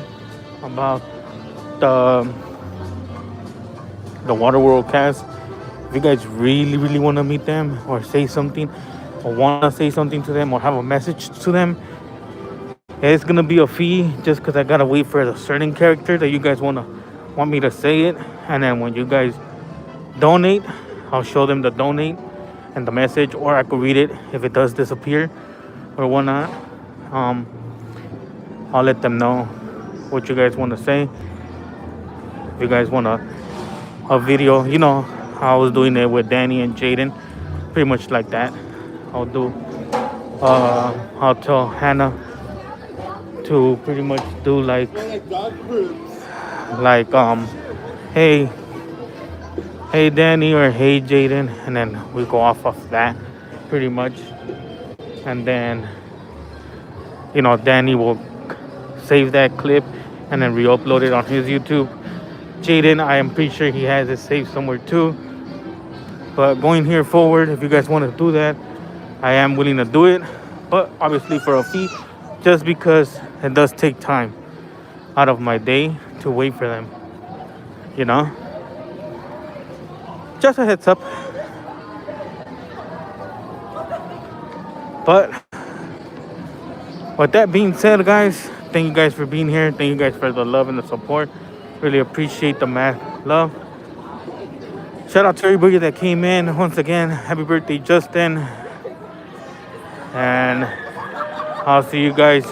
about the Waterworld cast. If you guys really want to meet them or say something or want to say something to them or have a message to them, it's gonna be a fee just because I gotta wait for a certain character that you guys want me to say it, and then when you guys donate, I'll show them the donate and the message, or I could read it if it does disappear or whatnot. I'll let them know what you guys want to say. If you guys want a video, you know how I was doing it with Danny and Jaden, pretty much like that. I'll tell Hannah to pretty much do like hey Danny or hey Jaden, and then we go off of that pretty much, and then Danny will save that clip and then re-upload it on his YouTube. Jaden, I am pretty sure he has it saved somewhere too. But going here forward, if you guys want to do that, I am willing to do it, but obviously for a fee, just because it does take time out of my day to wait for them, just a heads up. But with that being said, guys, thank you guys for being here. Thank you guys for the love and the support. Really appreciate the mad love. Shout out to everybody that came in. Once again, happy birthday, Justin. And I'll see you guys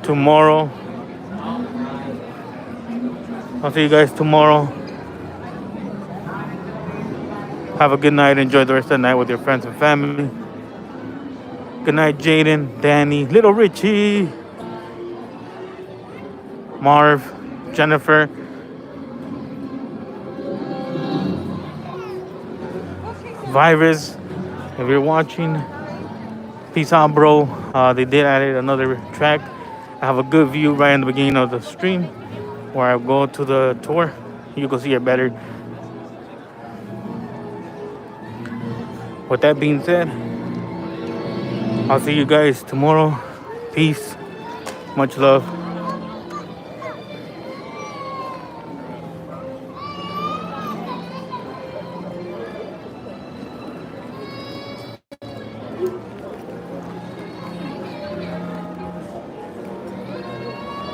tomorrow. Have a good night. Enjoy the rest of the night with your friends and family. Good night, Jaden, Danny, Little Richie, Marv, Jennifer, Virus. If you're watching, peace out, bro. They did add another track. I have a good view right in the beginning of the stream where I go to the tour. You can see it better. With that being said, I'll see you guys tomorrow. Peace. Much love.